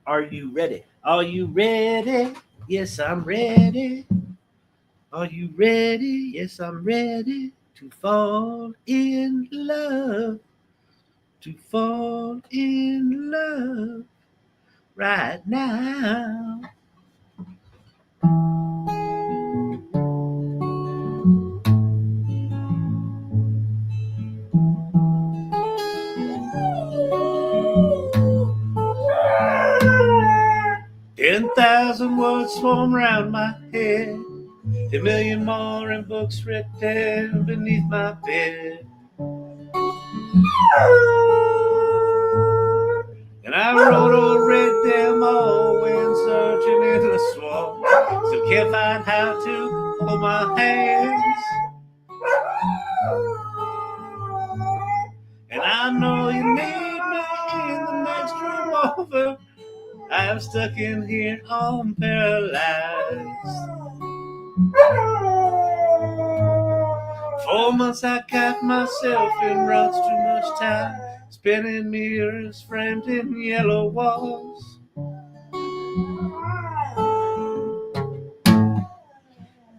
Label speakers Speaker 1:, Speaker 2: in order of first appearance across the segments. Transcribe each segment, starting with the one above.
Speaker 1: Are you ready? Are you ready? Yes, I'm ready. Are you ready? Yes, I'm ready to fall in love. To fall in love right now. 10,000 words swarm round my head, 10,000,000 more in books written beneath my bed. And I wrote or read them all when searching in the swamp. Still can't find how to hold my hands. And I know you need me in the next room over. I'm stuck in here all paralyzed. 4 months I got myself in ruts, too much time spinning mirrors framed in yellow walls.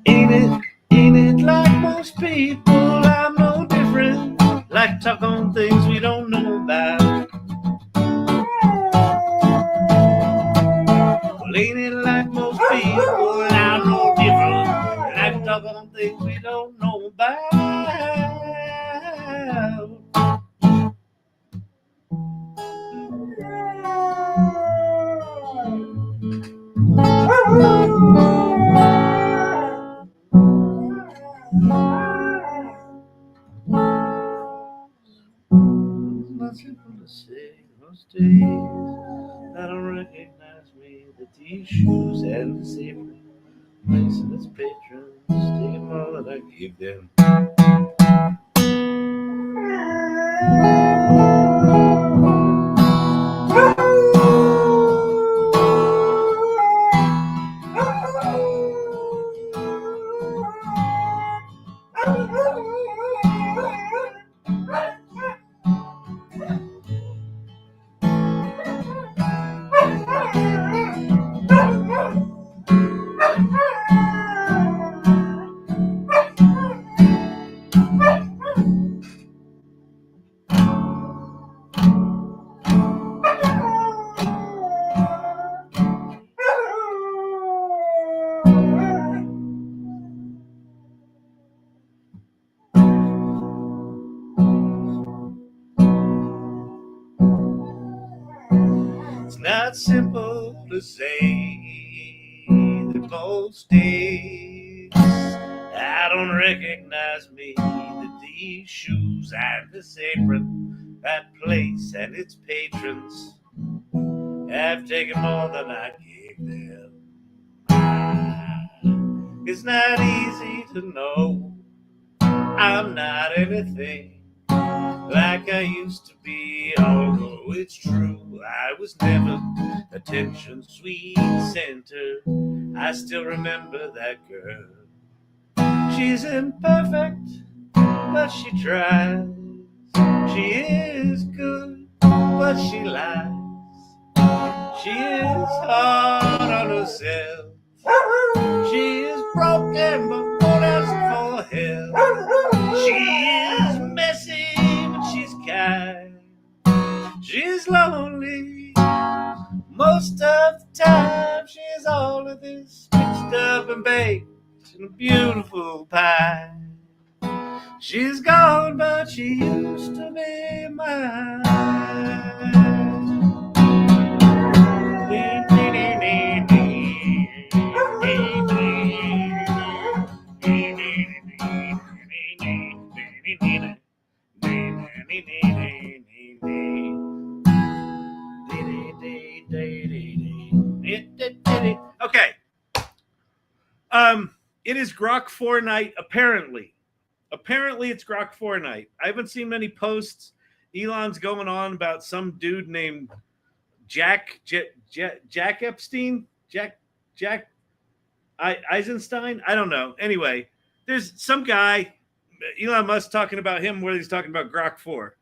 Speaker 1: Ain't it like most people? I'm no different. Like to talk on things we don't know about. Well, ain't it like most people? I'm no different. Like to talk on things we don't know about. It's not simple to say. Most days I don't recognize me. That these shoes and the safer place and its patrons take more than I gave them. It's not simple to say that most days I don't recognize me. That these shoes and this apron, that place and its patrons have taken more than I gave them. It's not easy to know I'm not anything like I used to be, although it's true I was never attention sweet center. I still remember that girl. She's imperfect, but she tries. She is good, but she lies. She is hard on herself. She is broken, but won't ask for help. She is messy, but she's kind. She's lonely most of the time. She's all of this mixed up and baked in a beautiful pie. She's gone, but she used to be mine. Okay. It is Grok Fortnite, apparently. Apparently, it's Grok Fortnite. I haven't seen many posts. Elon's going on about some dude named Jack Epstein? Jack Eisenstein? I don't know. Anyway, there's some guy, Elon Musk, talking about him where he's talking about Grok 4.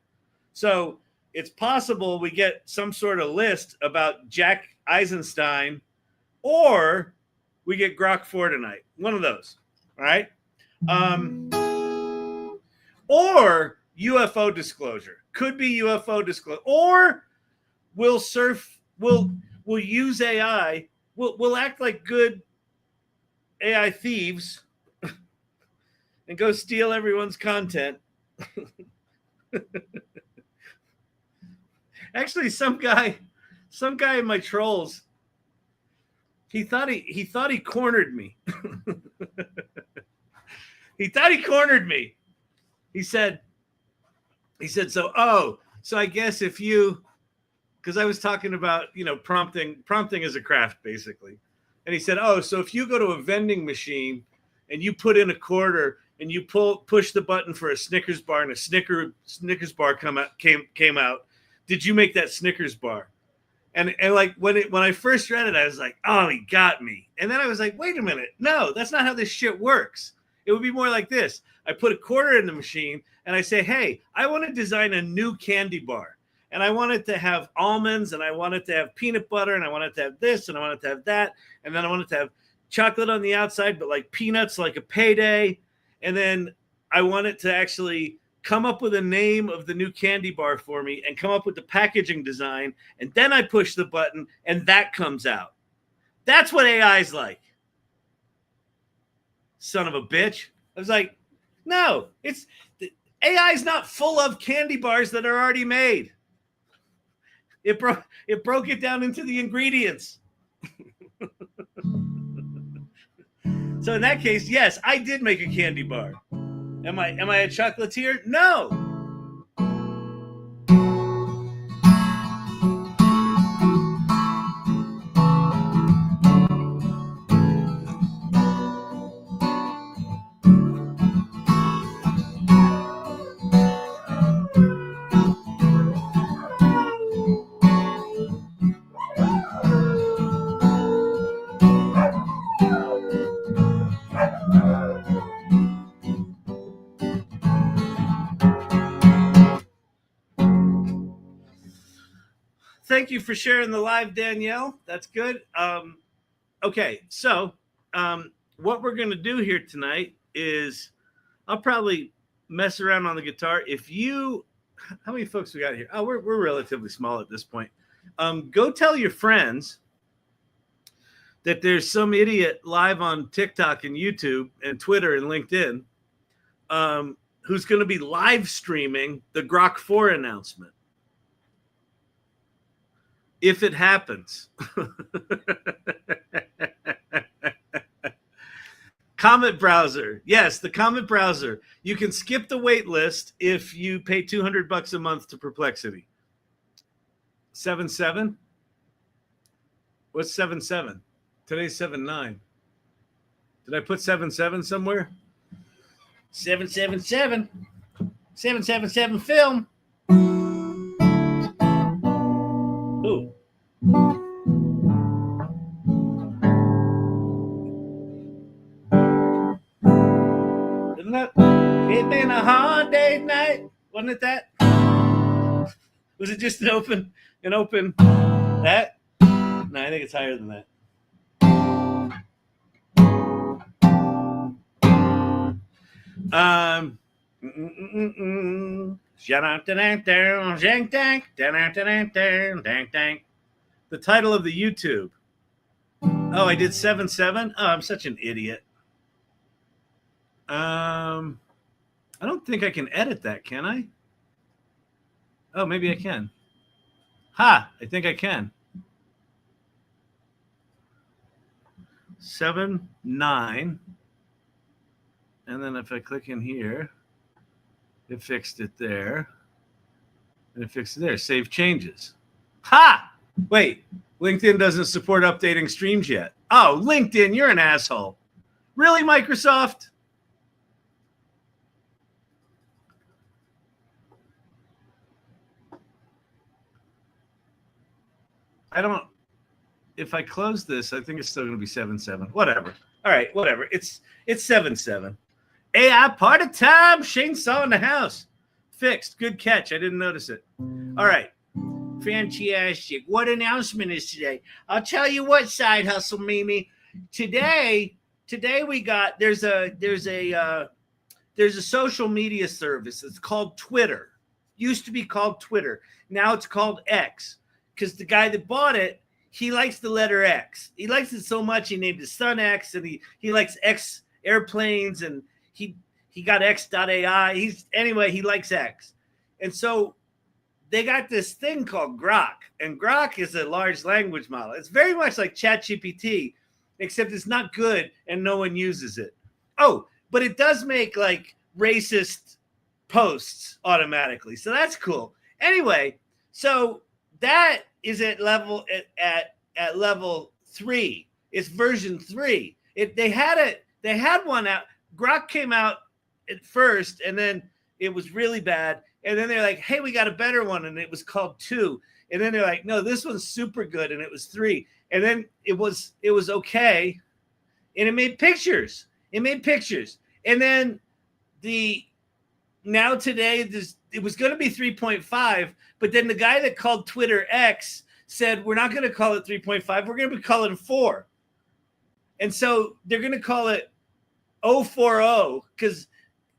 Speaker 1: So it's possible we get some sort of list about Jack Eisenstein, or we get Grok Fortnite. One of those. All right. Or UFO disclosure. Could be UFO disclosure. Or we'll use AI. We'll act like good AI thieves and go steal everyone's content. Actually, some guy in my trolls, he thought he cornered me. He thought he cornered me. He said, so I guess if you, because I was talking about, prompting is a craft basically. And he said, so if you go to a vending machine and you put in a quarter and you push the button for a Snickers bar and a Snickers bar came out, did you make that Snickers bar? And like when I first read it, I was like, oh, he got me. And then I was like, wait a minute. No, that's not how this shit works. It would be more like this. I put a quarter in the machine and I say, hey, I want to design a new candy bar. And I want it to have almonds, and I want it to have peanut butter, and I want it to have this, and I want it to have that. And then I want it to have chocolate on the outside, but like peanuts, like a payday. And then I want it to actually come up with a name of the new candy bar for me and come up with the packaging design. And then I push the button and that comes out. That's what AI is like. Son of a bitch. I was like, no, AI is not full of candy bars that are already made. It broke it down into the ingredients. So in that case, yes, I did make a candy bar. Am I a chocolatier? No. Thank you for sharing the live, Danielle. That's good. Okay, so what we're going to do here tonight is I'll probably mess around on the guitar. How many folks we got here? Oh, we're relatively small at this point. Go tell your friends that there's some idiot live on TikTok and YouTube and Twitter and LinkedIn who's going to be live streaming the Grok 4 announcement. If it happens. Comet browser. Yes, the Comet browser. You can skip the wait list if you pay $200 a month to Perplexity. 7.7? What's 7.7? Today's 7.9. Did I put 7.7 somewhere? 777. 777 film. Ooh. Isn't that? It's been a hard day's night. Wasn't it that? Was it just an open that? No, I think it's higher than that. The title of the YouTube. Oh, I did 7.7. Oh, I'm such an idiot. I don't think I can edit that, can I? Oh, maybe I can. Ha! I think I can. 7.9. And then if I click in here, it fixed it there. And it fixed it there. Save changes. Ha! Wait, LinkedIn doesn't support updating streams yet. Oh, LinkedIn, you're an asshole. Really, Microsoft? If I close this, I think it's still going to be 7.7. Whatever. All right, whatever. It's 7.7. AI party time. Shane Saw in the house. Fixed. Good catch. I didn't notice it. All right. Fantastic. What announcement is today? I'll tell you what, Side Hustle Mimi. Today we got there's a social media service. It's called Twitter. Used to be called Twitter. Now it's called X. Because the guy that bought it, he likes the letter X. He likes it so much he named his son X, and he likes X airplanes, and he got X.AI. He likes X. And so they got this thing called Grok, and Grok is a large language model. It's very much like ChatGPT, except it's not good and no one uses it. Oh, but it does make like racist posts automatically, so that's cool. Anyway, so that is at level 3. It's version 3. They had one out. Grok came out at first, and then it was really bad. And then they're like, hey, we got a better one. And it was called 2. And then they're like, no, this one's super good. And it was 3. And then it was okay. And it made pictures. And then now today, it was going to be 3.5. But then the guy that called Twitter X said, we're not going to call it 3.5. We're going to call it 4. And so they're going to call it 040 because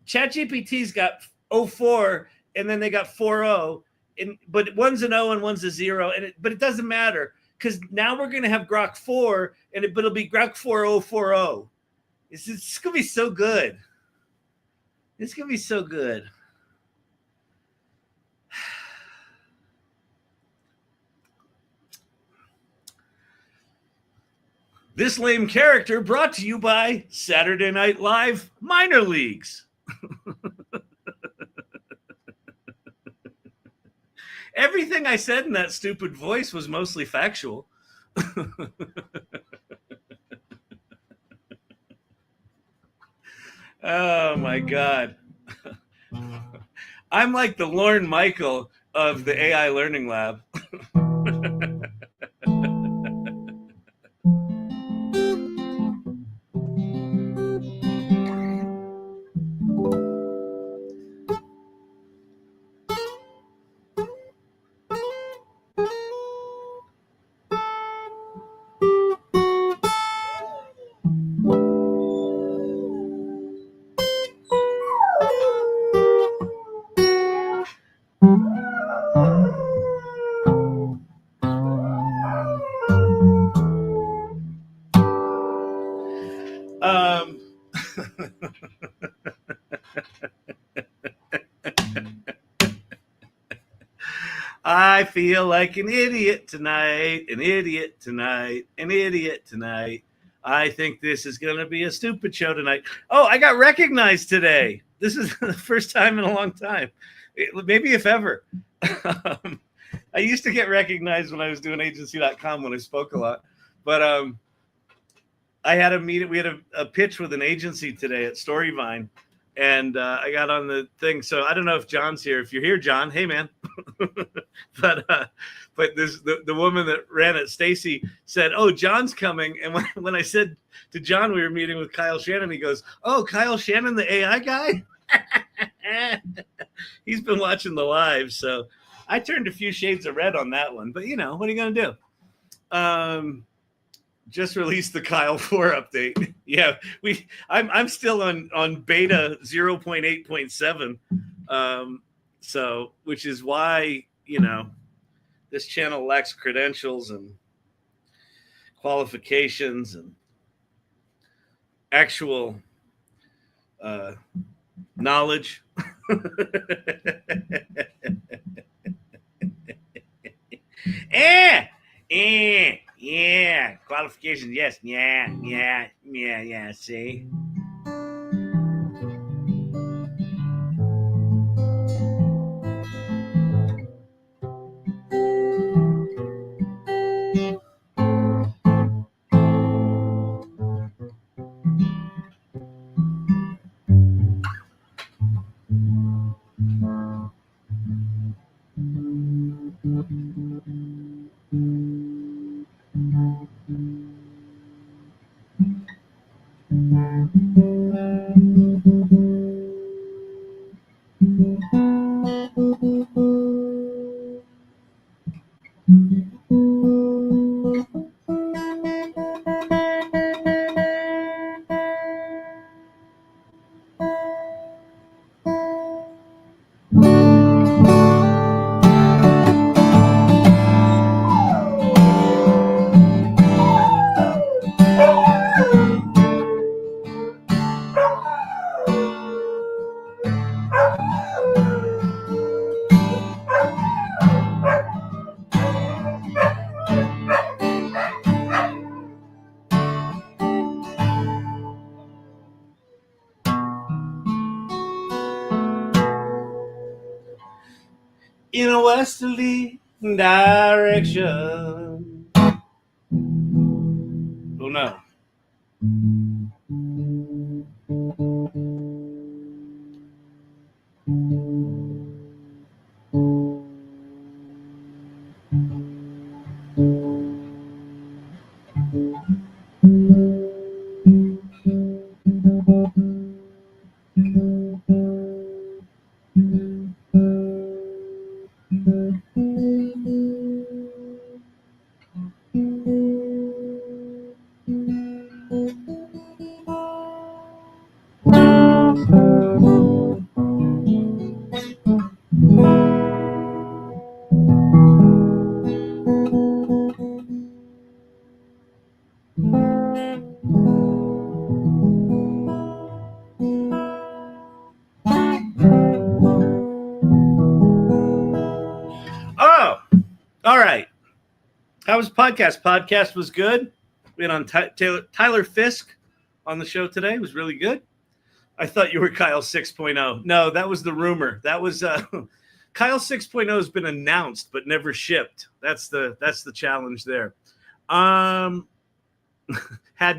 Speaker 1: ChatGPT's got 04. And then they got 4.0, but one's an O and one's a 0, but it doesn't matter because now we're going to have Grok 4, but it'll be Grok 4040. It's going to be so good. It's going to be so good. This lame character brought to you by Saturday Night Live Minor Leagues. Everything I said in that stupid voice was mostly factual. Oh, my God. I'm like the Lorne Michael of the AI Learning Lab. I feel like an idiot tonight. I think this is going to be a stupid show tonight. Oh, I got recognized today. This is the first time in a long time. Maybe if ever. I used to get recognized when I was doing agency.com when I spoke a lot. But I had a meeting. We had a pitch with an agency today at Storyvine. And I got on the thing. So I don't know if John's here. If you're here, John, hey, man. but the woman that ran it, Stacy, said, oh, John's coming. And when I said to John we were meeting with Kyle Shannon, he goes, oh, Kyle Shannon, the AI guy? He's been watching the live. So I turned a few shades of red on that one. But, what are you going to do? Just released the Kyle 4 update. Yeah, I'm still on beta 0.8.7. So, which is why, this channel lacks credentials and qualifications and actual knowledge. Yeah, qualifications, yes. Yeah, see? in a westerly direction. Oh no. Oh, all right. How was podcast? Podcast was good. We had on Tyler Fisk on the show today. It was really good. I thought you were Kyle 6.0. No, that was the rumor. That was Kyle 6.0 has been announced but never shipped. That's the challenge there. Had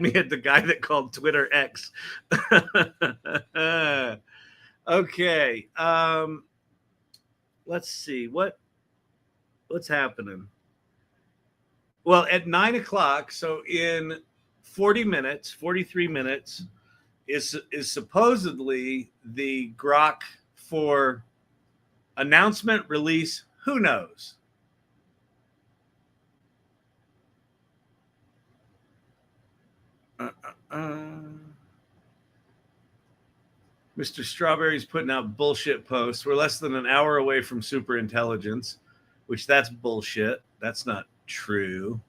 Speaker 1: me at the guy that called Twitter X. Okay. Let's see what's happening. Well, at 9 o'clock, so in 43 minutes, is supposedly the Grok 4 announcement release. Who knows? Mr. Strawberry's putting out bullshit posts. We're less than an hour away from superintelligence, which that's bullshit. That's not true.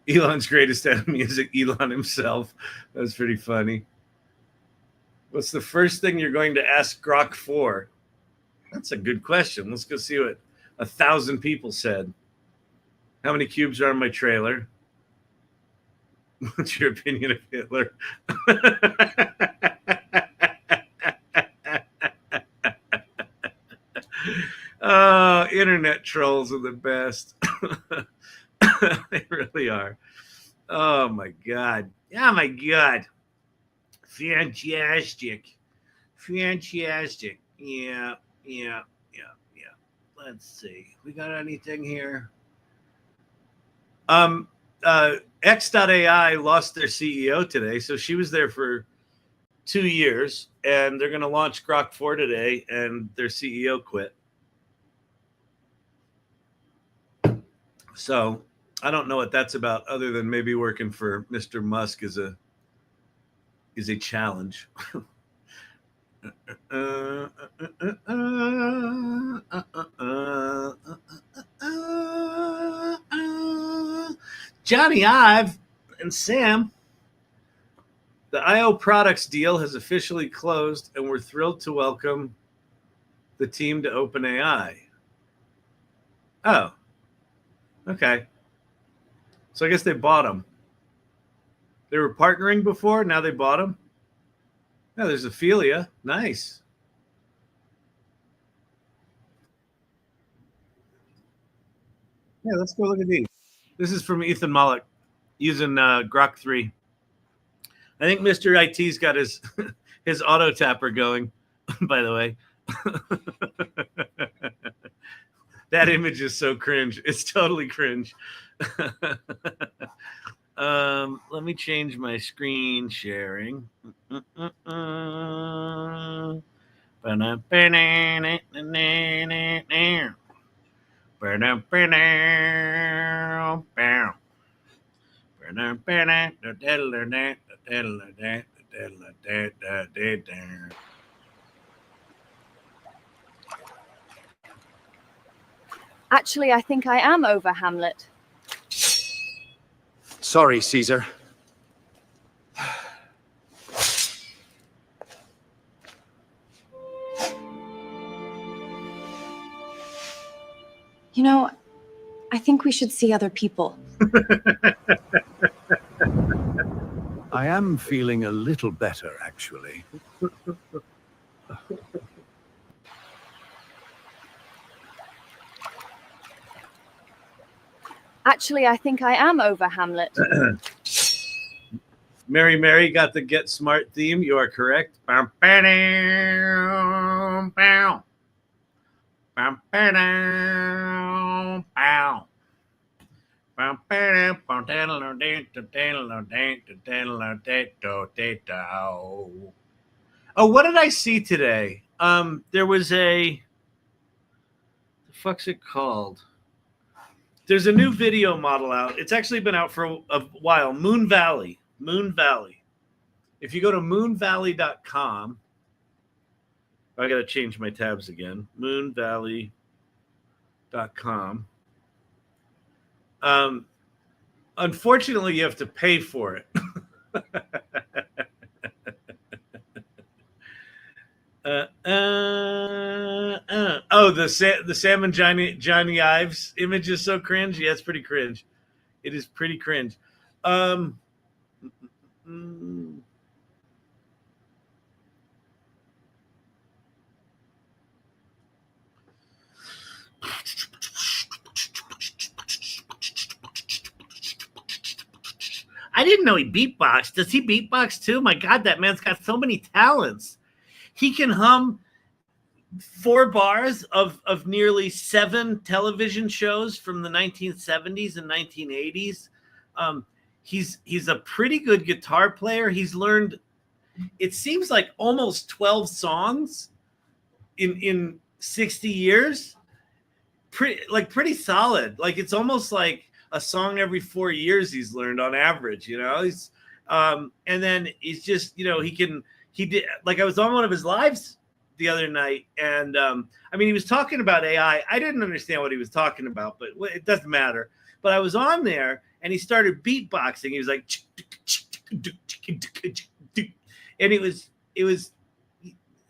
Speaker 1: Elon's greatest enemy is Elon himself. That's pretty funny. What's the first thing you're going to ask Grok for? That's a good question. Let's go see what 1,000 people said. How many cubes are on my trailer? What's your opinion of Hitler? Oh, internet trolls are the best. They really are. Oh my God. Oh my God. Fantastic. Fantastic. Yeah. Let's see. We got anything here? X.AI lost their CEO today, so she was there for 2 years, and they're going to launch Grok 4 today, and their CEO quit. So I don't know what that's about, other than maybe working for Mr. Musk is a challenge. Johnny Ive and Sam, the IO Products deal has officially closed, and we're thrilled to welcome the team to Openai. Oh, okay. So I guess they bought them. They were partnering before, now they bought them. Oh, there's Ophelia. Nice. Yeah, let's go look at these. This is from Ethan Malik using Grok 3. I think Mr. IT's got his his auto tapper going, by the way. That image is so cringe. It's totally cringe. Let me change my screen sharing.
Speaker 2: Actually, I think I am over Hamlet.
Speaker 3: Sorry, Caesar. You know, I think we should see other people.
Speaker 4: I am feeling a little better, actually.
Speaker 2: Actually, I think I am over Hamlet.
Speaker 1: Mary Mary got the Get Smart theme. You are correct. Bow, bow, bow. Bow, bow, bow. Oh, what did I see today? There was the fuck's it called? There's a new video model out. It's actually been out for a while. Moon Valley. If you go to moonvalley.com, I got to change my tabs again. moonvalley.com. Unfortunately, you have to pay for it. Oh, the Salmon Johnny Ives image is so cringe. Yeah, it's pretty cringe. It is pretty cringe. I didn't know he beatboxed. Does he beatbox too? My God, that man's got so many talents. He can hum 4 bars of nearly 7 television shows from the 1970s and 1980s. He's a pretty good guitar player. He's learned, it seems like almost 12 songs in 60 years. Pretty solid. Like it's almost like a song every 4 years he's learned on average, you know. He's and then he's just, you know, he did, like I was on one of his lives the other night, and I mean, he was talking about AI. I didn't understand what he was talking about, but it doesn't matter. But I was on there, and he started beatboxing. He was like, and it was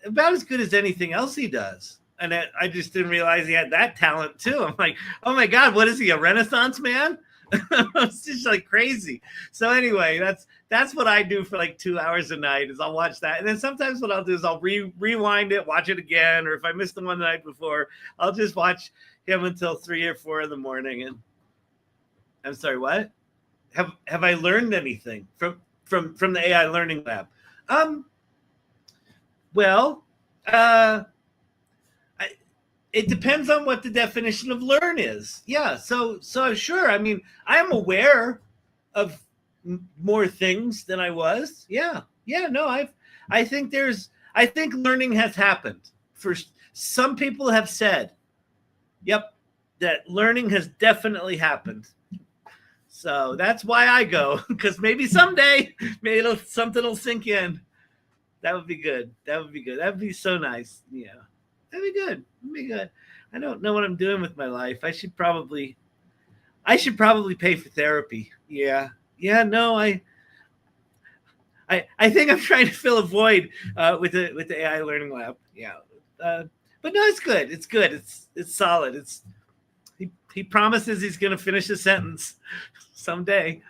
Speaker 1: about as good as anything else he does. And I just didn't realize he had that talent too. I'm like, oh my God, what is he, a Renaissance man? It's just like crazy. So anyway, that's what I do for like 2 hours a night is I'll watch that. And then sometimes what I'll do is I'll rewind it, watch it again. Or if I missed the one the night before, I'll just watch him until 3 or 4 in the morning. And I'm sorry, what? Have I learned anything from the AI Learning Lab? It depends on what the definition of learn is. Yeah, so sure. I mean, I am aware of more things than I was. Yeah. No, I think learning has happened. For some people have said, yep, that learning has definitely happened. So that's why I go, because maybe someday, something will sink in. That would be good. That would be so nice. Yeah. That'd be good. I don't know what I'm doing with my life. I should probably pay for therapy. Yeah. No, I think I'm trying to fill a void with the AI Learning Lab. Yeah. But no, it's good. It's good. It's solid. He promises he's going to finish a sentence someday.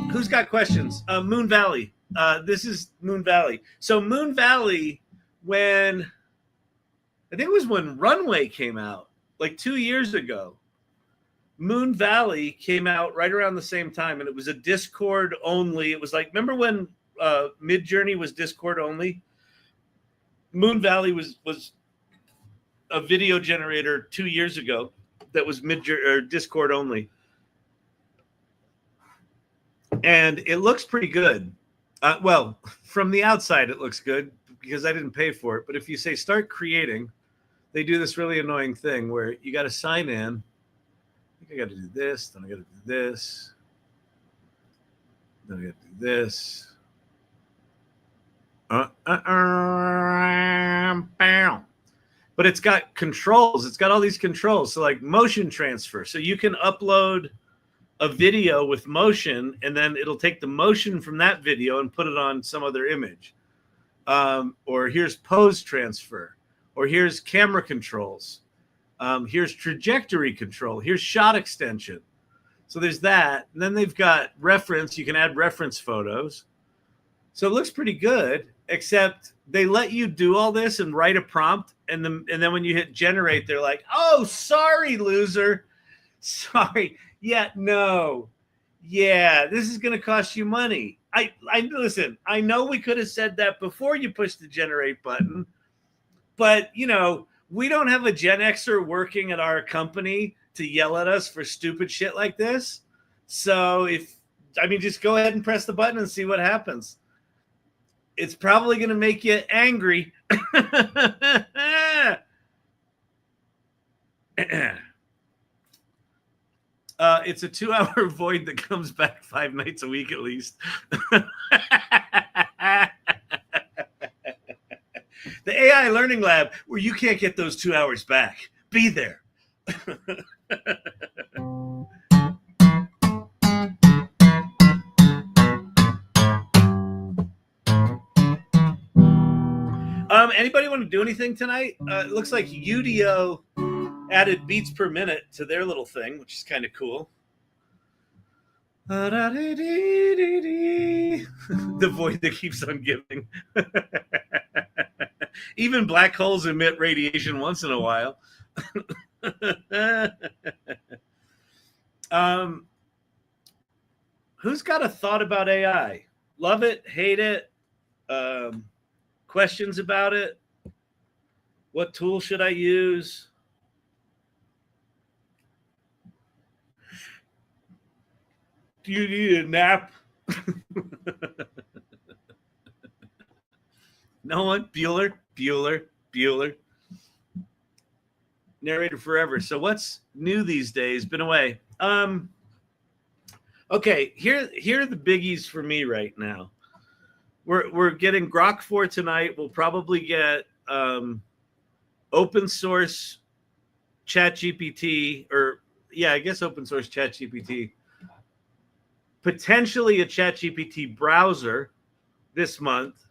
Speaker 1: Who's got questions? Moon Valley. This is Moon Valley. So Moon Valley, I think it was when Runway came out, like 2 years ago. Moon Valley came out right around the same time, and it was a Discord only. It was like, remember when Midjourney was Discord only? Moon Valley was a video generator 2 years ago that was Discord only. And it looks pretty good. Well, from the outside, it looks good because I didn't pay for it. But if you say start creating, they do this really annoying thing where you got to sign in. I think I got to do this. Then I got to do this. Then I got to do this. But it's got controls. It's got all these controls. So like motion transfer. So you can upload a video with motion, and then it'll take the motion from that video and put it on some other image. Or here's pose transfer, or here's camera controls. Here's trajectory control. Here's shot extension. So there's that. And then they've got reference. You can add reference photos. So it looks pretty good, except they let you do all this and write a prompt. And then when you hit generate, they're like, oh, sorry, loser. Sorry. Yeah, no. Yeah, this is going to cost you money. I listen, I know we could have said that before you pushed the generate button, but, you know, we don't have a Gen Xer working at our company to yell at us for stupid shit like this. So just go ahead and press the button and see what happens. It's probably going to make you angry. It's a 2-hour void that comes back 5 nights a week at least. The AI Learning Lab, where you can't get those 2 hours back. Be there. Anybody want to do anything tonight? It looks like Udio added beats per minute to their little thing, which is kind of cool. The void that keeps on giving. Even black holes emit radiation once in a while. Who's got a thought about AI? Love it, hate it, questions about it? What tool should I use? Do you need a nap? No one? Bueller. Narrated forever. So what's new these days? Been away. Okay, here are the biggies for me right now. We're getting Grok 4 tonight. We'll probably get open source ChatGPT, I guess open source ChatGPT. Potentially a ChatGPT browser this month.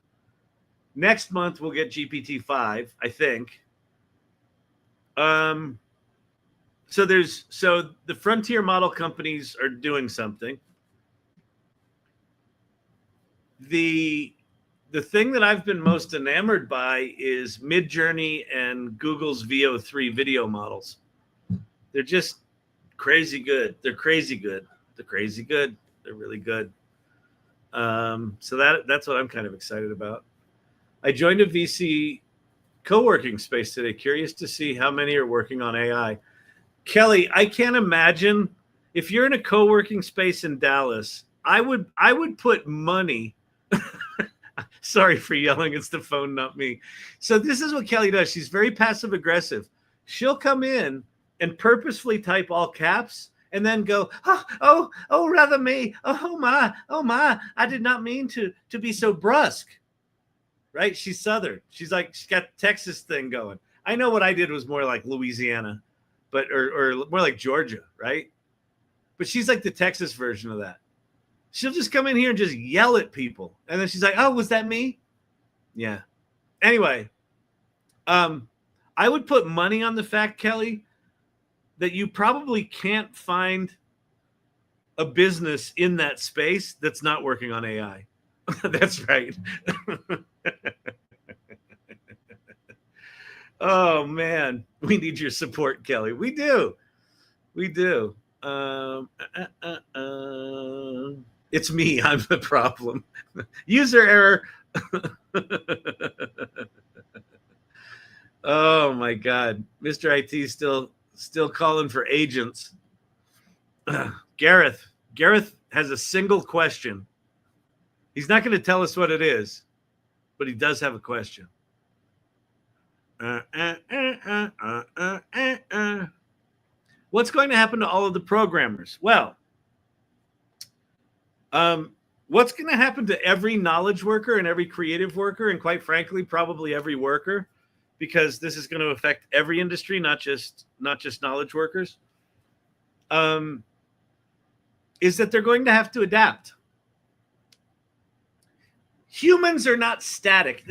Speaker 1: Next month we'll get GPT-5, I think. So the frontier model companies are doing something. The thing that I've been most enamored by is Midjourney and Google's VO3 video models. They're just crazy good. They're crazy good. They're really good. So that's what I'm kind of excited about. I joined a VC co-working space today. Curious to see how many are working on AI. Kelly, I can't imagine if you're in a co-working space in Dallas. I would put money. Sorry for yelling. It's the phone, not me. So this is what Kelly does. She's very passive aggressive. She'll come in and purposefully type all caps and then go, oh, rather me. Oh my, I did not mean to be so brusque. Right? She's Southern. She's got Texas thing going. I know what I did was more like Louisiana, but or more like Georgia, right? But she's like the Texas version of that. She'll just come in here and just yell at people. And then she's like, oh, was that me? Yeah. Anyway, I would put money on the fact, Kelly, that you probably can't find a business in that space that's not working on AI. That's right. Oh, man. We need your support, Kelly. We do. It's me. I'm the problem. User error. Oh, my God. Mr. IT still calling for agents. Gareth has a single question. He's not going to tell us what it is, but he does have a question. What's going to happen to all of the programmers? Well, what's going to happen to every knowledge worker and every creative worker, and quite frankly, probably every worker, because this is going to affect every industry, not just knowledge workers. is that they're going to have to adapt. Humans are not static.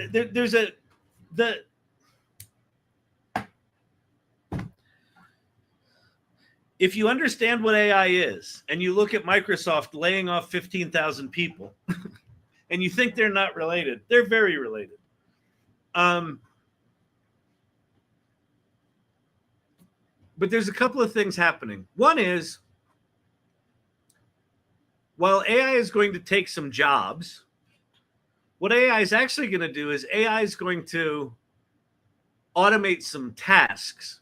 Speaker 1: If you understand what AI is, and you look at Microsoft laying off 15,000 people, and you think they're not related, they're very related. But there's a couple of things happening. One is, while AI is going to take some jobs, what AI is actually going to do is AI is going to automate some tasks.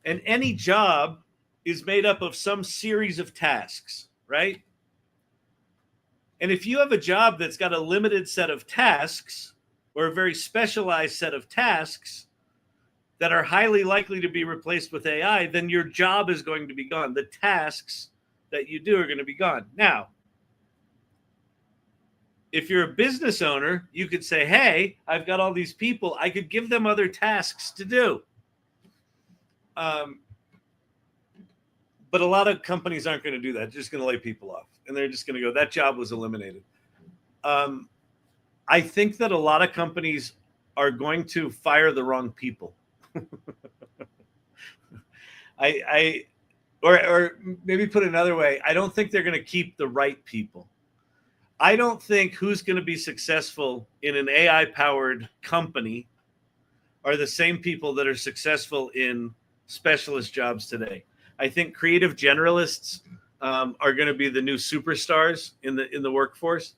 Speaker 1: And any job is made up of some series of tasks, right? And if you have a job that's got a limited set of tasks or a very specialized set of tasks that are highly likely to be replaced with AI, then your job is going to be gone. The tasks that you do are going to be gone. Now, if you're a business owner, you could say, hey, I've got all these people. I could give them other tasks to do. But a lot of companies aren't going to do that. They're just going to lay people off. And they're just going to go, that job was eliminated. I think that a lot of companies are going to fire the wrong people. Or maybe put another way, I don't think they're going to keep the right people. I don't think who's going to be successful in an AI-powered company are the same people that are successful in specialist jobs today. I think creative generalists are going to be the new superstars in the workforce.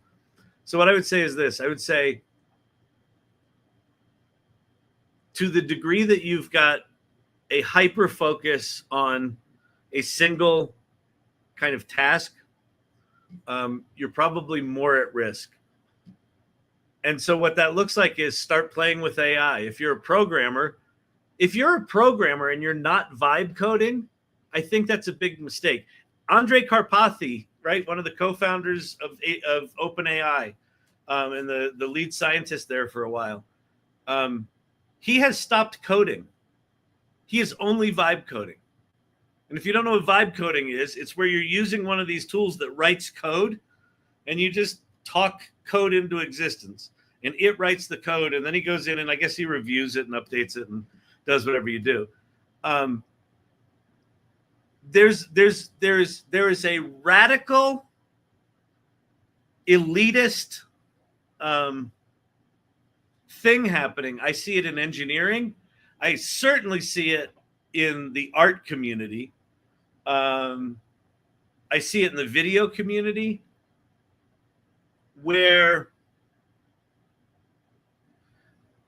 Speaker 1: So what I would say is this. I would say, to the degree that you've got a hyper focus on a single kind of task, you're probably more at risk. And so what that looks like is start playing with AI. If you're a programmer and you're not vibe coding, I think that's a big mistake. Andrej Karpathy, right, one of the co-founders of Openai, and the lead scientist there for a while, he has stopped coding. He is only vibe coding. And if you don't know what vibe coding is, it's where you're using one of these tools that writes code, and you just talk code into existence, and it writes the code, and then he goes in and I guess he reviews it and updates it and does whatever you do. There is a radical elitist thing happening. I see it in engineering. I certainly see it in the art community. I see it in the video community, where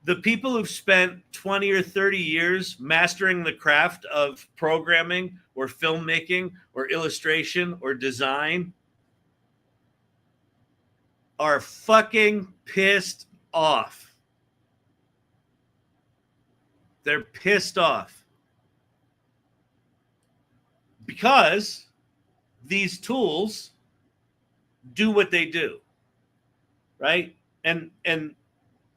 Speaker 1: the people who've spent 20 or 30 years mastering the craft of programming or filmmaking or illustration or design are fucking pissed off. They're pissed off because these tools do what they do, right? And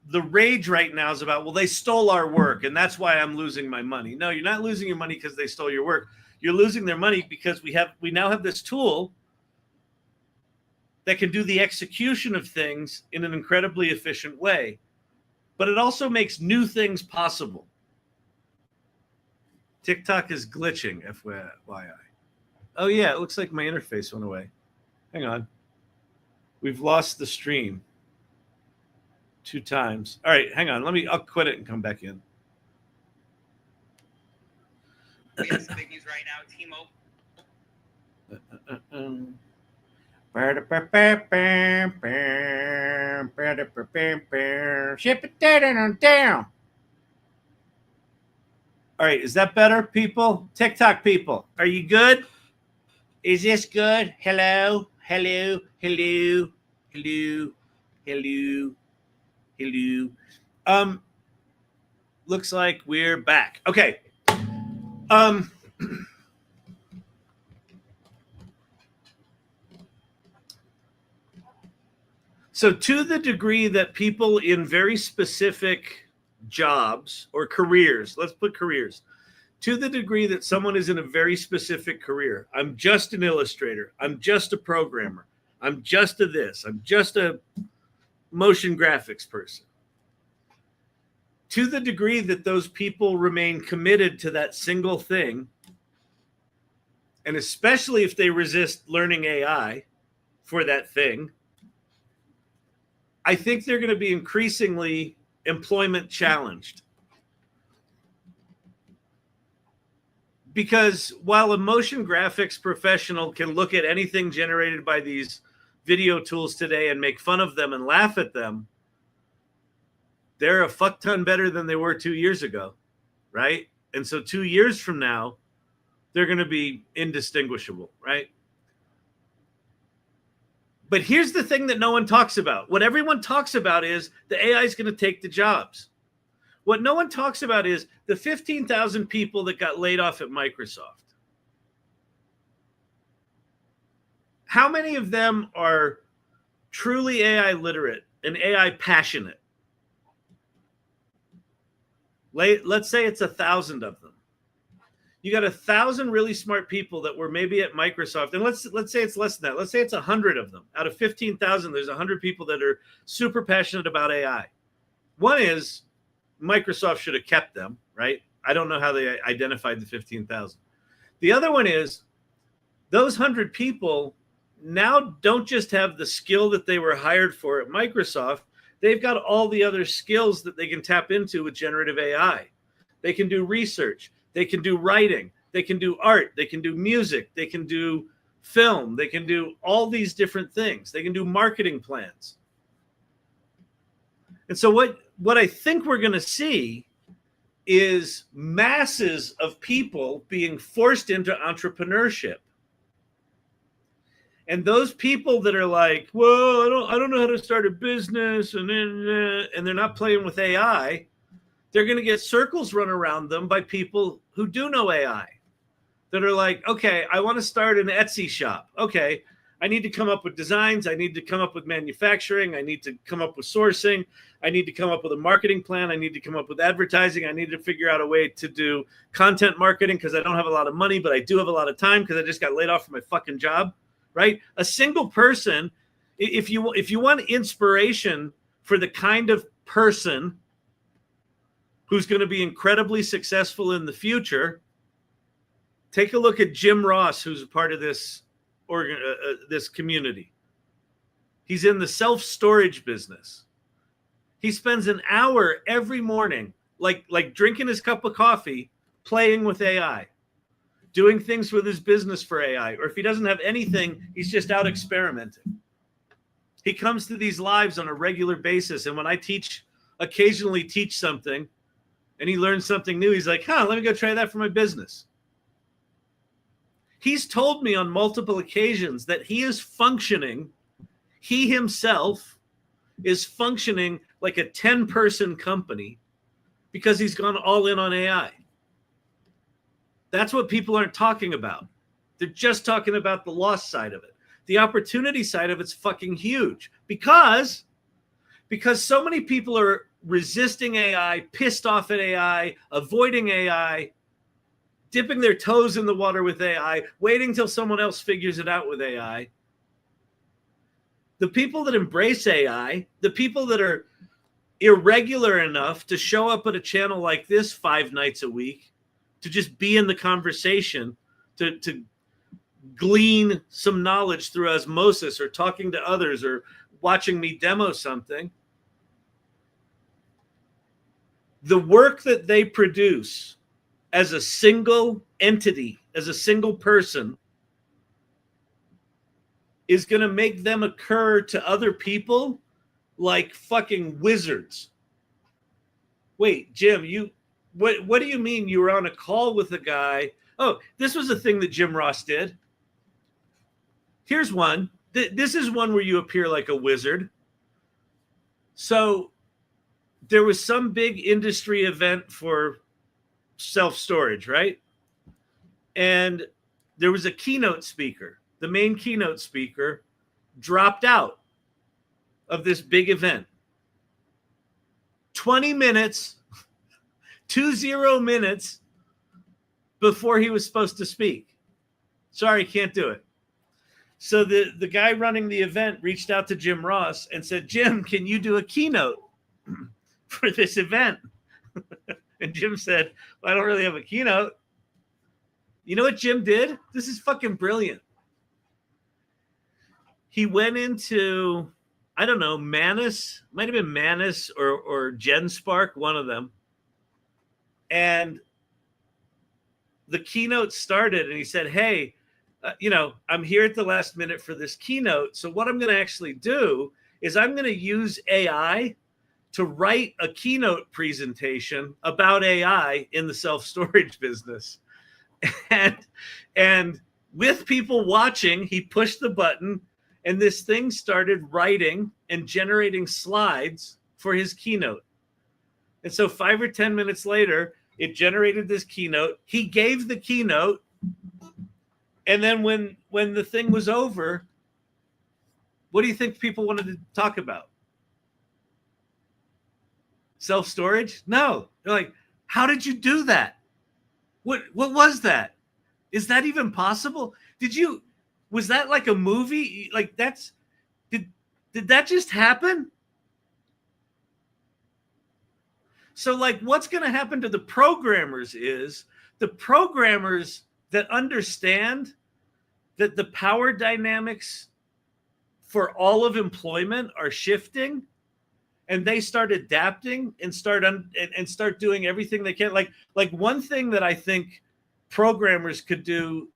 Speaker 1: the rage right now is about, well, they stole our work and that's why I'm losing my money. No, you're not losing your money because they stole your work. You're losing their money because we now have this tool that can do the execution of things in an incredibly efficient way, but it also makes new things possible. TikTok is glitching, FYI. Oh yeah, it looks like my interface went away. Hang on. We've lost the stream 2 times. All right, hang on. I'll quit it and come back in.
Speaker 5: Yes, big news right now. T-Mobile.
Speaker 1: Ship it down. All right, is that better, people? TikTok people, are you good? Is this good? Hello. Looks like we're back. Okay. So to the degree that people in very specific jobs or careers, let's put careers, to the degree that someone is in a very specific career. I'm just an illustrator. I'm just a programmer. I'm just a this. I'm just a motion graphics person. To the degree that those people remain committed to that single thing, and especially if they resist learning AI for that thing, I think they're going to be increasingly employment challenged. Because while a motion graphics professional can look at anything generated by these video tools today and make fun of them and laugh at them, they're a fuck ton better than they were 2 years ago, right? And so 2 years from now, they're going to be indistinguishable, right? But here's the thing that no one talks about. What everyone talks about is the AI is going to take the jobs. What no one talks about is the 15,000 people that got laid off at Microsoft. How many of them are truly AI literate and AI passionate? Let's say it's 1,000 of them. You got 1,000 really smart people that were maybe at Microsoft, and let's say it's less than that. Let's say it's 100 of them. Out of 15,000, there's 100 people that are super passionate about AI. One is Microsoft should have kept them, right? I don't know how they identified the 15,000. The other one is those 100 people now don't just have the skill that they were hired for at Microsoft. They've got all the other skills that they can tap into with generative AI. They can do research. They can do writing. They can do art. They can do music. They can do film. They can do all these different things. They can do marketing plans. And so what I think we're going to see is masses of people being forced into entrepreneurship. And those people that are like, well, I don't know how to start a business, and they're not playing with AI, they're going to get circles run around them by people who do know AI, that are like, okay, I want to start an Etsy shop. Okay, I need to come up with designs. I need to come up with manufacturing. I need to come up with sourcing. I need to come up with a marketing plan. I need to come up with advertising. I need to figure out a way to do content marketing because I don't have a lot of money, but I do have a lot of time because I just got laid off from my fucking job, right? A single person, if you want inspiration for the kind of person who's going to be incredibly successful in the future, take a look at Jim Ross, who's a part of this this community. He's in the self-storage business. He spends an hour every morning, like drinking his cup of coffee, playing with AI, doing things with his business for AI. Or if he doesn't have anything, he's just out experimenting. He comes to these lives on a regular basis. And when I occasionally teach something, and he learns something new, he's like, let me go try that for my business. He's told me on multiple occasions that he himself is functioning like a 10-person company because he's gone all in on AI. That's what people aren't talking about. They're just talking about the loss side of it. The opportunity side of it's fucking huge because so many people are resisting AI, pissed off at AI, avoiding AI, dipping their toes in the water with AI, waiting till someone else figures it out with AI. The people that embrace AI, the people that are irregular enough to show up at a channel like this 5 nights a week, to just be in the conversation, to glean some knowledge through osmosis or talking to others or watching me demo something. The work that they produce as a single entity, as a single person, is going to make them occur to other people like fucking wizards. Wait, Jim, what do you mean you were on a call with a guy? Oh, this was a thing that Jim Ross did. Here's one. This is one where you appear like a wizard. So there was some big industry event for self-storage, right? And there was a keynote speaker. The main keynote speaker dropped out of this big event. 20 minutes, 20 minutes before he was supposed to speak. Sorry, can't do it. So the guy running the event reached out to Jim Ross and said, Jim, can you do a keynote for this event? And Jim said, well, I don't really have a keynote. You know what Jim did? This is fucking brilliant. He went into, I don't know, Manus, might have been Manus or GenSpark, one of them. And the keynote started and he said, hey, I'm here at the last minute for this keynote. So what I'm going to actually do is I'm going to use AI to write a keynote presentation about AI in the self-storage business. And with people watching, he pushed the button and this thing started writing and generating slides for his keynote. And so 5 or 10 minutes later, it generated this keynote. He gave the keynote. And then when the thing was over, what do you think people wanted to talk about? Self-storage? No. They're like, how did you do that? What was that? Is that even possible? Was that like a movie? Like did that just happen? So like what's going to happen to the programmers is the programmers that understand that the power dynamics for all of employment are shifting, and they start adapting and start doing everything they can. Like one thing that I think programmers could do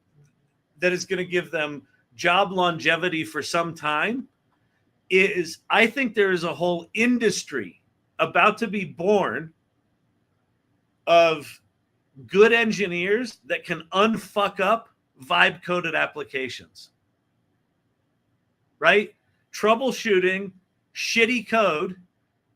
Speaker 1: that is going to give them job longevity for some time is I think there is a whole industry about to be born of good engineers that can unfuck up vibe coded applications, right? Troubleshooting shitty code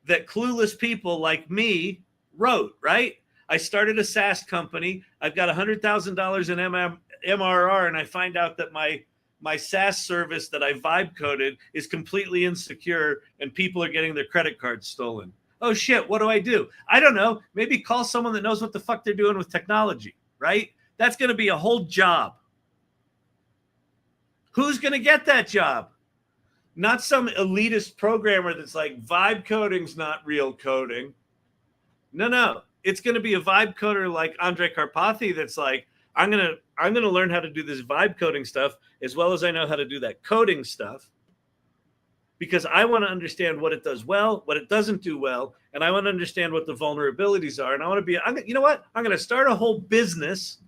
Speaker 1: that clueless people like me wrote, right? I started a SaaS company. I've got $100,000 in MRR, and I find out that my SaaS service that I vibe coded is completely insecure and people are getting their credit cards stolen. Oh shit, what do? I don't know. Maybe call someone that knows what the fuck they're doing with technology, right? That's going to be a whole job. Who's going to get that job? Not some elitist programmer that's like, vibe coding's not real coding. No. It's going to be a vibe coder like Andrej Karpathy that's like, I'm going to learn how to do this vibe coding stuff as well as I know how to do that coding stuff, because I want to understand what it does well, what it doesn't do well, and I want to understand what the vulnerabilities are. And I want to be, you know what? I'm going to start a whole business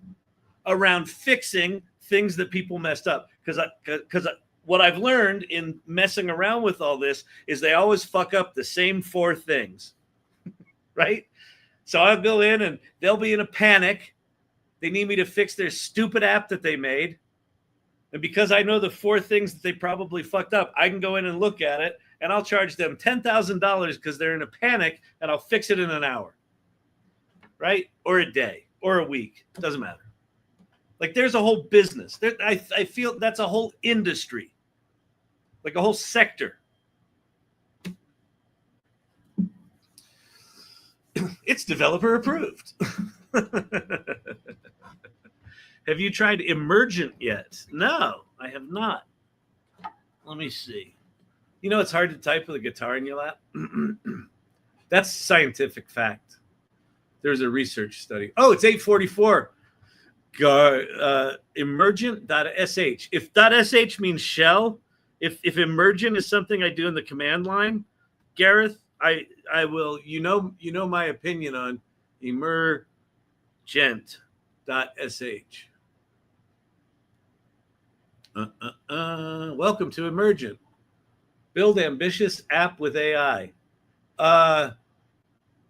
Speaker 1: around fixing things that people messed up. Because what I've learned in messing around with all this is they always fuck up the same 4 things, right? So I'll go in and they'll be in a panic. They need me to fix their stupid app that they made. And because I know the 4 things that they probably fucked up, I can go in and look at it and I'll charge them $10,000 because they're in a panic and I'll fix it in an hour, right? Or a day or a week. Doesn't matter. Like there's a whole business. I feel that's a whole industry, like a whole sector. It's developer approved. Have you tried Emergent yet? No, I have not. Let me see. You know, it's hard to type with a guitar in your lap. That's scientific fact. There's a research study. Oh, it's 8:44. Emergent.sh. If .sh means shell, if emergent is something I do in the command line, Gareth, I will, you know my opinion on Emergent.sh. Welcome to Emergent. Build ambitious app with AI.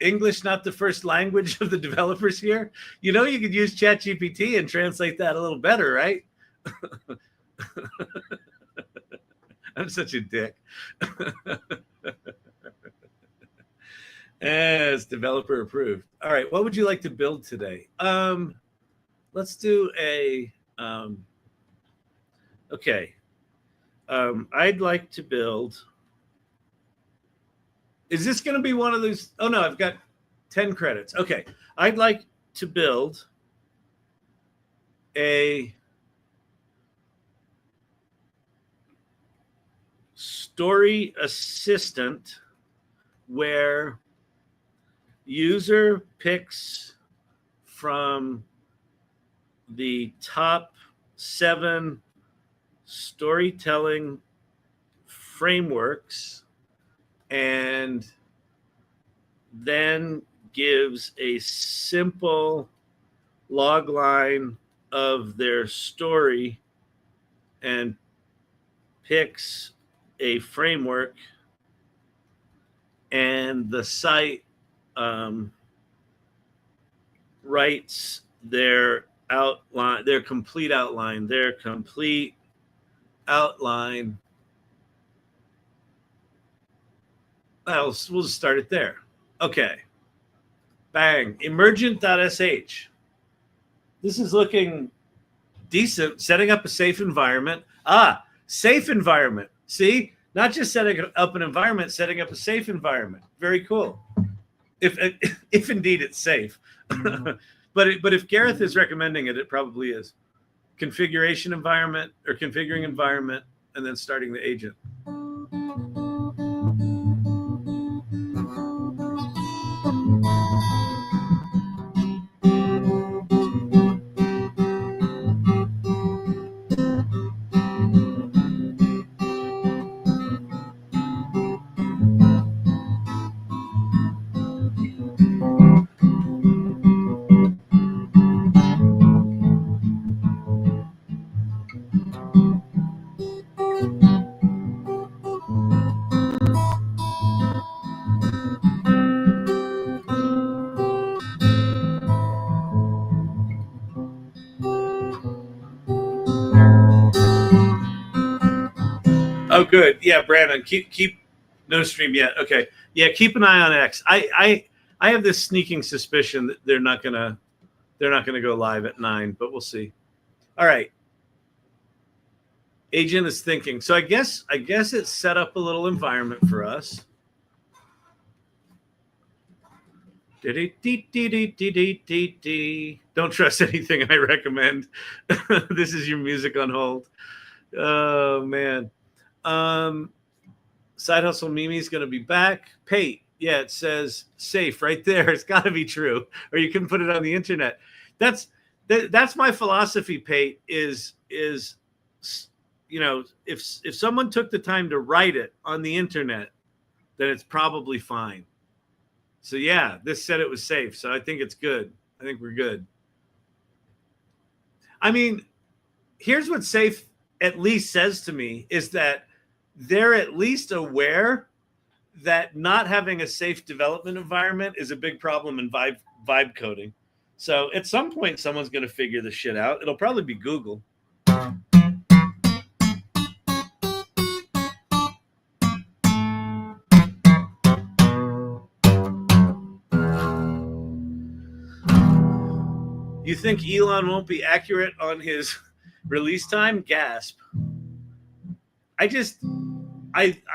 Speaker 1: English not the first language of the developers here. You know you could use ChatGPT and translate that a little better, right? I'm such a dick. It's developer approved. All right, what would you like to build today? Let's do a okay. I'd like to build. Is this going to be one of those? Oh no, I've got 10 credits. Okay, I'd like to build a story assistant where user picks from the top 7 storytelling frameworks and then gives a simple log line of their story and picks a framework, and the site writes their outline, their complete outline. Well, we'll just start it there. Okay. Bang. Emergent.sh. This is looking decent. Setting up a safe environment. Safe environment. See? Not just setting up an environment, setting up a safe environment. Very cool. If indeed it's safe. But if Gareth is recommending it, it probably is. Configuration environment or configuring environment and then starting the agent. Oh, good. Yeah, Brandon, keep no stream yet. Okay. Yeah, keep an eye on X. I have this sneaking suspicion that they're not gonna go live at 9, but we'll see. All right. Agent is thinking. So I guess it's set up a little environment for us. Don't trust anything I recommend. This is your music on hold. Oh man. Side Hustle Mimi's going to be back. Pate, yeah, it says safe right there. It's got to be true, or you can put it on the internet. That's my philosophy, Pate, is you know, if someone took the time to write it on the internet, then it's probably fine. So yeah, this said it was safe, so I think it's good. I think we're good. I mean, here's what safe at least says to me is that they're at least aware that not having a safe development environment is a big problem in vibe coding. So at some point, someone's going to figure this shit out. It'll probably be Google. You think Elon won't be accurate on his release time? Gasp. I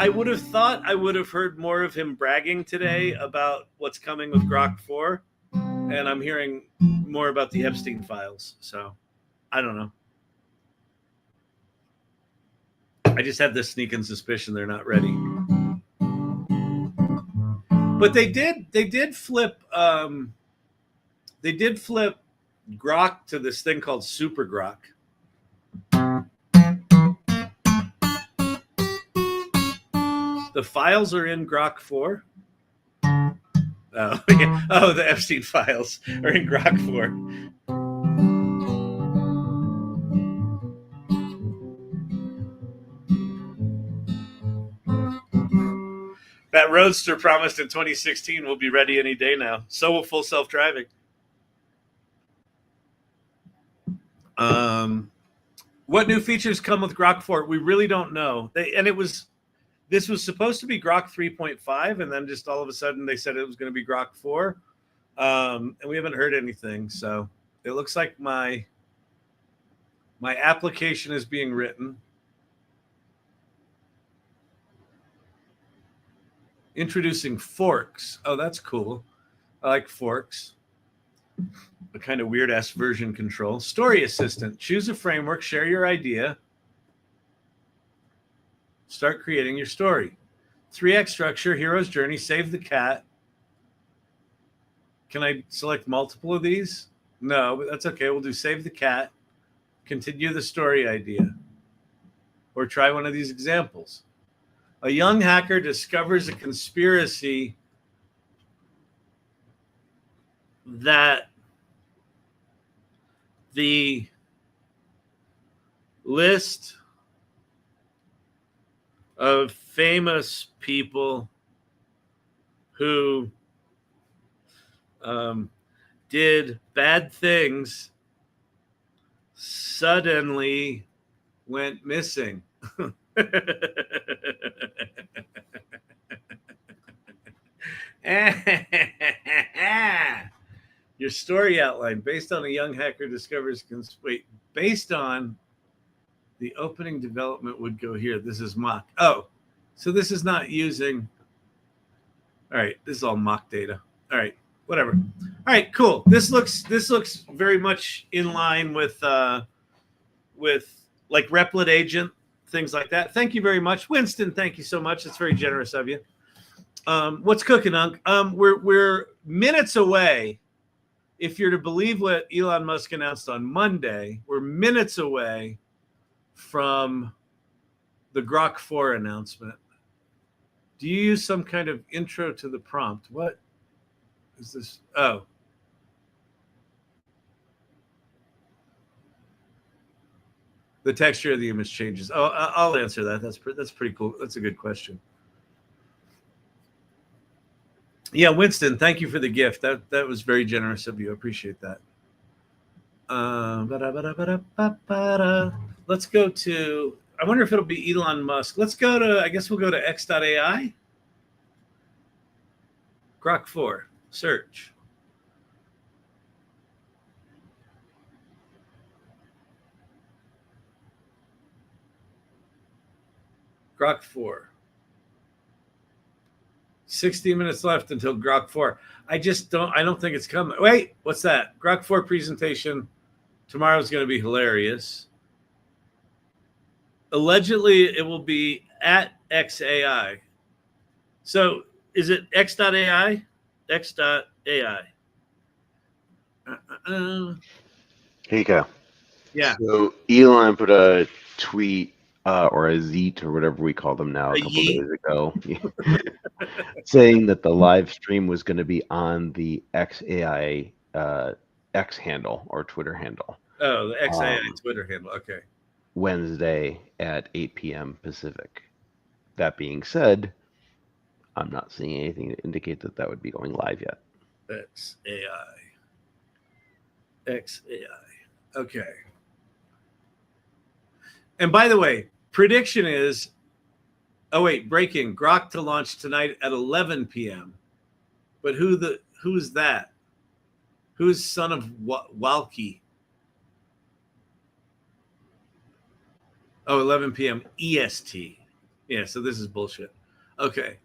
Speaker 1: would have thought I would have heard more of him bragging today about what's coming with Grok 4, and I'm hearing more about the Epstein files. So I don't know. I just have this sneaking suspicion they're not ready. But they did flip Grok to this thing called Super Grok. The files are in Grok 4. Oh, yeah. Oh, the Epstein files are in Grok 4. That Roadster promised in 2016 will be ready any day now. So will full self-driving. What new features come with Grok 4? We really don't know. This was supposed to be Grok 3.5, and then just all of a sudden they said it was going to be Grok 4, and we haven't heard anything. So it looks like my application is being written. Introducing forks. Oh, that's cool. I like forks. a kind of weird ass version control. Story assistant. Choose a framework, share your idea, start creating your story. 3x structure, hero's journey, save the cat. Can I select multiple of these? No, but that's okay. We'll do save the cat, continue the story idea, or try one of these examples. A young hacker discovers a conspiracy that the list of famous people who did bad things suddenly went missing. Your story outline based on a young hacker discovers based on the opening development would go here. This is mock. Oh, so this is not using. All right, this is all mock data. All right, whatever. All right, cool. This looks very much in line with like Replit agent, things like that. Thank you very much, Winston. Thank you so much. It's very generous of you. What's cooking, Unc? We're minutes away. If you're to believe what Elon Musk announced on Monday, we're minutes away from the Grok 4 announcement. Do you use some kind of intro to the prompt? What is this? Oh. The texture of the image changes. Oh, I'll answer that. That's pretty cool. That's a good question. Yeah, Winston, thank you for the gift. That was very generous of you. I appreciate that. Let's go to, I wonder if it'll be Elon Musk. Let's go to, I guess we'll go to X.AI. Grok 4, search. Grok 4. 60 minutes left until Grok 4. I don't think it's coming. Wait, what's that? Grok 4 presentation tomorrow's going to be hilarious. Allegedly, it will be at X.AI. So is it X.AI? X.AI.
Speaker 6: Here you go.
Speaker 1: Yeah.
Speaker 6: So Elon put a tweet or a zeet or whatever we call them now a couple days ago, saying that the live stream was going to be on the X.AI X handle or Twitter handle.
Speaker 1: Oh, the X.AI Twitter handle. Okay.
Speaker 6: Wednesday at 8 p.m. Pacific. That being said, I'm not seeing anything to indicate that that would be going live yet.
Speaker 1: X.AI. X.AI. Okay. And by the way, prediction is, breaking, Grok to launch tonight at 11 p.m. But who's that? Who's son of Walkie? Oh, 11 p.m. EST. Yeah, so this is bullshit. Okay.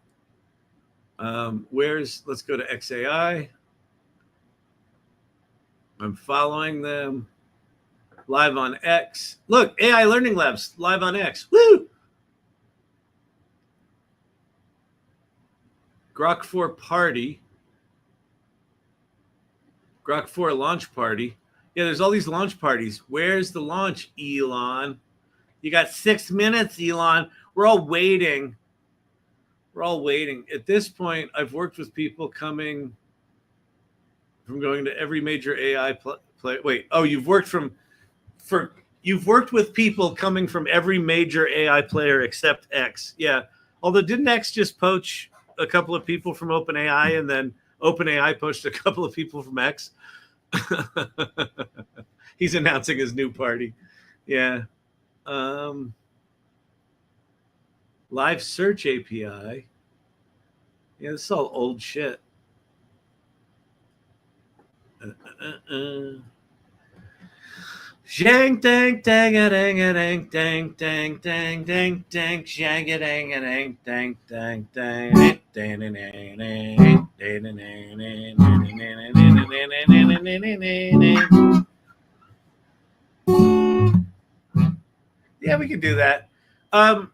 Speaker 1: Let's go to X.AI. I'm following them. Live on X. Look, AI Learning Labs live on X. Woo! Grok 4 party. Grok 4 launch party. Yeah, there's all these launch parties. Where's the launch, Elon? You got 6 minutes, Elon. We're all waiting. At this point, I've worked with people coming from going to every major AI play. Wait, you've worked with people coming from every major AI player except X. Yeah. Although didn't X just poach a couple of people from Openai and then Openai poached a couple of people from X? He's announcing his new party. Yeah. Live search API. Yeah, this is all old shit. Shang dang dang a dang a dang dang dang dang dang dang shang a dang a dang dang dang dang. Yeah, we can do that. While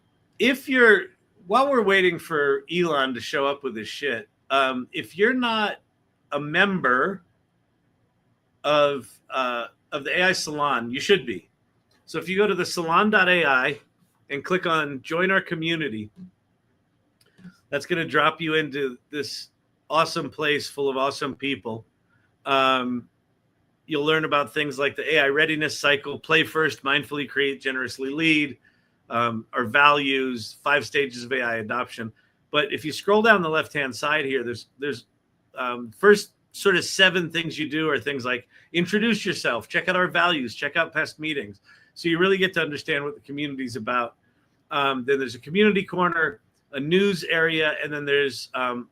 Speaker 1: we're waiting for Elon to show up with his shit, if you're not a member of the AI Salon, you should be. So if you go to the salon.ai and click on join our community, that's going to drop you into this awesome place full of awesome people. You'll learn about things like the AI readiness cycle, play first, mindfully create, generously lead, our values, 5 stages of AI adoption. But if you scroll down the left-hand side here, there's first sort of 7 things you do are things like introduce yourself, check out our values, check out past meetings. So you really get to understand what the community is about. Then there's a community corner, a news area, and then there's a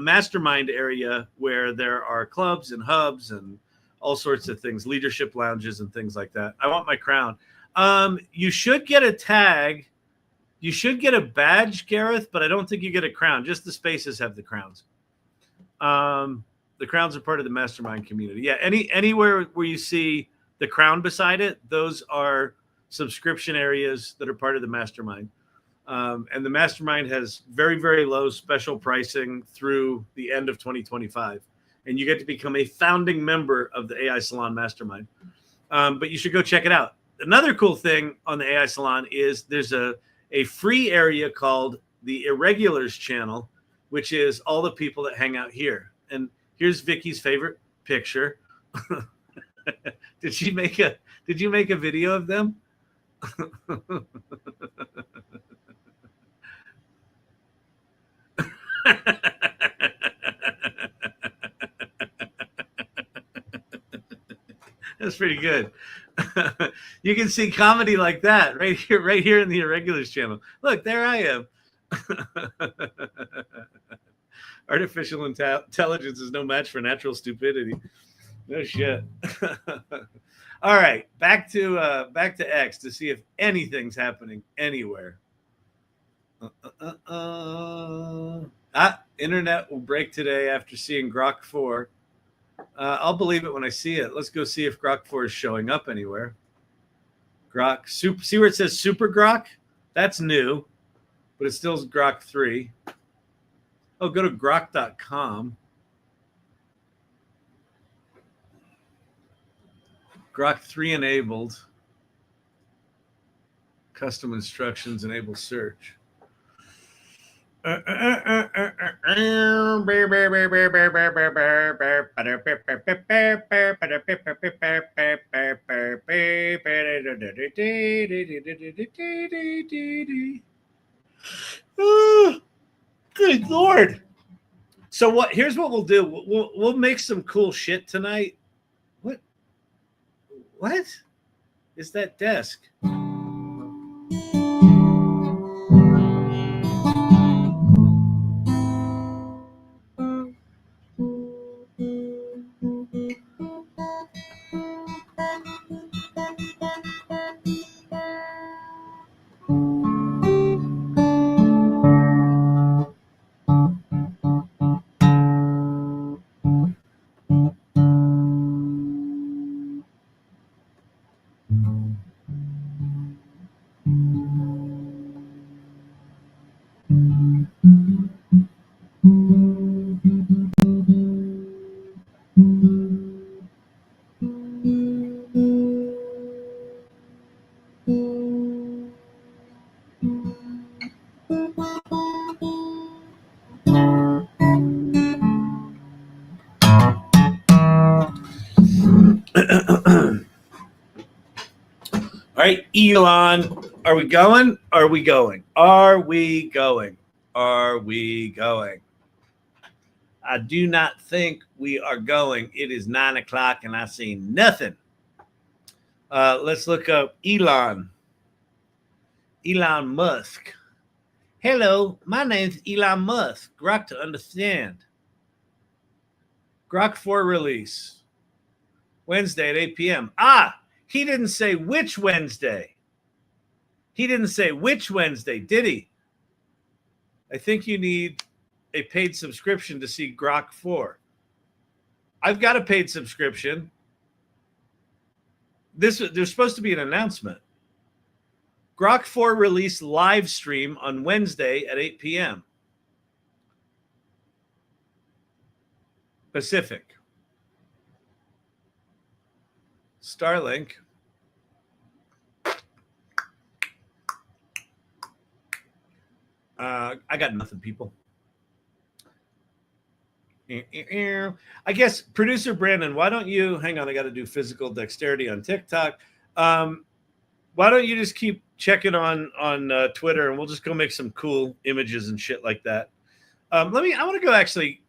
Speaker 1: mastermind area where there are clubs and hubs and all sorts of things, leadership lounges and things like that. I want my crown. You should get a tag. You should get a badge, Gareth, but I don't think you get a crown. Just the spaces have the crowns. The crowns are part of the mastermind community. Yeah, anywhere where you see the crown beside it, those are subscription areas that are part of the mastermind. And the mastermind has very, very low special pricing through the end of 2025. And you get to become a founding member of the AI Salon Mastermind. But you should go check it out. Another cool thing on the AI Salon is there's a free area called the Irregulars channel, which is all the people that hang out here. And here's Vicky's favorite picture. Did you make a video of them? That's pretty good. You can see comedy like that right here in the Irregulars channel. Look, there I am. Artificial intelligence is no match for natural stupidity. No shit. All right, back to X to see if anything's happening anywhere. Internet will break today after seeing Grok 4. I'll believe it when I see it. Let's go see if Grok 4 is showing up anywhere. Grok, see where it says Super Grok? That's new, but it still is Grok 3. Oh, go to grok.com. Grok 3 enabled. Custom instructions enable search. Good Lord. So here's what we'll do. We'll make some cool shit tonight. What is that desk? All right, Elon, are we going? Are we going? Are we going? Are we going? I do not think we are going. It is 9 o'clock and I see nothing. Let's look up Elon Musk. Hello, my name's Elon Musk. Grok to understand. Grok 4 release. Wednesday at 8 p.m. He didn't say which Wednesday. He didn't say which Wednesday, did he? I think you need a paid subscription to see Grok 4. I've got a paid subscription. There's supposed to be an announcement. Grok 4 release live stream on Wednesday at 8 p.m. Pacific. Starlink. I got nothing, people. I guess, producer Brandon, why don't you hang on? I got to do physical dexterity on TikTok. Why don't you just keep checking on Twitter, and we'll just go make some cool images and shit like that. I want to go actually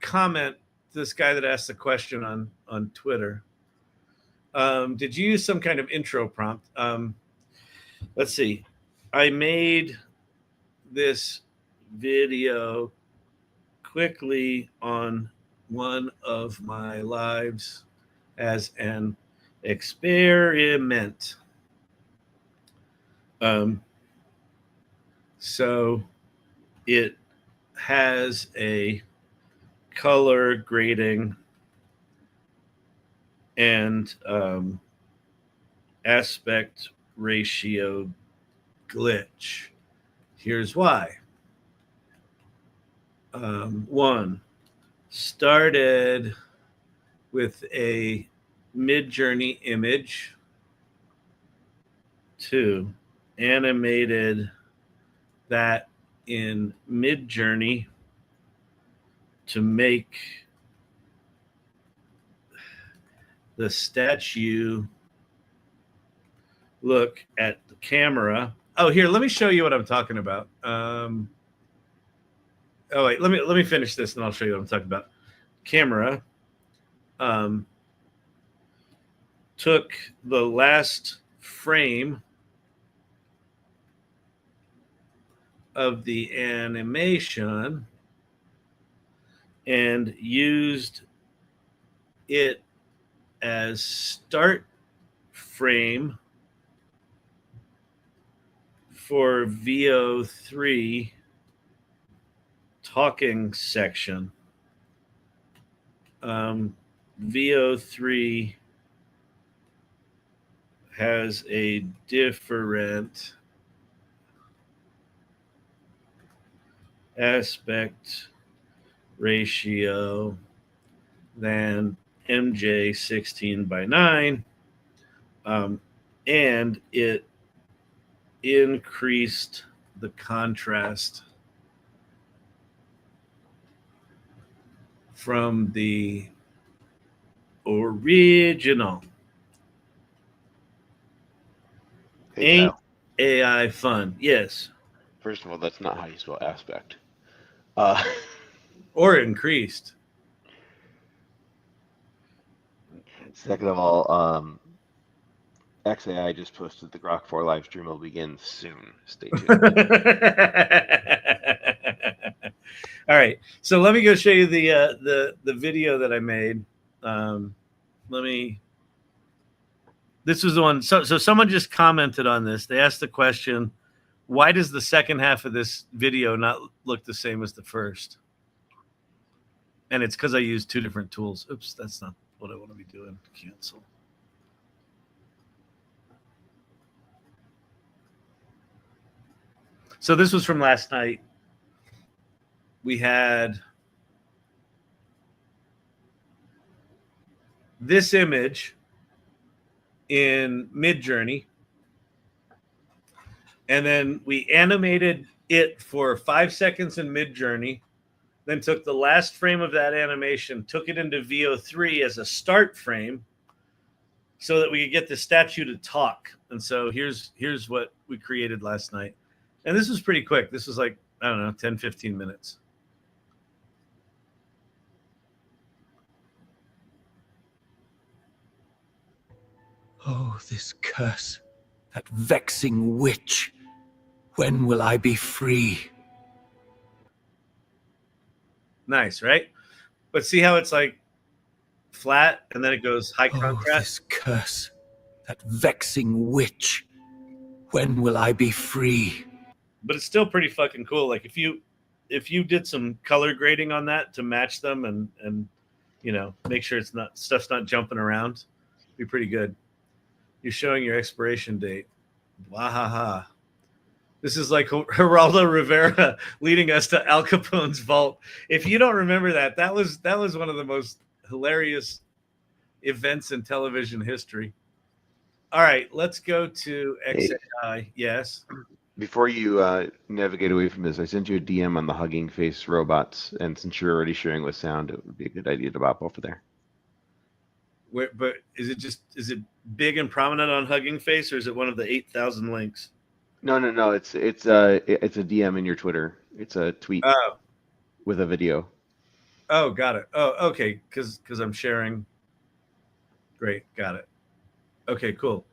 Speaker 1: comment this guy that asked the question on Twitter. Did you use some kind of intro prompt? Let's see. I made this video quickly on one of my lives as an experiment. So it has a color grading and aspect ratio glitch. Here's why. One, started with a Midjourney image. Two, animated that in Midjourney to make the statue look at the camera. Oh, here, let me show you what I'm talking about. Oh wait, let me finish this and I'll show you what I'm talking about. Camera took the last frame of the animation and used it as start frame for VO3 talking section. VO3 has a different aspect ratio than MJ 16:9, and it increased the contrast from the original.
Speaker 6: Hey,
Speaker 1: Ain't AI fun? Yes.
Speaker 6: first of all, that's not how you spell aspect.
Speaker 1: Or increased.
Speaker 6: Second of all, X.AI just posted the Grok 4 live stream will begin soon. Stay tuned.
Speaker 1: All right, so let me go show you the video that I made. This was the one. So someone just commented on this. They asked the question, why does the second half of this video not look the same as the first? And it's because I used two different tools. Oops, that's not what I want to be doing. Cancel. So this was from last night. We had this image in Midjourney, and then we animated it for 5 seconds in Midjourney, then took the last frame of that animation, took it into VO3 as a start frame so that we could get the statue to talk. And so here's what we created last night. And this was pretty quick. This was like, I don't know, 10, 15 minutes.
Speaker 4: Oh, this curse, that vexing witch. When will I be free?
Speaker 1: Nice, right? But see how it's like flat and then it goes high contrast?
Speaker 4: Oh, this curse, that vexing witch. When will I be free?
Speaker 1: But it's still pretty fucking cool. Like if you if you did some color grading on that to match them and make sure stuff's not jumping around, be pretty good. You're showing your expiration date. Wahaha. This is like Geraldo Rivera leading us to Al Capone's vault. If you don't remember that was one of the most hilarious events in television history. All right, let's go to X.AI. Yes.
Speaker 6: Before you navigate away from this, I sent you a DM on the Hugging Face robots, and since you're already sharing with sound, it would be a good idea to pop over there.
Speaker 1: But is it big and prominent on Hugging Face, or is it one of the 8,000 links?
Speaker 6: No. It's a DM in your Twitter. It's a tweet with a video.
Speaker 1: Oh, got it. Oh, okay. Because I'm sharing. Great, got it. Okay, cool.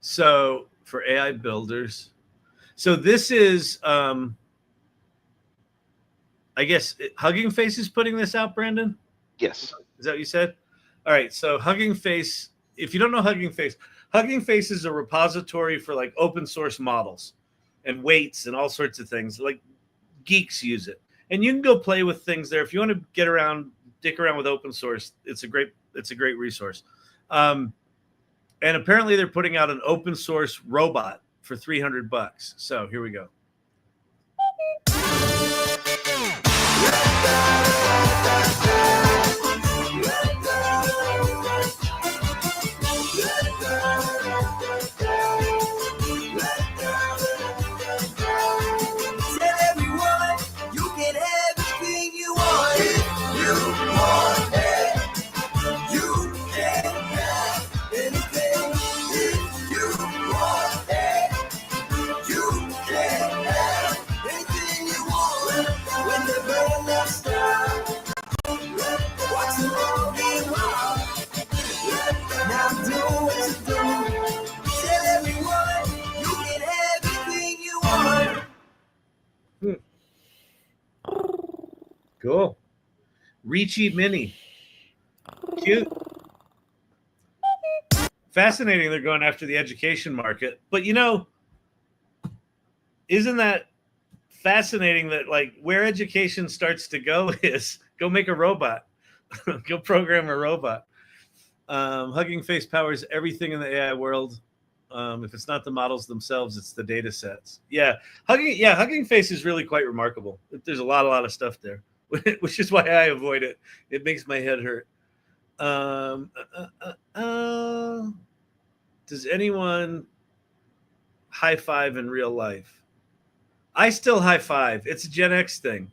Speaker 1: So for AI builders, so this is I guess Hugging Face is putting this out, Brandon?
Speaker 6: Yes.
Speaker 1: Is that what you said? All right. So Hugging Face, if you don't know Hugging Face is a repository for like open source models and weights and all sorts of things. Like geeks use it. And you can go play with things there. If you want to dick around with open source, it's a great resource. And apparently they're putting out an open source robot for $300. So here we go. Cool. Reachy Mini. Cute. Fascinating they're going after the education market. But isn't that fascinating that like where education starts to go is go make a robot. Go program a robot. Hugging Face powers everything in the AI world. If it's not the models themselves, it's the data sets. Yeah. Hugging Face is really quite remarkable. There's a lot of stuff there. Which is why I avoid it. It makes my head hurt. Does anyone high five in real life? I still high five. It's a Gen X thing.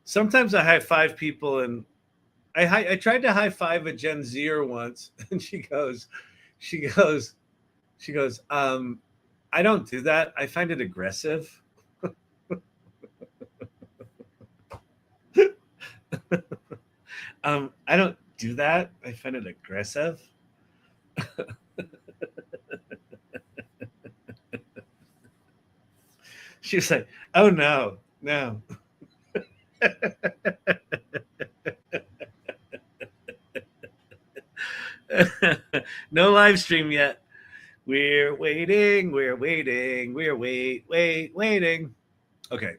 Speaker 1: Sometimes I high five people, and I tried to high five a Gen Zer once, and she goes, I don't do that. I find it aggressive. I don't do that. I find it aggressive. She was like, oh no. No live stream yet. We're waiting. Okay.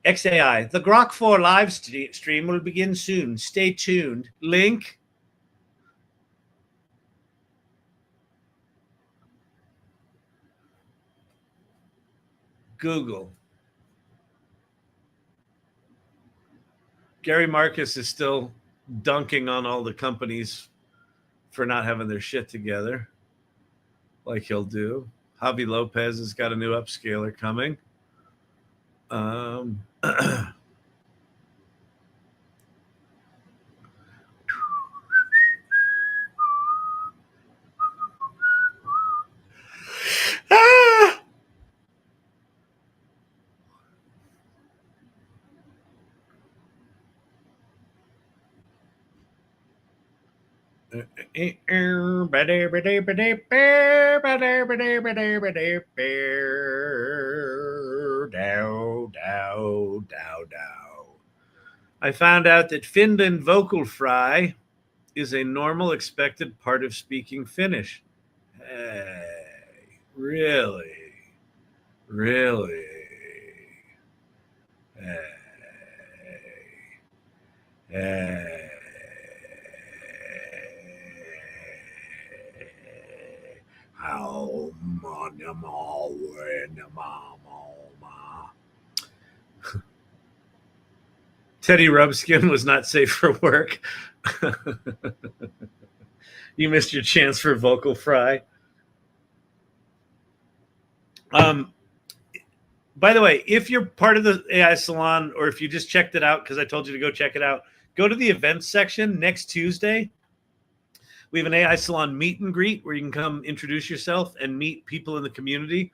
Speaker 1: X.AI. The Grok 4 live stream will begin soon. Stay tuned. Link. Google. Gary Marcus is still dunking on all the companies for not having their shit together, like he'll do. Javi Lopez has got a new upscaler coming. I found out that Finland Vocal Fry is a normal, expected part of speaking Finnish. Hey, really? Really? Hey. Hey. How Teddy Rubskin was not safe for work. You missed your chance for vocal fry. By the way, if you're part of the AI Salon, or if you just checked it out because I told you to go check it out, go to the events section next Tuesday. We have an AI Salon meet and greet where you can come introduce yourself and meet people in the community.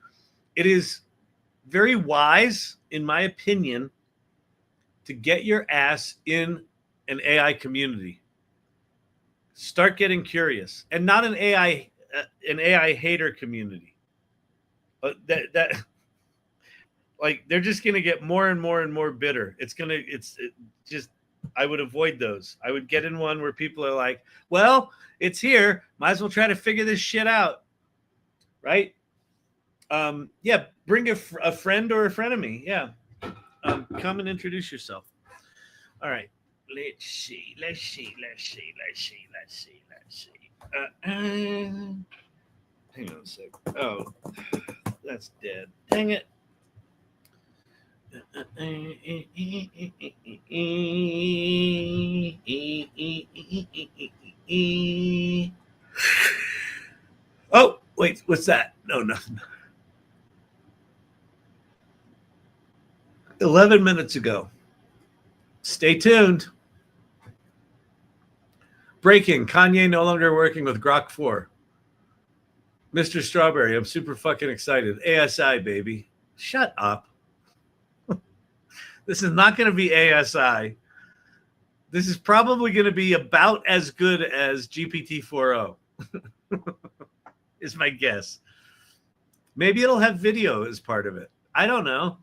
Speaker 1: It is very wise, in my opinion, to get your ass in an AI community. Start getting curious, and not an AI hater community. That like, they're just going to get more and more and more bitter. I would avoid those. I would get in one where people are like, well, it's here. Might as well try to figure this shit out. Right? Yeah, bring a friend or a frenemy. Yeah. Come and introduce yourself. All right. Let's see. Hang on a sec. Oh, that's dead. Dang it. Oh, wait, what's that? No, nothing. 11 minutes ago. Stay tuned. Breaking. Kanye no longer working with Grok 4. Mr. Strawberry, I'm super fucking excited. ASI, baby. Shut up. This is not going to be ASI. This is probably going to be about as good as GPT-4o. Is my guess. Maybe it'll have video as part of it. I don't know.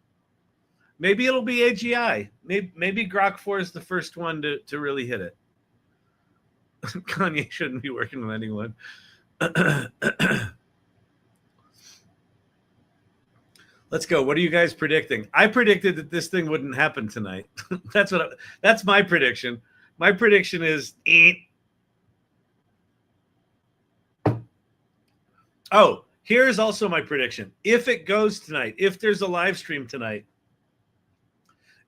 Speaker 1: Maybe it'll be AGI. Maybe Grok 4 is the first one to really hit it. Kanye shouldn't be working with anyone. Let's go. What are you guys predicting? I predicted that this thing wouldn't happen tonight. That's my prediction. My prediction is Oh, here's also my prediction. If it goes tonight, if there's a live stream tonight,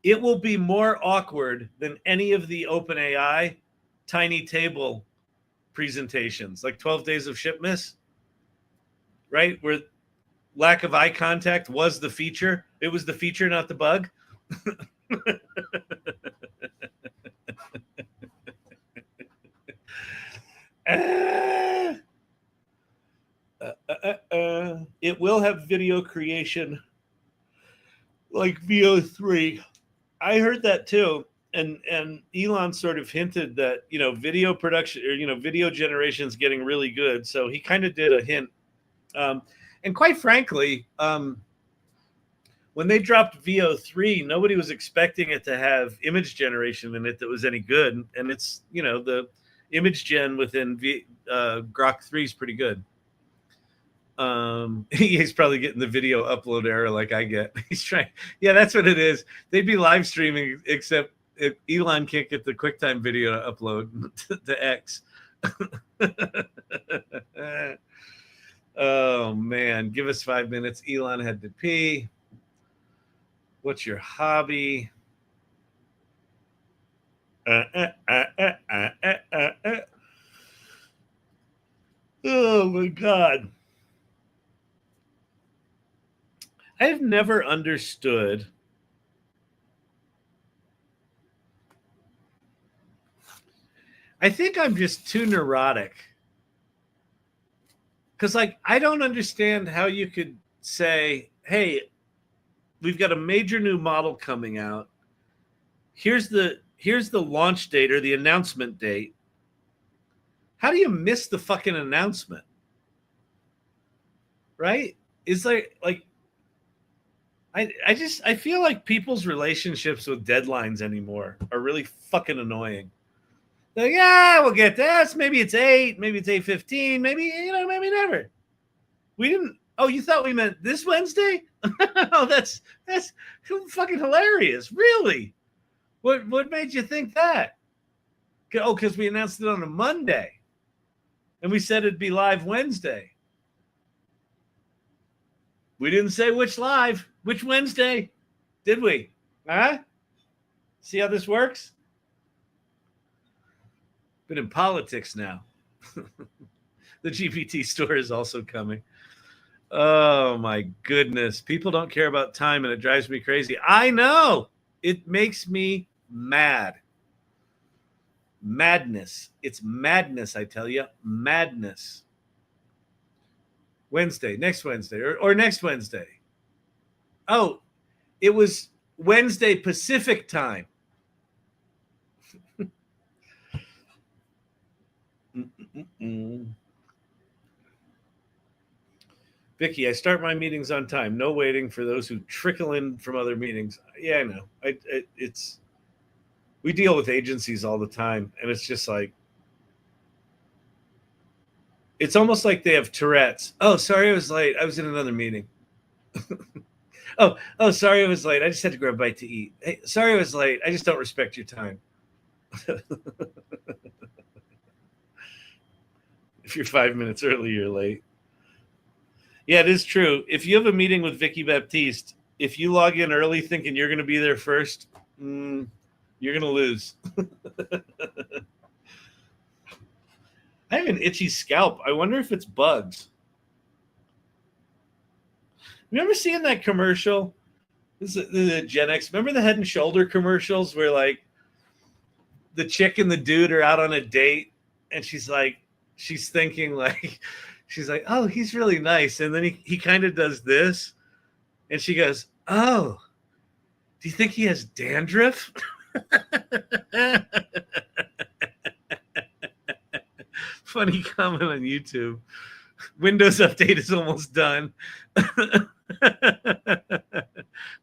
Speaker 1: it will be more awkward than any of the Openai tiny table presentations, like 12 Days of Shipmas, right? Where lack of eye contact was the feature. It was the feature, not the bug. It will have video creation like VO3. I heard that too. And Elon sort of hinted that, video production or, video generation is getting really good. So he kind of did a hint. And quite frankly, when they dropped VO3, nobody was expecting it to have image generation in it that was any good. And it's, the image gen within Grok 3 is pretty good. He's probably getting the video upload error like I get. He's trying. Yeah, that's what it is. They'd be live streaming, except if Elon can't get the QuickTime video to upload to X. Oh, man. Give us 5 minutes. Elon had to pee. What's your hobby? Oh, my God. I've never understood I think I'm just too neurotic. Because, I don't understand how you could say, hey, we've got a major new model coming out. Here's the launch date or the announcement date. How do you miss the fucking announcement? Right? It's like I feel like people's relationships with deadlines anymore are really fucking annoying. Like, yeah, we'll get this. Maybe it's 8, maybe it's 8:15, maybe, maybe never. We didn't. Oh, you thought we meant this Wednesday? Oh, that's fucking hilarious. Really? What made you think that? Oh, because we announced it on a Monday. And we said it'd be live Wednesday. We didn't say which Wednesday, did we? Huh? See how this works? But in politics now. The GPT store is also coming. Oh my goodness. People don't care about time and it drives me crazy. I know. It makes me mad. Madness. It's madness, I tell you. Madness. Wednesday, next Wednesday, or next Wednesday. Oh, it was Wednesday Pacific time. Vicky, I start my meetings on time. No waiting for those who trickle in from other meetings. Yeah, I know. We deal with agencies all the time, and it's just like, it's almost like they have Tourette's. Oh, sorry, I was late. I was in another meeting. oh, sorry, I was late. I just had to grab a bite to eat. Hey, sorry, I was late. I just don't respect your time. If you're 5 minutes early, you're late. Yeah, it is true. If you have a meeting with Vicky Baptiste, if you log in early thinking you're going to be there first, you're going to lose. I have an itchy scalp. I wonder if it's bugs. Remember seeing that commercial? This is the Gen X. Remember the Head and Shoulder commercials where like the chick and the dude are out on a date and she's thinking like, she's like, oh, he's really nice. And then he kind of does this. And she goes, oh, do you think he has dandruff? Funny comment on YouTube. Windows update is almost done.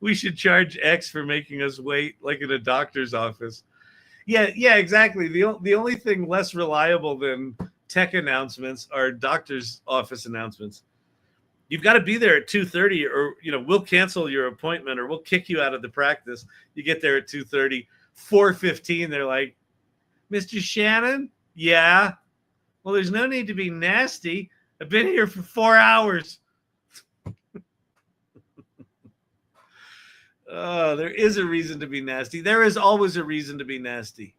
Speaker 1: We should charge X for making us wait like in a doctor's office. Yeah, exactly. The only thing less reliable than tech announcements are doctor's office announcements. You've got to be there at 2:30 or we'll cancel your appointment or we'll kick you out of the practice. You get there at 2:30, 4:15 they're like, Mr. Shannon? Yeah. Well, there's no need to be nasty. I've been here for 4 hours. There is a reason to be nasty. There is always a reason to be nasty.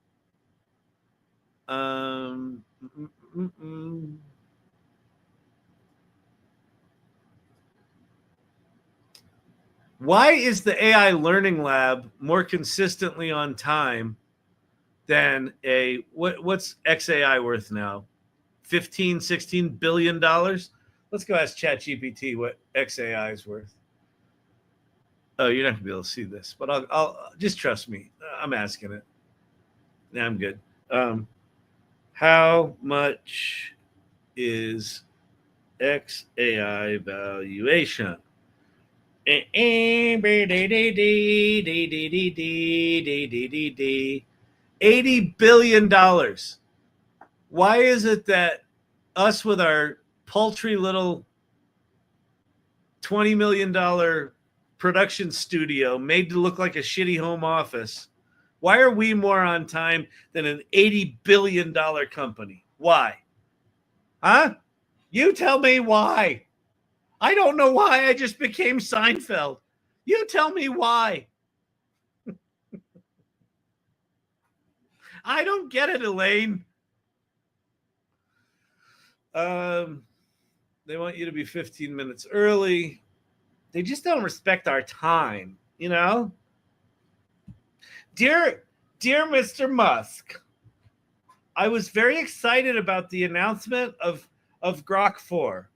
Speaker 1: Why is the AI Learning Lab more consistently on time than what's X.AI worth now? $15-16 billion? Let's go ask ChatGPT what X.AI is worth. Oh, you're not gonna be able to see this, but I'll just trust me. I'm asking it. Nah, I'm good. How much is X.AI valuation? $80 billion. Why is it that us with our paltry little $20 million production studio made to look like a shitty home office, why are we more on time than an $80 billion company? Why? Huh? You tell me why. I don't know why I just became Seinfeld. You tell me why. I don't get it, Elaine. They want you to be 15 minutes early. They just don't respect our time, Dear Mr. Musk, I was very excited about the announcement of Grok 4.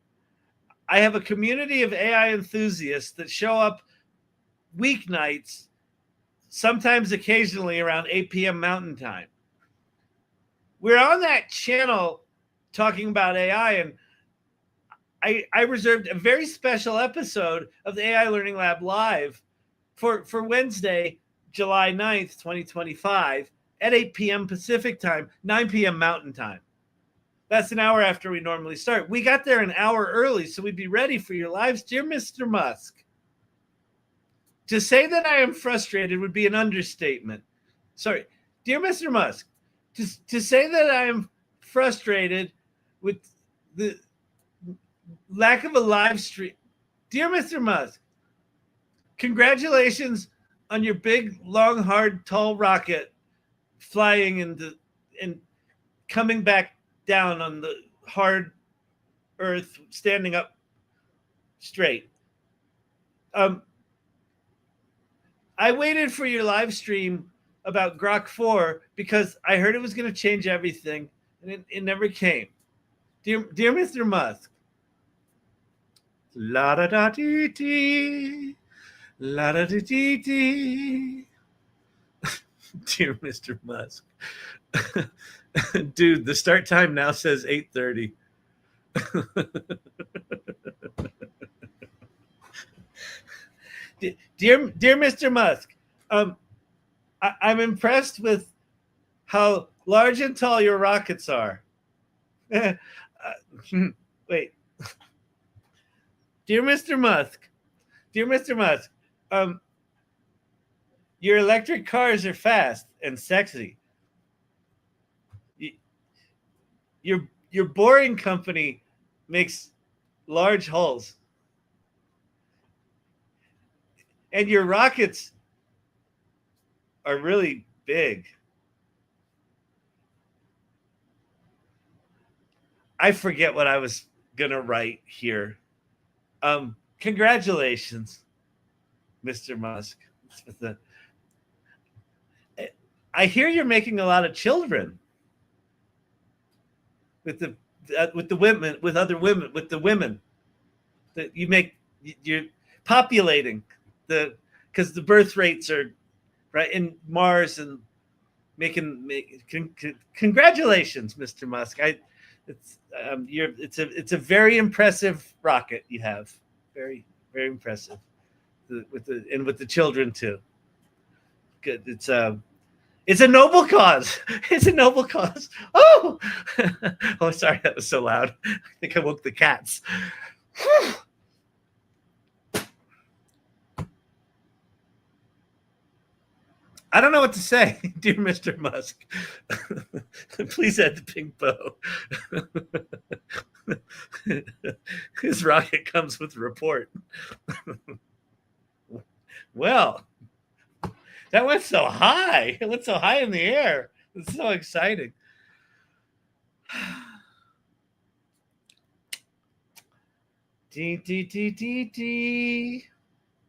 Speaker 1: I have a community of AI enthusiasts that show up weeknights, sometimes occasionally around 8 p.m. Mountain Time. We're on that channel talking about AI, and I reserved a very special episode of the AI Learning Lab Live for Wednesday, July 9th, 2025. at 8 p.m. Pacific time, 9 p.m. Mountain time. That's an hour after we normally start. We got there an hour early, so we'd be ready for your lives. Dear Mr. Musk, to say that I am frustrated would be an understatement. Sorry. Dear Mr. Musk, to say that I am frustrated with the lack of a live stream. Dear Mr. Musk, congratulations on your big, long, hard, tall rocket flying and coming back down on the hard earth, standing up straight. I waited for your live stream about Grok 4 because I heard it was going to change everything, and it never came. Dear Mr. Musk, la da da dee dee, la da dee dee dee. Dear Mr. Musk, dude, the start time now says 8:30. Dear Mr. Musk, I'm impressed with how large and tall your rockets are. Wait. Dear Mr. Musk, your electric cars are fast and sexy. Your boring company makes large holes. And your rockets are really big. I forget what I was going to write here. Congratulations, Mr. Musk. I hear you're making a lot of children with the women, with other women, with the women that you make. You're populating because the birth rates are right in Mars and congratulations, Mr. Musk. It's a very impressive rocket you have. Very, very impressive. With the children too. Good. It's a noble cause. It's a noble cause. Oh, oh, sorry, that was so loud. I think I woke the cats. I don't know what to say, dear Mr. Musk. Please add the pink bow. His rocket comes with a report. Well, that went so high. It went so high in the air. It's so exciting. D.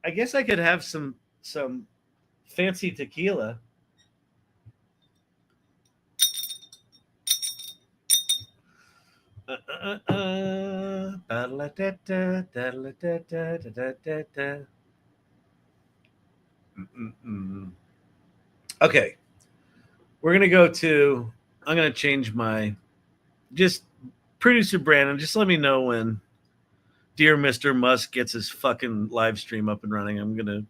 Speaker 1: I guess I could have some fancy tequila. Okay, we're gonna go to. I'm gonna change my. Just producer Brandon. Just let me know when dear Mr. Musk gets his fucking live stream up and running. I'm gonna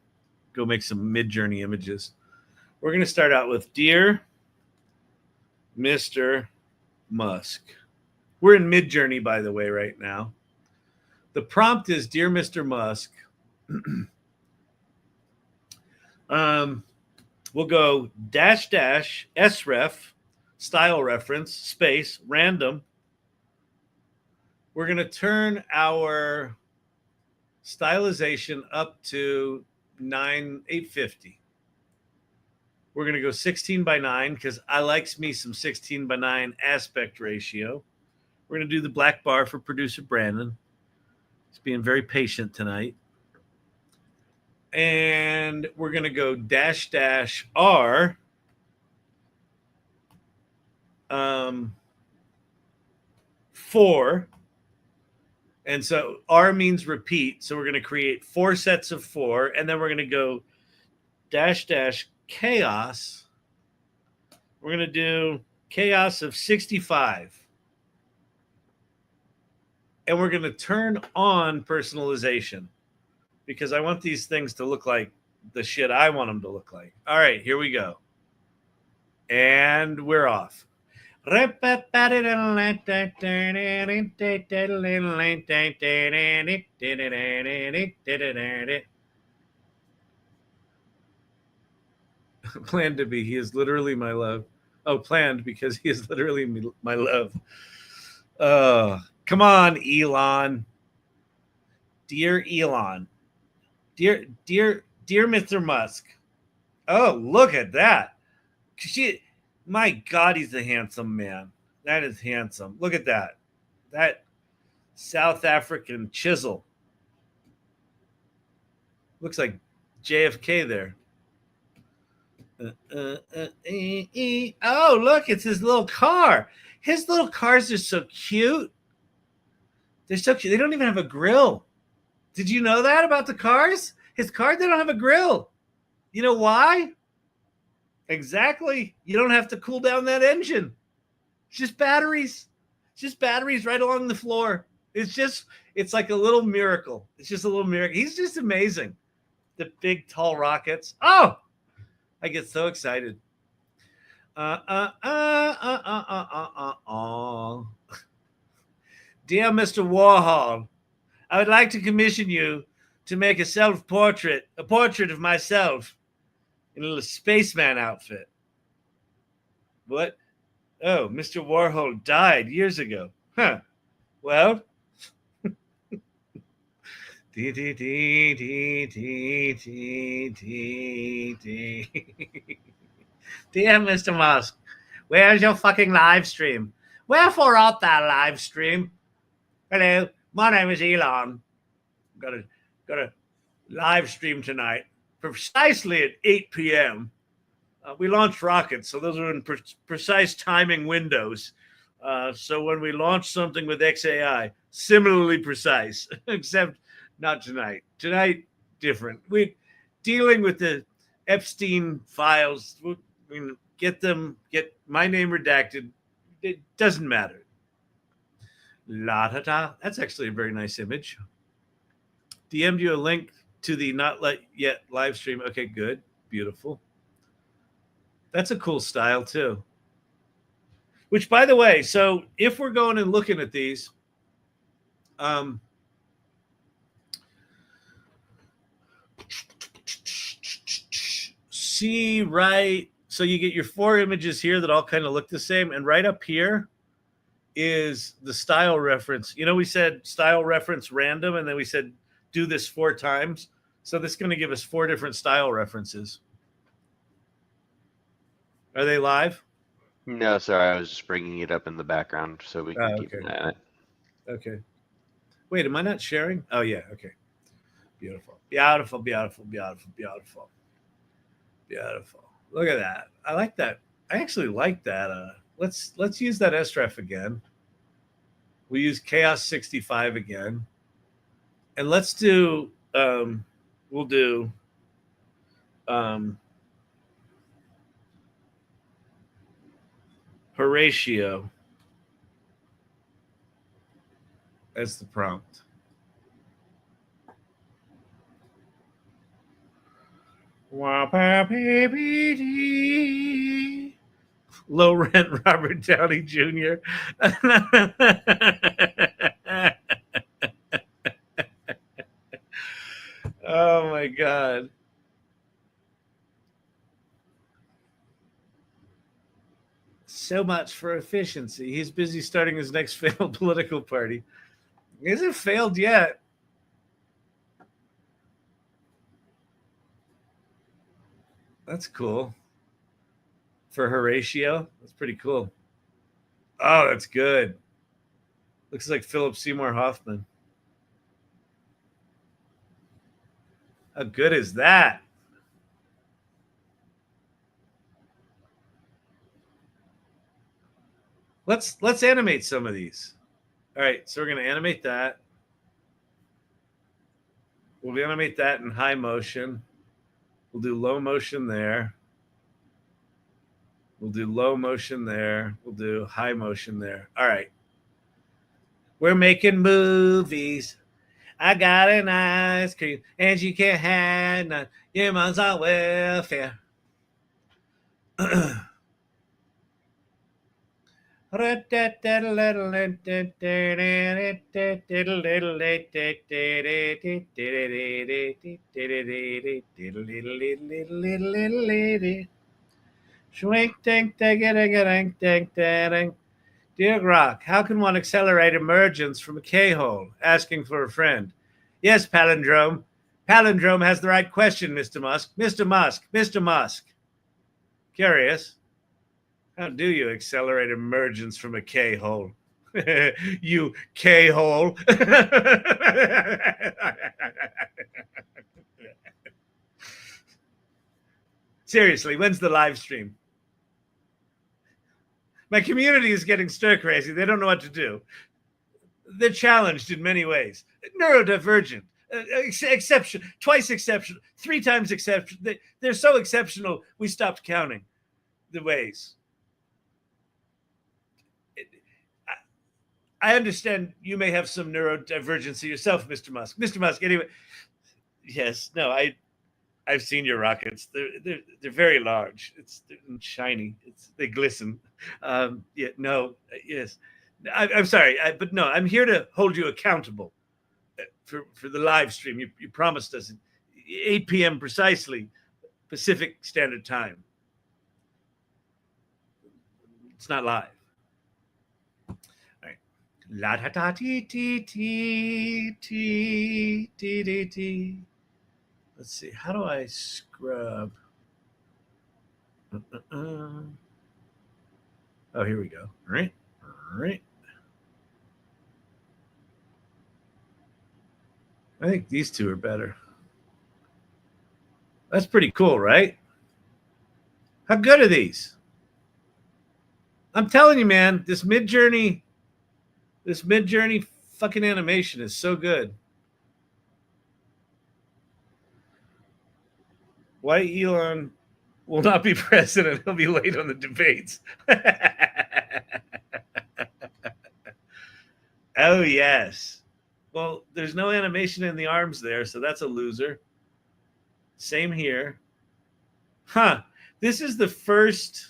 Speaker 1: go make some Midjourney images. We're going to start out with Dear Mr. Musk. We're in Midjourney, by the way, right now. The prompt is Dear Mr. Musk. We'll go -- sref, style reference, space, random. We're going to turn our stylization up to 850. We're going to go 16:9 because I likes me some 16:9 aspect ratio. We're going to do the black bar for producer Brandon. He's being very patient tonight. And we're going to go -- R 4. And so R means repeat. So we're going to create 4 sets of 4. And then we're going to go -- chaos. We're going to do chaos of 65. And we're going to turn on personalization because I want these things to look like the shit I want them to look like. All right, here we go. And we're off. Planned to be. He is literally my love. Oh, planned because he is literally my love. Come on, Elon. Dear Elon. Dear Mr. Musk. Oh, look at that. My God, he's a handsome man. That is handsome. Look at that. That South African chisel. Looks like JFK there. Oh, look, it's his little car. His little cars are so cute. They're so cute. They don't even have a grill. Did you know that about the cars? His car, they don't have a grill. You know why? Exactly. You don't have to cool down that engine. It's just batteries. It's just batteries right along the floor. It's like a little miracle. It's just a little miracle. He's just amazing. The big, tall rockets. Oh, I get so excited. Dear Mr. Warhol, I would like to commission you to make a self-portrait, a portrait of myself in a little spaceman outfit. What? Oh, Mr. Warhol died years ago. Huh. Well. Dear Mr. Musk, where's your fucking live stream? Wherefore art thou live stream? Hello, my name is Elon. Got a live stream tonight, precisely at 8 p.m. We launched rockets, so those are in precise timing windows. So when we launch something with X.AI, similarly precise, except not tonight. Tonight, different. We're dealing with the Epstein files. Get my name redacted. It doesn't matter. La da da. That's actually a very nice image. DM'd you a link to the not yet live stream. Okay, good. Beautiful. That's a cool style too. Which, by the way, so if we're going and looking at these, see right, so you get your 4 images here that all kind of look the same, and right up here is the style reference. You know, we said style reference random, and then we said do this 4 times. So this is going to give us 4 different style references. Are they live?
Speaker 6: No, sorry, I was just bringing it up in the background so we can keep an eye on it.
Speaker 1: Okay. Wait, am I not sharing? Oh yeah. Okay. Beautiful. Beautiful. Beautiful. Beautiful. Beautiful. Beautiful. Look at that. I like that. I actually like that. Let's use that Sref again. We use Chaos 65 again, and let's do. We'll do. Horatio as the prompt. Low rent Robert Downey Jr. Oh my God. So much for efficiency. He's busy starting his next failed political party. He hasn't failed yet. That's cool. For Horatio, that's pretty cool. Oh, that's good. Looks like Philip Seymour Hoffman. How good is that? Let's animate some of these. All right, so we're going to animate that. We'll animate that in high motion. We'll do low motion there. We'll do low motion there. We'll do high motion there. All right. We're making movies. I got an ice cream, and you can't have none. Your mom's on welfare. Dear Grock, how can one accelerate emergence from a K-hole? Asking for a friend. Yes, Palindrome. Palindrome has the right question, Mr. Musk. Mr. Musk, Mr. Musk. Curious. How do you accelerate emergence from a K-hole? You K-hole. Seriously, when's the live stream? My community is getting stir crazy. They don't know what to do. They're challenged in many ways. Neurodivergent, exception, twice exceptional, 3 times exceptional. They're so exceptional, we stopped counting the ways. I understand you may have some neurodivergency yourself, Mr. Musk. Mr. Musk, anyway. Yes, no, I've seen your rockets. They're very large. They're shiny. They glisten. Yes. I'm sorry, but no, I'm here to hold you accountable for the live stream. You promised us 8 p.m. precisely, Pacific Standard Time. It's not live. All right. La ta ta ti ti ti ti ti ti. Let's see. How do I scrub? Oh, here we go. All right. I think these two are better. That's pretty cool, right? How good are these? I'm telling you, man, this Midjourney fucking animation is so good. Why Elon will not be president? He'll be late on the debates. Oh, yes. Well, there's no animation in the arms there, so that's a loser. Same here. Huh. This is the first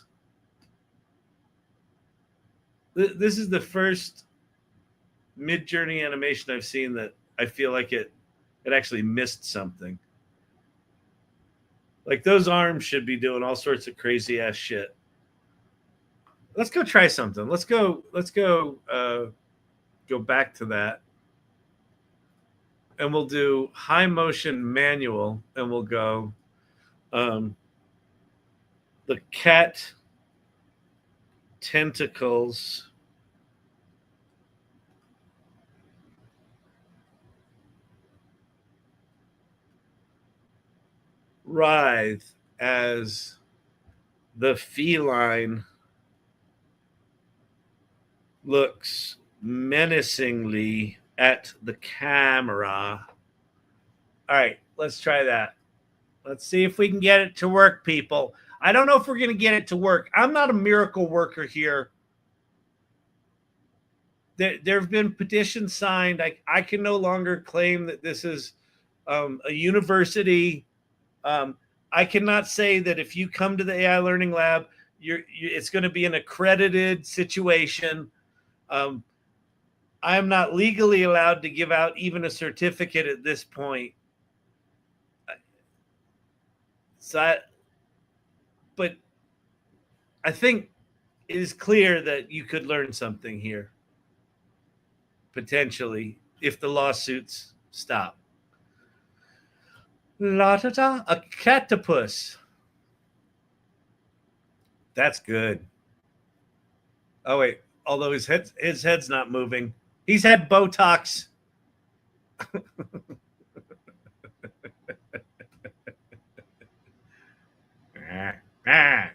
Speaker 1: Midjourney animation I've seen that I feel like it actually missed something. Like those arms should be doing all sorts of crazy ass shit. Let's go try something. Let's go back to that. And we'll do high motion manual and we'll go the cat tentacles writhe as the feline looks menacingly at the camera. All right, let's try that. Let's see if we can get it to work, people. I don't know if we're going to get it to work. I'm not a miracle worker here. There have been petitions signed. I can no longer claim that this is a university. I cannot say that if you come to the AI Learning Lab, it's going to be an accredited situation. I am not legally allowed to give out even a certificate at this point. But I think it is clear that you could learn something here, potentially, if the lawsuits stop. La-ta-ta, a catapus. That's good. Oh, wait. Although his head's not moving. He's had Botox.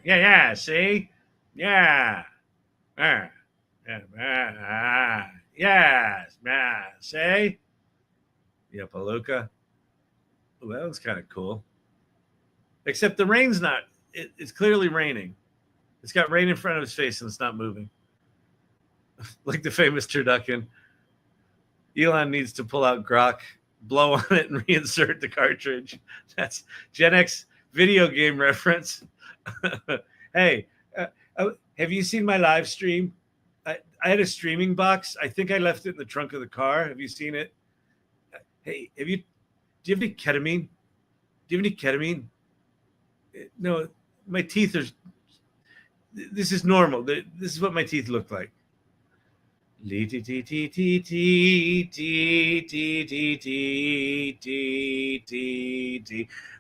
Speaker 1: Yeah, see? Yeah. Yes, see? Yeah, Palooka. Ooh, that one's kind of cool. Except the rain's not. It's clearly raining. It's got rain in front of his face and it's not moving. Like the famous turducken. Elon needs to pull out Grok, blow on it, and reinsert the cartridge. That's Gen X video game reference. Hey, have you seen my live stream? I had a streaming box. I think I left it in the trunk of the car. Have you seen it? Hey, do you have any ketamine? Do you have any ketamine? No, my teeth are. This is normal. This is what my teeth look like.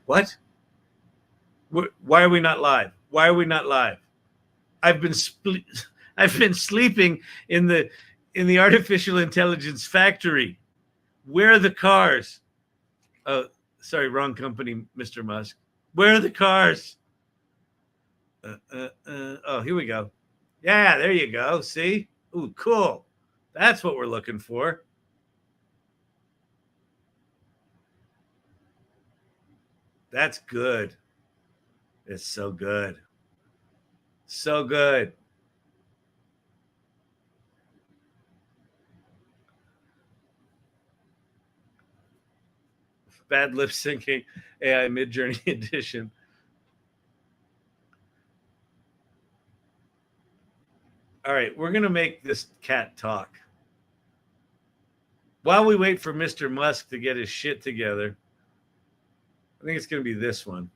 Speaker 1: What? Why are we not live? Why are we not live? I've been sleeping in the artificial intelligence factory. Where are the cars? Oh, sorry, wrong company, Mr. Musk. Where are the cars? Oh, here we go. Yeah, there you go. See? Ooh, cool. That's what we're looking for. That's good. It's so good. So good. Bad lip syncing AI Midjourney edition. All right, we're going to make this cat talk. While we wait for Mr. Musk to get his shit together, I think it's going to be this one.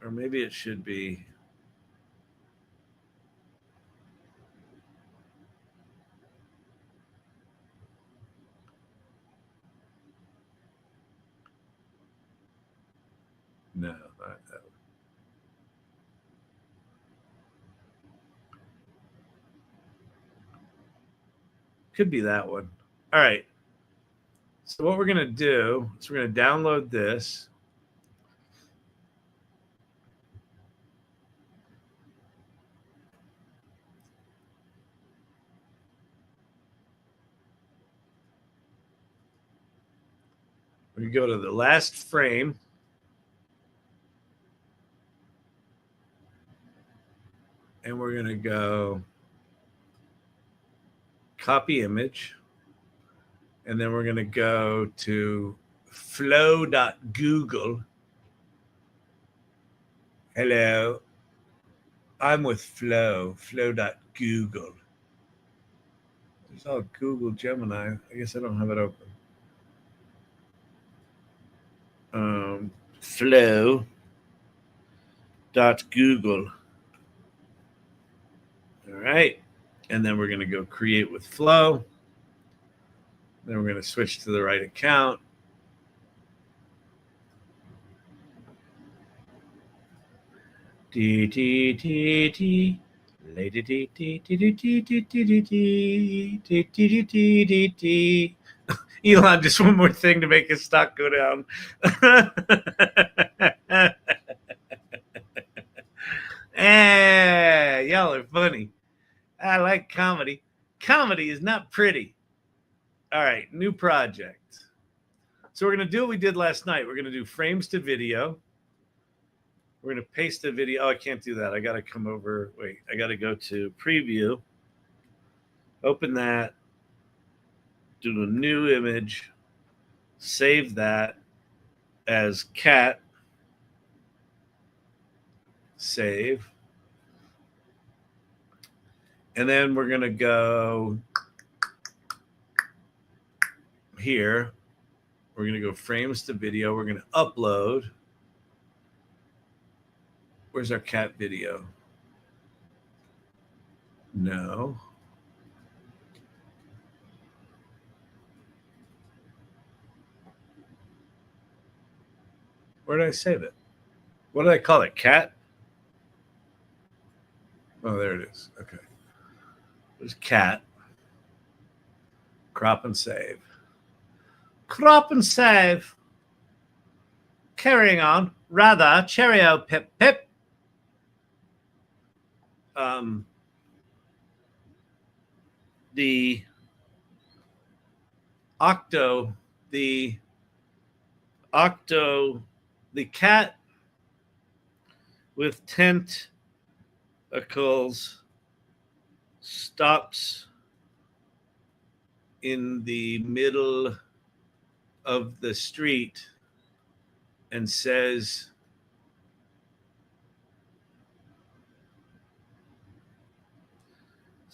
Speaker 1: Or maybe it should be. No, not that one. Could be that one. All right. So what we're going to do is we're going to download this. We go to the last frame. And we're going to go copy image. And then we're going to go to Flow.google. Hello. I'm with Flow. Flow.google. It's all Google Gemini. I guess I don't have it open. Flow.google. All right. And then we're going to go create with Flow. Then we're going to switch to the right account. Elon, just one more thing to make his stock go down. Y'all are funny. I like comedy. Comedy is not pretty. All right, new project. So we're going to do what we did last night. We're going to do frames to video. We're going to paste the video. Oh, I can't do that. I got to come over. Wait, I got to go to preview. Open that. Do a new image. Save that as cat. Save. And then we're going to go here. We're going to go frames to video. We're going to upload. Where's our cat video? No. Where did I save it? What did I call it? Cat? Oh, there it is. Okay. There's cat. Crop and save. Crop and save. Carrying on. Rather, cheerio, pip, pip. The cat with tentacles stops in the middle of the street and says,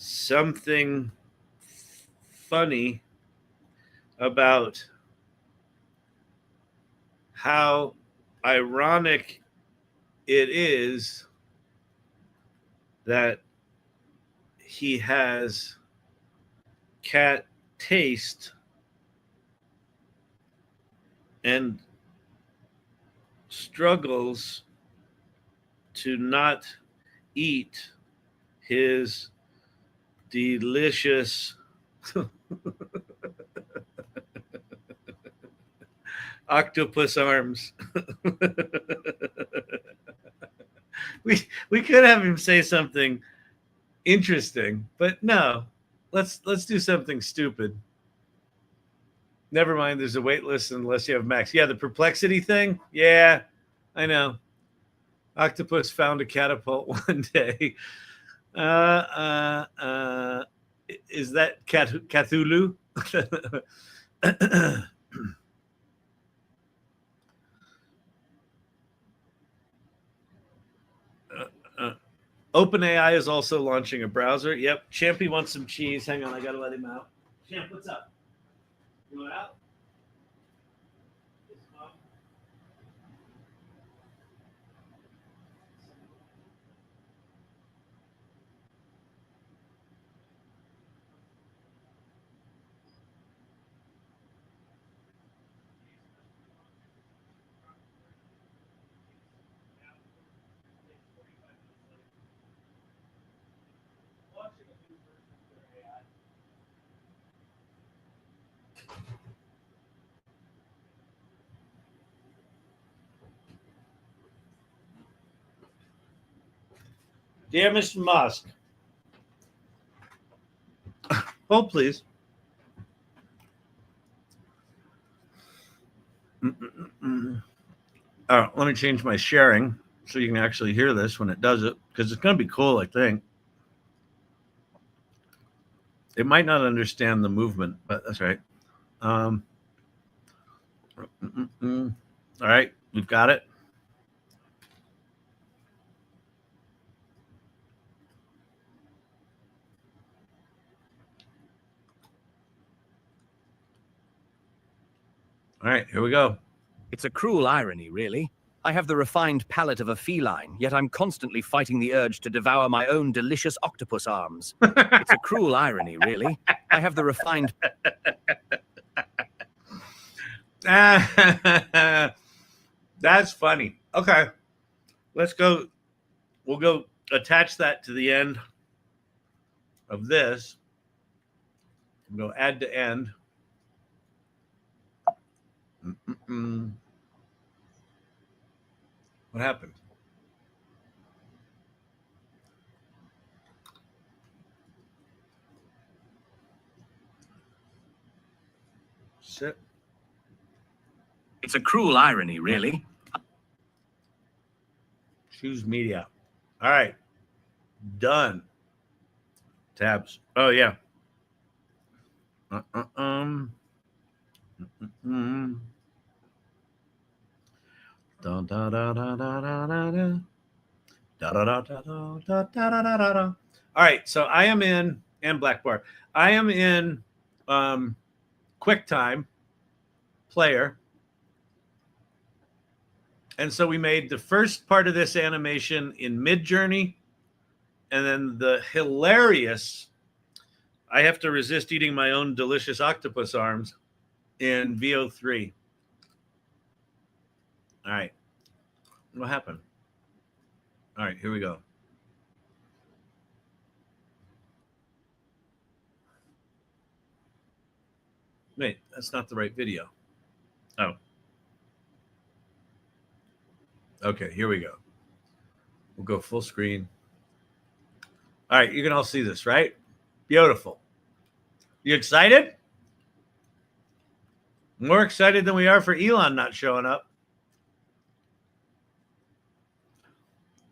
Speaker 1: something funny about how ironic it is that he has cat taste and struggles to not eat his delicious octopus arms. we could have him say something interesting, but no. Let's do something stupid. Never mind, there's a wait list unless you have max. Yeah, the perplexity thing. Yeah, I know. Octopus found a catapult one day. Is that Cthulhu? OpenAI is also launching a browser. Yep. Champy wants some cheese. Hang on, I gotta let him out. Champ, what's up? You want out? Dear Mr. Musk, hold please. All right, let me change my sharing so you can actually hear this when it does it, because it's going to be cool, I think. It might not understand the movement, but that's right. All right, we've got it. All right, here we go.
Speaker 4: It's a cruel irony, really. I have the refined palate of a feline, yet I'm constantly fighting the urge to devour my own delicious octopus arms. It's a cruel irony, really. I have the refined...
Speaker 1: That's funny. Okay, let's go. We'll go attach that to the end of this. We'll go add to end. What happened? Sit.
Speaker 4: It's a cruel irony, really.
Speaker 1: Choose media. All right. Done. Tabs. Oh, yeah. All right, so I am in, and Black Bar, I am in QuickTime Player. And so we made the first part of this animation in Midjourney, and then the hilarious, I have to resist eating my own delicious octopus arms, in VO3. All right. What happened? All right, here we go. Wait, that's not the right video. Oh. Okay, here we go. We'll go full screen. All right, you can all see this, right? Beautiful. You excited? More excited than we are for Elon not showing up.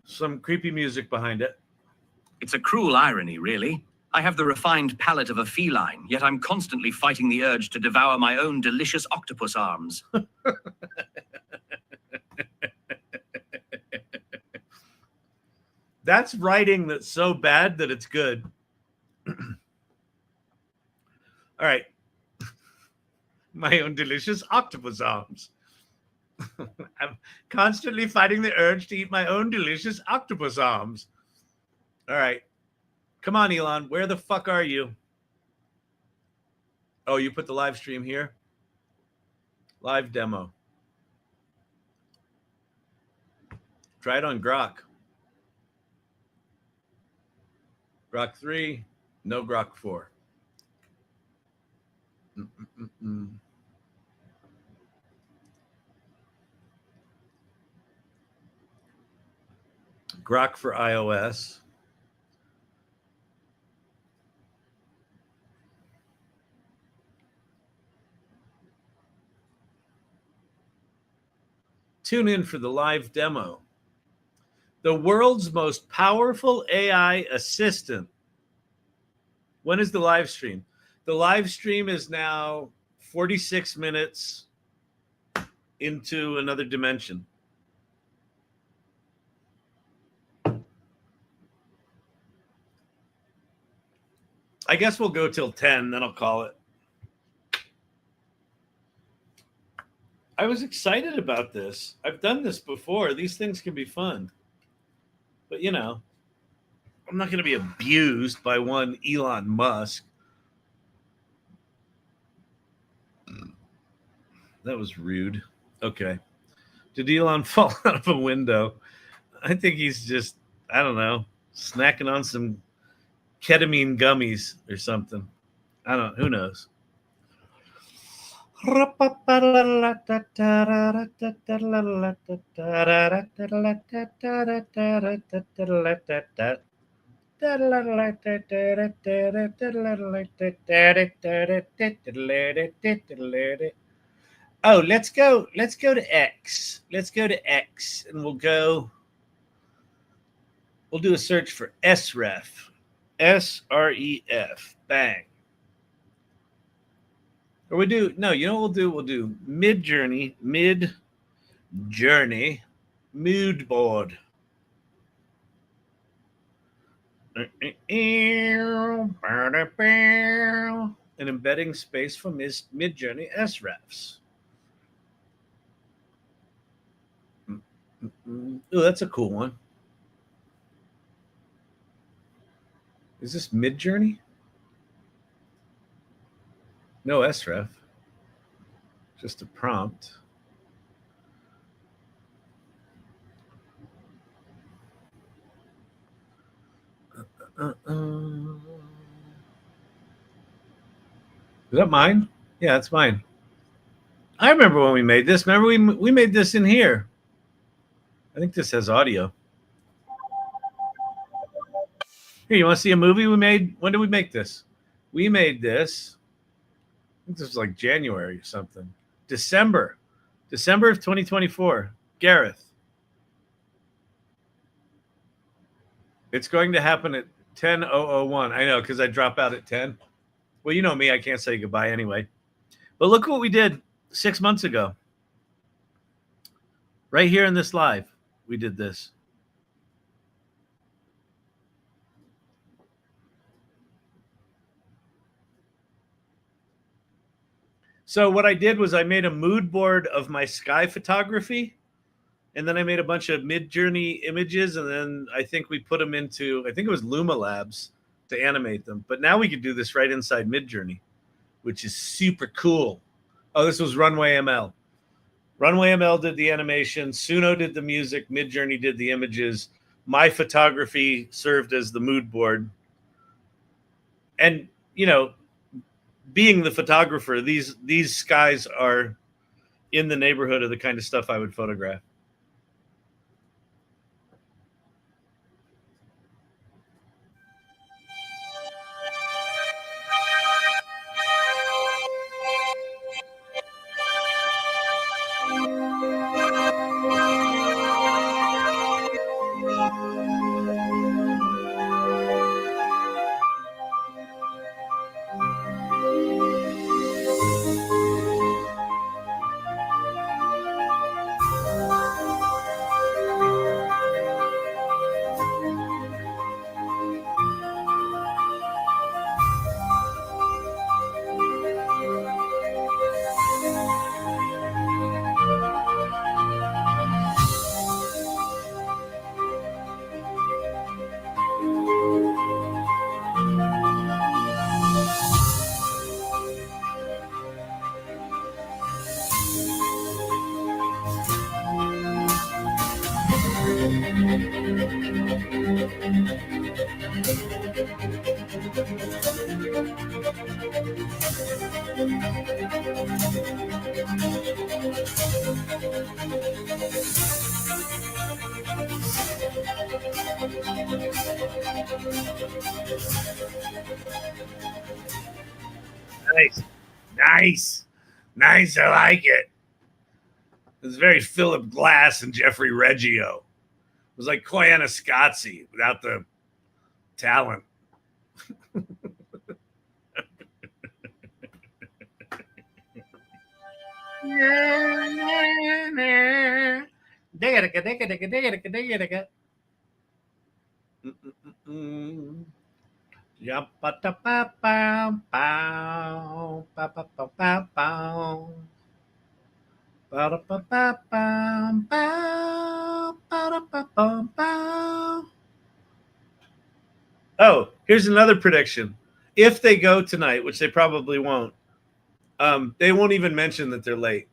Speaker 1: Some creepy music behind it.
Speaker 4: It's a cruel irony, really. I have the refined palate of a feline, yet I'm constantly fighting the urge to devour my own delicious octopus arms.
Speaker 1: That's writing that's so bad that it's good. All right. My own delicious octopus arms. I'm constantly fighting the urge to eat my own delicious octopus arms. All right. Come on, Elon. Where the fuck are you? Oh, you put the live stream here? Live demo. Try it on Grok. Grok 3, no Grok 4. Grok for iOS. Tune in for the live demo. The world's most powerful AI assistant. When is the live stream? The live stream is now 46 minutes into another dimension. I guess we'll go till 10, then I'll call it. I was excited about this. I've done this before. These things can be fun. But, you know, I'm not going to be abused by one Elon Musk. That was rude. Okay. Did Elon fall out of a window? I think he's just, I don't know, snacking on some ketamine gummies or something. I don't know. Who knows? Oh, let's go to X. Let's go to X, and we'll do a search for Sref. Sref. Bang. Or you know what we'll do Midjourney mood board. An embedding space for Midjourney Srefs. Oh, that's a cool one. Is this Midjourney? No Sref. Just a prompt. Is that mine? Yeah, it's mine. I remember when we made this. Remember we made this in here. I think this has audio. Here, you want to see a movie we made? When did we make this? We made this. I think this was like January or something. December of 2024. Gareth. It's going to happen at 10:001. I know, because I drop out at 10. Well, you know me. I can't say goodbye anyway. But look what we did 6 months ago. Right here in this live, we did this. So what I did was I made a mood board of my sky photography, and then I made a bunch of Midjourney images, and then I think we put them into, I think it was Luma Labs to animate them. But now we could do this right inside Midjourney, which is super cool. Oh, this was Runway ML. Runway ML did the animation. Suno did the music. Midjourney did the images. My photography served as the mood board. And, you know, being the photographer, these skies are in the neighborhood of the kind of stuff I would photograph. Nice. Nice. Nice. I like it. It was very Philip Glass and Jeffrey Reggio. It was like Koyaanisqatsi without the talent. Oh, here's another prediction. If they go tonight, which they probably won't, they won't even mention that they're late.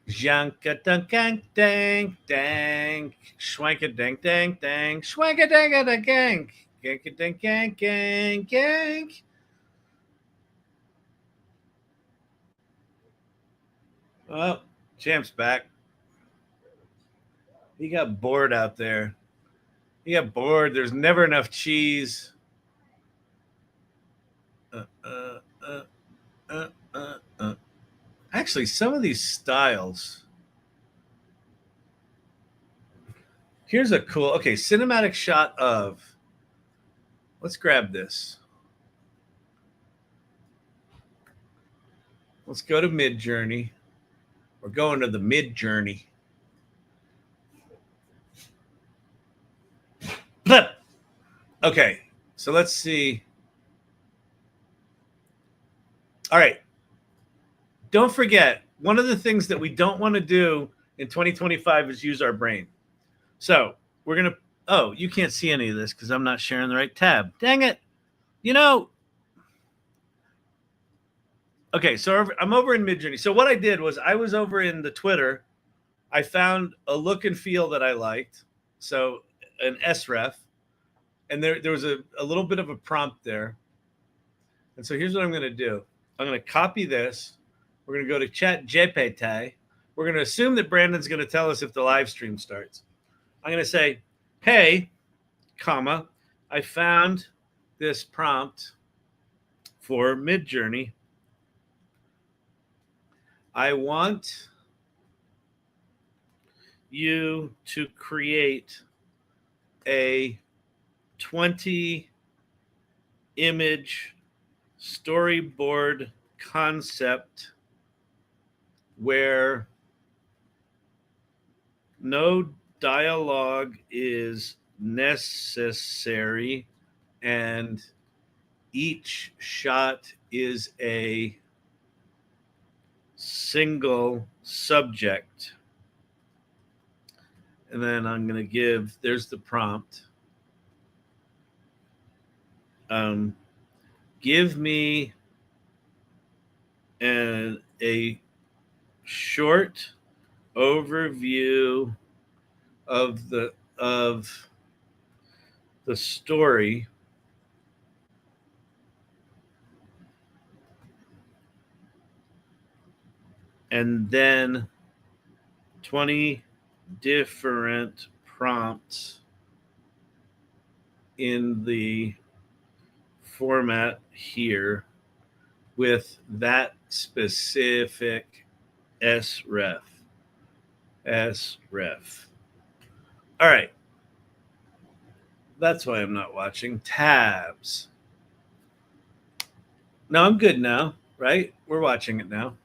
Speaker 1: Janka dunk dang dang dang, schwanka dang dang dang, schwanka dang dang gang, ganka dang gang gang gang. Oh, Champ's back. He got bored out there. He got bored. There's never enough cheese. Actually, some of these styles. Here's a cool, okay, cinematic shot of. Let's grab this. Let's go to Midjourney. We're going to the Midjourney. Blip. Okay, so let's see. All right. Don't forget, one of the things that we don't want to do in 2025 is use our brain. So we're going to, oh, you can't see any of this because I'm not sharing the right tab. Dang it. You know, okay, so I'm over in Midjourney. So what I did was I was over in the Twitter. I found a look and feel that I liked. So an Sref. And there was a little bit of a prompt there. And so here's what I'm going to do. I'm going to copy this. We're going to go to Chat GPT. We're going to assume that Brandon's going to tell us if the live stream starts. I'm going to say, hey, comma, I found this prompt for Midjourney. I want you to create a 20 image storyboard concept where no dialogue is necessary and each shot is a single subject. And then I'm going to give, there's the prompt. Give me a short overview of the story and then 20 different prompts in the format here with that specific Sref. All right. That's why I'm not watching tabs. No, I'm good now, right? We're watching it now.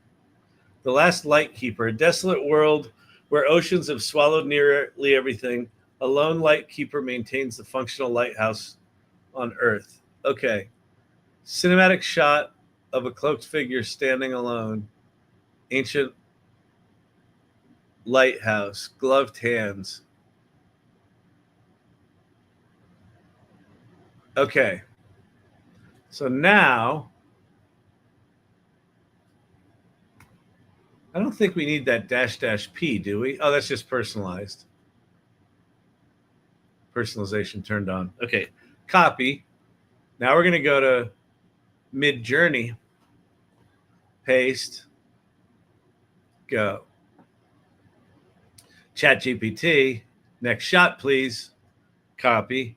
Speaker 1: The Last Lightkeeper, a desolate world where oceans have swallowed nearly everything. A lone lightkeeper maintains the functional lighthouse on Earth. Okay. Cinematic shot of a cloaked figure standing alone. Ancient lighthouse, gloved hands. Okay. So now I don't think we need that --p, do we? Oh, that's just personalized. Personalization turned on. Okay, copy. Now we're going to go to Midjourney. Paste. Go. ChatGPT. Next shot, please. Copy.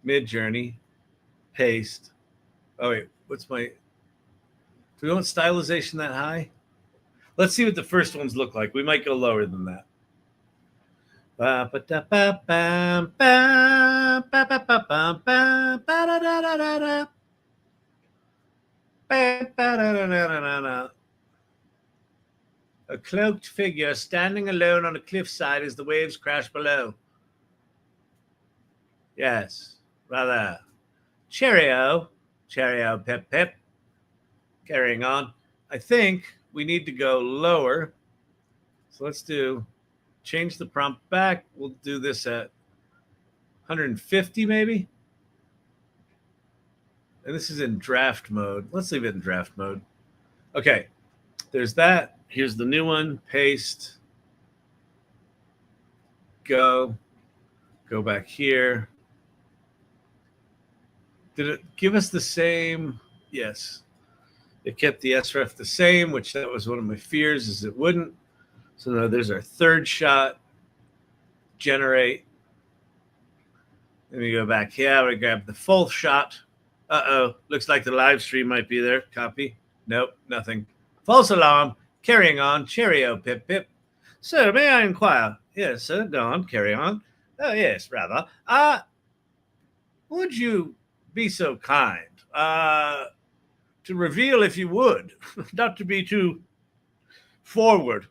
Speaker 1: Midjourney. Paste. Oh, wait. What's my... Do we want stylization that high? Let's see what the first ones look like. We might go lower than that. A cloaked figure standing alone on a cliffside as the waves crash below. Yes, rather. Cheerio. Cheerio, pip, pip. Carrying on. I think we need to go lower. So let's change the prompt back. We'll do this at 150 maybe. And this is in draft mode. Let's leave it in draft mode. Okay, there's that. Here's the new one. Paste. Go. Go back here. Did it give us the same? Yes. It kept the SREF the same, which that was one of my fears, is it wouldn't. So now there's our third shot. Generate. Let me go back here. We grab the full shot. Uh-oh. Looks like the live stream might be there. Copy. Nope, nothing. False alarm. Carrying on. Cheerio, pip, pip. Sir, may I inquire? Yes, sir. Go on. Carry on. Oh, yes, rather. Would you be so kind to reveal, if you would, not to be too forward,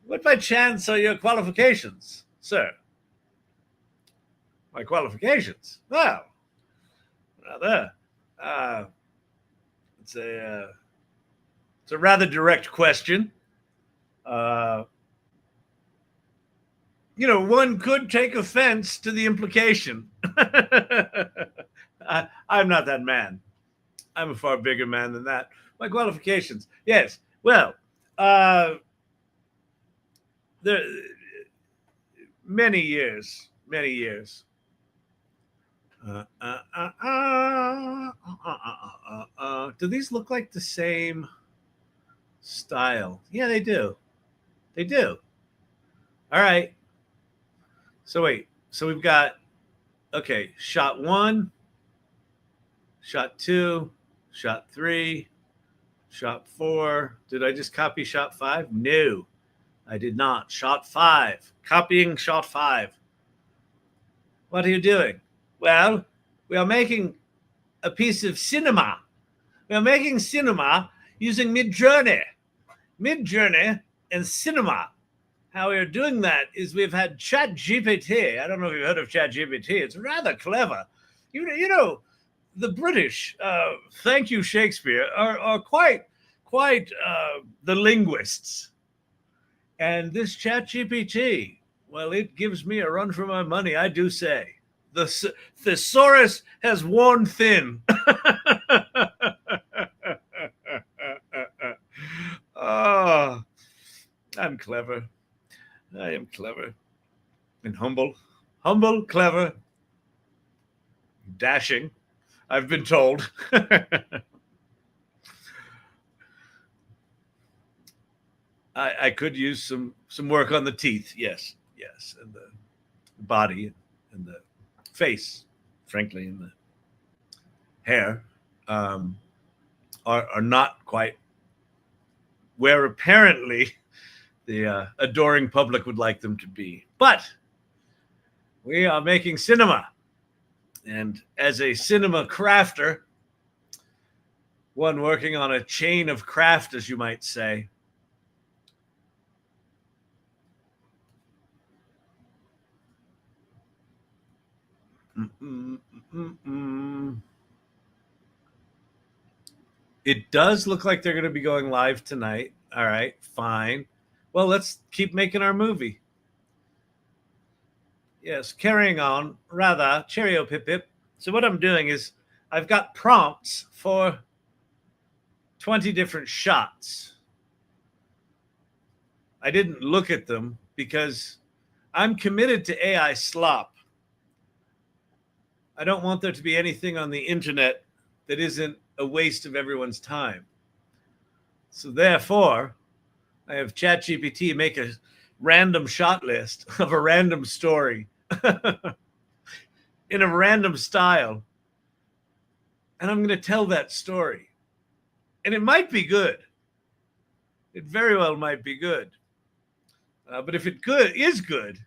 Speaker 1: what by chance are your qualifications, sir? My qualifications? Well, rather, it's a rather direct question. One could take offense to the implication. I'm not that man. I'm a far bigger man than that. My qualifications. Yes. Well, there many years. Do these look like the same style? Yeah, they do. They do. All right. So wait. So we've got, okay, shot 1, shot 2, shot 3, shot 4. Did I just copy shot 5? No, I did not. Shot 5. Copying shot 5. What are you doing? Well, we are making a piece of cinema. We are making cinema using Midjourney. Midjourney and cinema. How we are doing that is we've had ChatGPT. I don't know if you've heard of ChatGPT. It's rather clever. You know, the British, thank you, Shakespeare, are quite the linguists. And this ChatGPT, well, it gives me a run for my money, I do say. The thesaurus has worn thin. Oh, I'm clever. I am clever and humble. Humble, clever, dashing, I've been told. I could use some work on the teeth. Yes, and the body and the face, frankly, and the hair are not quite where apparently the adoring public would like them to be. But we are making cinema. And as a cinema crafter, one working on a chain of craft, as you might say, it does look like they're going to be going live tonight. All right, fine. Well, let's keep making our movie. Yes, carrying on. Rather, cheerio, pip, pip. So what I'm doing is I've got prompts for 20 different shots. I didn't look at them because I'm committed to AI slop. I don't want there to be anything on the internet that isn't a waste of everyone's time. So therefore, I have ChatGPT make a random shot list of a random story in a random style. And I'm going to tell that story. And it might be good. It very well might be good. But if it is good,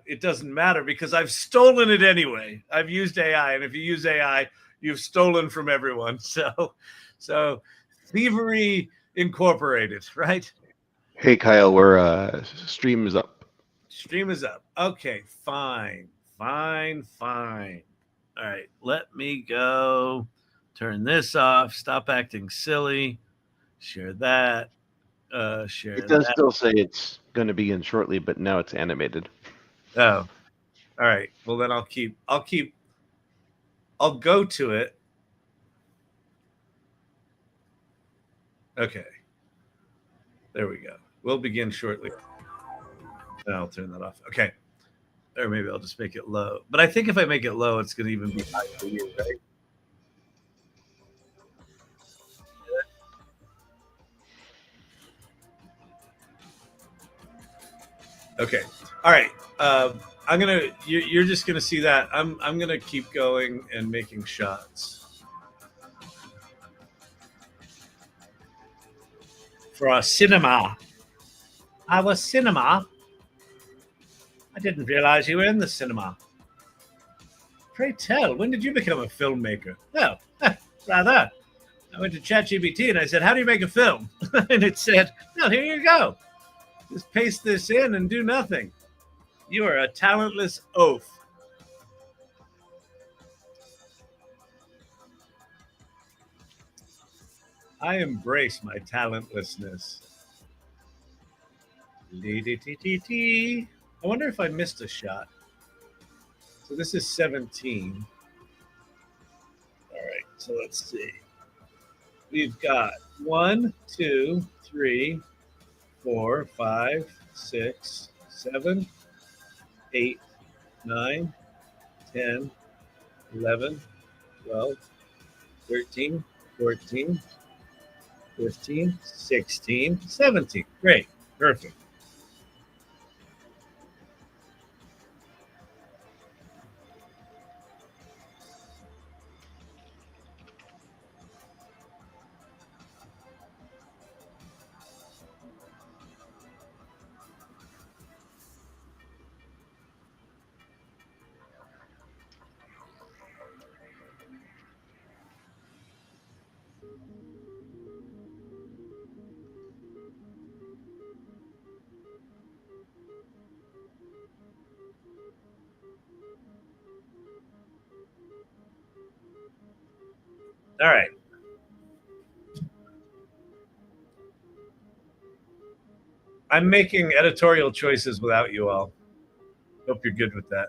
Speaker 1: it doesn't matter because I've stolen it anyway. I've used AI, and if you use AI, you've stolen from everyone. So Thievery Incorporated, right?
Speaker 6: Hey, Kyle, we're stream is up.
Speaker 1: Stream is up. Okay, fine. All right, let me go. Turn this off. Stop acting silly. Share that. Share
Speaker 6: It does
Speaker 1: that.
Speaker 6: still say it's going to be in shortly, but now it's animated.
Speaker 1: Oh, all right. Well, then I'll go to it. Okay. There we go. We'll begin shortly. And I'll turn that off. Okay. Or maybe I'll just make it low. But I think if I make it low, it's going to even be high for you, right? Okay. All right. You're just gonna see that. I'm gonna keep going and making shots for our cinema. Our cinema. I didn't realize you were in the cinema. Pray tell, when did you become a filmmaker? Well, rather. I went to ChatGPT and I said, "How do you make a film?" And it said, "Well, here you go. Just paste this in and do nothing. You are a talentless oaf." I embrace my talentlessness. I wonder if I missed a shot. So this is 17. All right, so let's see. We've got 1, 2, 3, 4, 5, 6, 7, 8, 9, 10, 11, 12, 13, 14, 15, 16, 17. Great. Perfect. All right. I'm making editorial choices without you all. Hope you're good with that.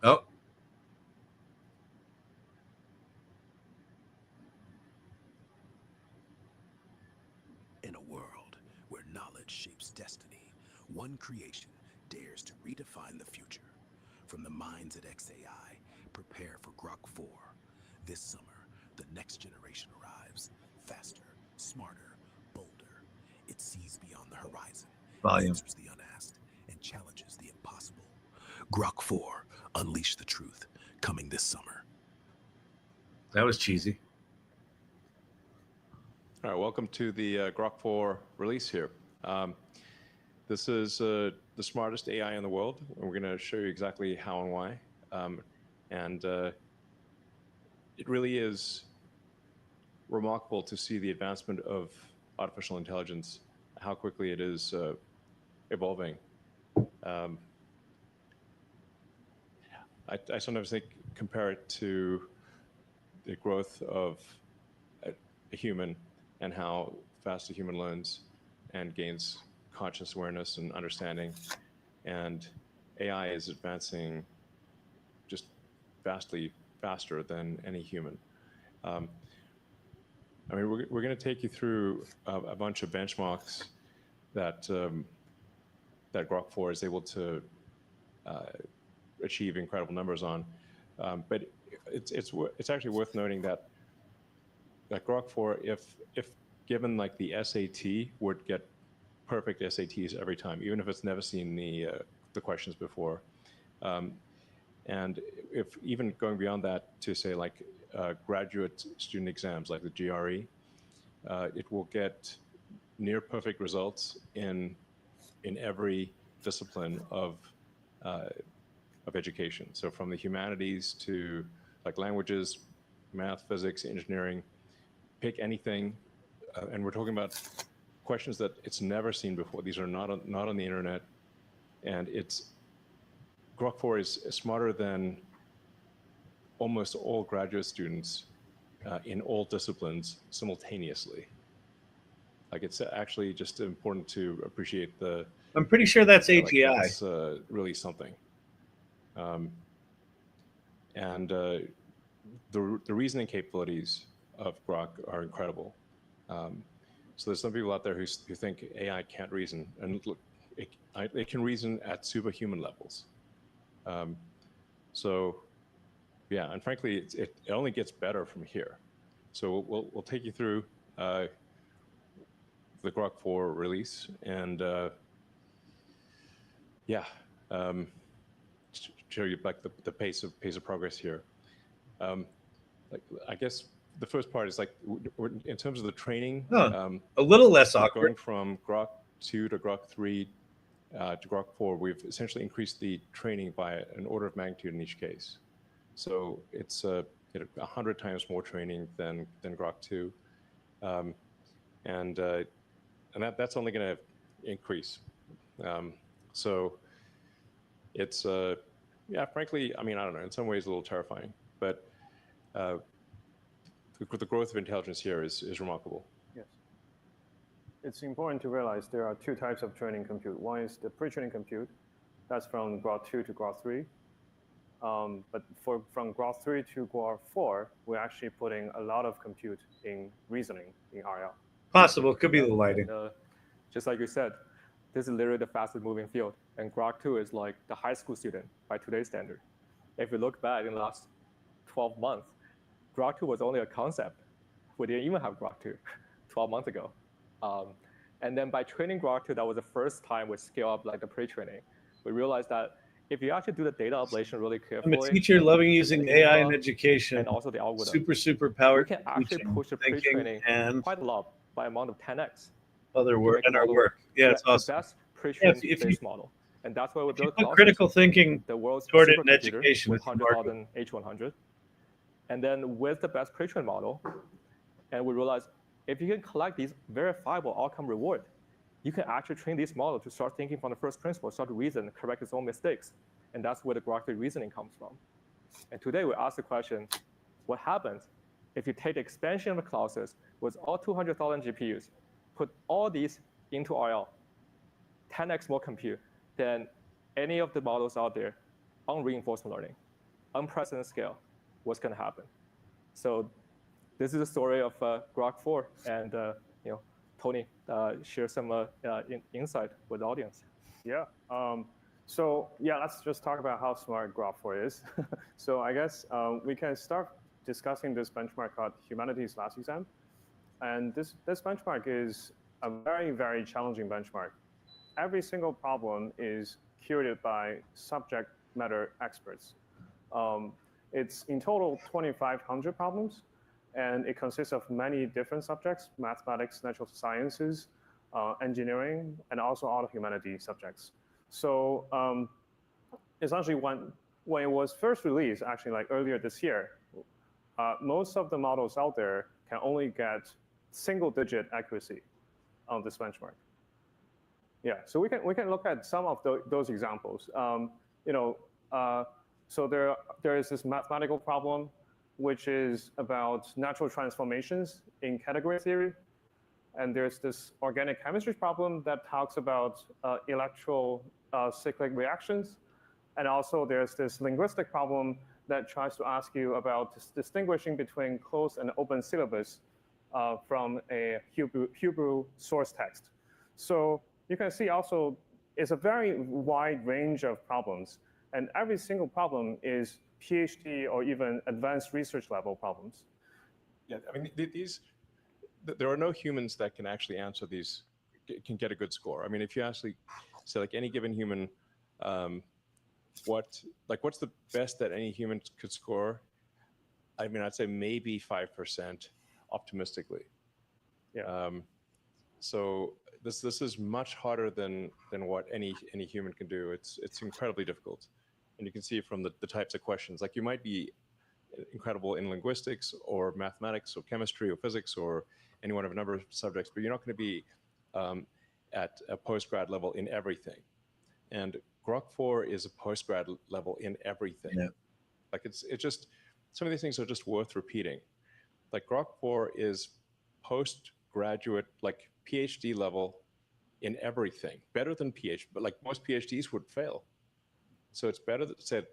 Speaker 1: Oh.
Speaker 7: In a world where knowledge shapes destiny, one creation dares to redefine the future. From the minds at X.AI, prepare for Grok 4. This summer, the next generation arrives. Faster, smarter, bolder. It's sees beyond the horizon,
Speaker 1: Volume.
Speaker 7: answers the unasked, and challenges the impossible. Grok 4, Unleash the Truth, coming this summer.
Speaker 1: That was cheesy.
Speaker 8: All right, welcome to the Grok 4 release here. This is the smartest AI in the world, and we're going to show you exactly how and why. It really is remarkable to see the advancement of artificial intelligence, how quickly it is evolving. I sometimes compare it to the growth of a human and how fast a human learns and gains conscious awareness and understanding. And AI is advancing just vastly faster than any human. I mean, we're going to take you through a bunch of benchmarks that that Grok 4 is able to achieve incredible numbers on. But it's actually worth noting that Grok 4, if given like the SAT, would get perfect SATs every time, even if it's never seen the questions before. And if even going beyond that to say like graduate student exams like the GRE, it will get near perfect results in every discipline of education. So from the humanities to like languages, math, physics, engineering, pick anything, and we're talking about questions that it's never seen before. These are not on the internet, and Grok 4 is smarter than almost all graduate students in all disciplines simultaneously. Like, it's actually just important to appreciate the.
Speaker 1: I'm pretty sure that's AGI.
Speaker 8: Like, that's really something. And the reasoning capabilities of Grok are incredible. So there's some people out there who think AI can't reason, and look, it can reason at superhuman levels. So yeah, and frankly, it only gets better from here. So we'll take you through the Grok 4 release, and show you like the pace of progress here. Like, I guess the first part is like in terms of the training.
Speaker 1: A little less awkward.
Speaker 8: Going from Grok 2 to Grok 3 to Grok 4, we've essentially increased the training by an order of magnitude in each case. So it's 100 times more training than Grok 2, and that's only going to increase. So it's frankly, I mean, I don't know, in some ways a little terrifying, but the growth of intelligence here is remarkable.
Speaker 9: Yes. It's important to realize there are two types of training compute. One is the pre-training compute. That's from Grok 2 to Grok 3. But from Grok 3 to Grok 4, we're actually putting a lot of compute in reasoning in RL.
Speaker 1: Possible. Could be the lighting.
Speaker 10: And, just like you said, this is literally the fastest moving field. And Grok 2 is like the high school student by today's standard. If you look back in the last 12 months, Grok 2 was only a concept. We didn't even have Grok 2 12 months ago. And then by training Grok 2, that was the first time we scale up like the pre-training. We realized that if you actually do the data ablation really carefully.
Speaker 1: I'm a teacher loving using AI in education.
Speaker 10: And also the algorithm.
Speaker 1: Super powered.
Speaker 10: You can actually push the pre-training
Speaker 1: and
Speaker 10: quite a lot by amount of 10x.
Speaker 1: Other work and our work. Yeah, it's awesome.
Speaker 10: The best pre-trained base model. And that's why we built
Speaker 1: critical thinking
Speaker 10: the world's
Speaker 1: toward it in education
Speaker 10: with 100,000 H100. And then with the best pre-trained model, and we realized if you can collect these verifiable outcome reward, you can actually train this model to start thinking from the first principle, start to reason, correct its own mistakes. And that's where the Grok 3 reasoning comes from. And today we ask the question, what happens if you take the expansion of the classes with all 200,000 GPUs, put all these into RL, 10x more compute than any of the models out there on reinforcement learning, unprecedented scale, what's going to happen? So this is the story of Grok 4, and Tony share some insight with the audience.
Speaker 9: Yeah. So yeah, let's just talk about how smart Grok 4 is. So I guess we can start discussing this benchmark called Humanities Last Exam. And this benchmark is a very, very challenging benchmark. Every single problem is curated by subject matter experts. It's in total 2,500 problems, and it consists of many different subjects: mathematics, natural sciences, engineering, and also all the humanities subjects. So essentially, when it was first released, actually like earlier this year, most of the models out there can only get single-digit accuracy on this benchmark. Yeah, so we can look at some of those examples. So there is this mathematical problem, which is about natural transformations in category theory. And there's this organic chemistry problem that talks about electrocyclic reactions. And also there's this linguistic problem that tries to ask you about distinguishing between closed and open syllabus from a Hebrew source text. So you can see also it's a very wide range of problems. And every single problem is PhD or even advanced research level problems.
Speaker 8: Yeah, I mean, there are no humans that can actually answer these, can get a good score. I mean, if you actually say like any given human, what's the best that any human could score? I mean, I'd say maybe 5% optimistically.
Speaker 9: Yeah.
Speaker 8: So this is much harder than what any human can do. It's incredibly difficult, and you can see from the types of questions. Like you might be incredible in linguistics or mathematics or chemistry or physics or any one of a number of subjects, but you're not going to be at a postgrad level in everything. And Grok 4 is a postgrad level in everything.
Speaker 1: Yeah.
Speaker 8: Like it's just, some of these things are just worth repeating. Like Grok 4 is postgraduate, like PhD level in everything, better than PhD, but like most PhDs would fail. So it's better that said,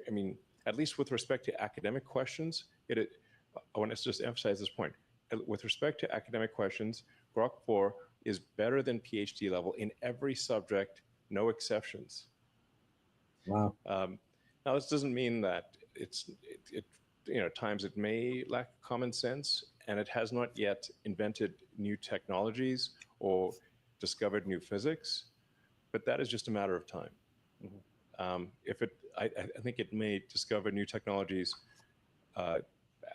Speaker 8: I mean, at least with respect to academic questions, I want to just emphasize this point. With respect to academic questions, Grok 4 is better than PhD level in every subject, no exceptions.
Speaker 1: Wow.
Speaker 8: Now, this doesn't mean that times it may lack common sense, and it has not yet invented new technologies or discovered new physics, but that is just a matter of time. Mm-hmm. I think it may discover new technologies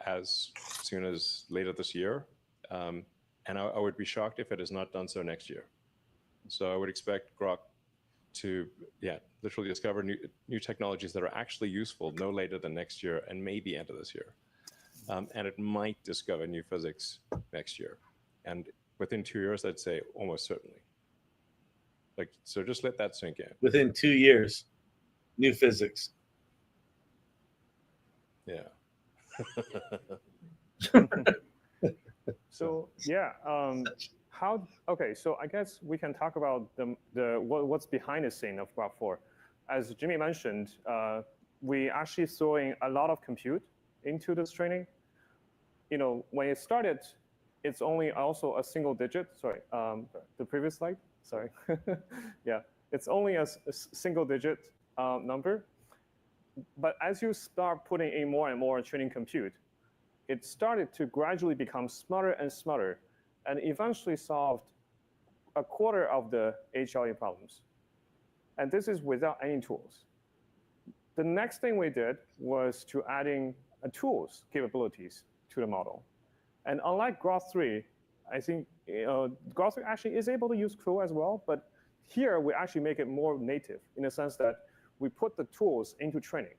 Speaker 8: as soon as later this year, and I would be shocked if it has not done so next year. So I would expect Grok to, literally discover new technologies that are actually useful no later than next year and maybe end of this year. And it might discover new physics next year. And within 2 years, I'd say almost certainly. So just let that sink in.
Speaker 1: Within 2 years, new physics.
Speaker 8: Yeah.
Speaker 9: So yeah, okay, so I guess we can talk about what's behind the scene of Grok 4. As Jimmy mentioned, we actually throwing a lot of compute into this training. When it started, it's only also a single digit. Sorry, the previous slide. Sorry. Yeah, it's only a single digit number. But as you start putting in more and more training compute, it started to gradually become smarter and smarter, and eventually solved a quarter of the HLE problems. And this is without any tools. The next thing we did was to adding tools capabilities to the model. And unlike Grok 3, I think Grok 3 actually is able to use Flow as well, but here we actually make it more native in the sense that we put the tools into training.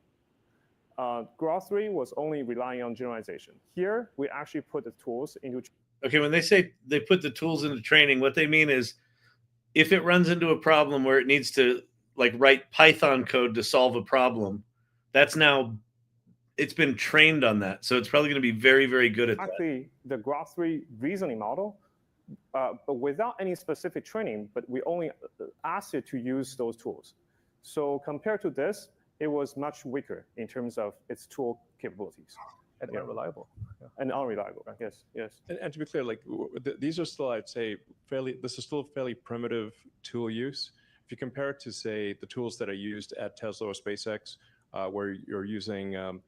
Speaker 9: Grok 3 was only relying on generalization. Here, we actually put the tools into training.
Speaker 1: Okay, when they say they put the tools into training, what they mean is if it runs into a problem where it needs to write Python code to solve a problem, it's been trained on that. So it's probably going to be very, very good at that.
Speaker 9: Actually, the Grok 3 reasoning model, but without any specific training, but we only asked it to use those tools. So compared to this, it was much weaker in terms of its tool capabilities.
Speaker 10: And unreliable.
Speaker 9: Yeah. And unreliable, I guess, yes.
Speaker 8: And to be clear, these are still, I'd say, this is still fairly primitive tool use. If you compare it to, say, the tools that are used at Tesla or SpaceX, where you're using,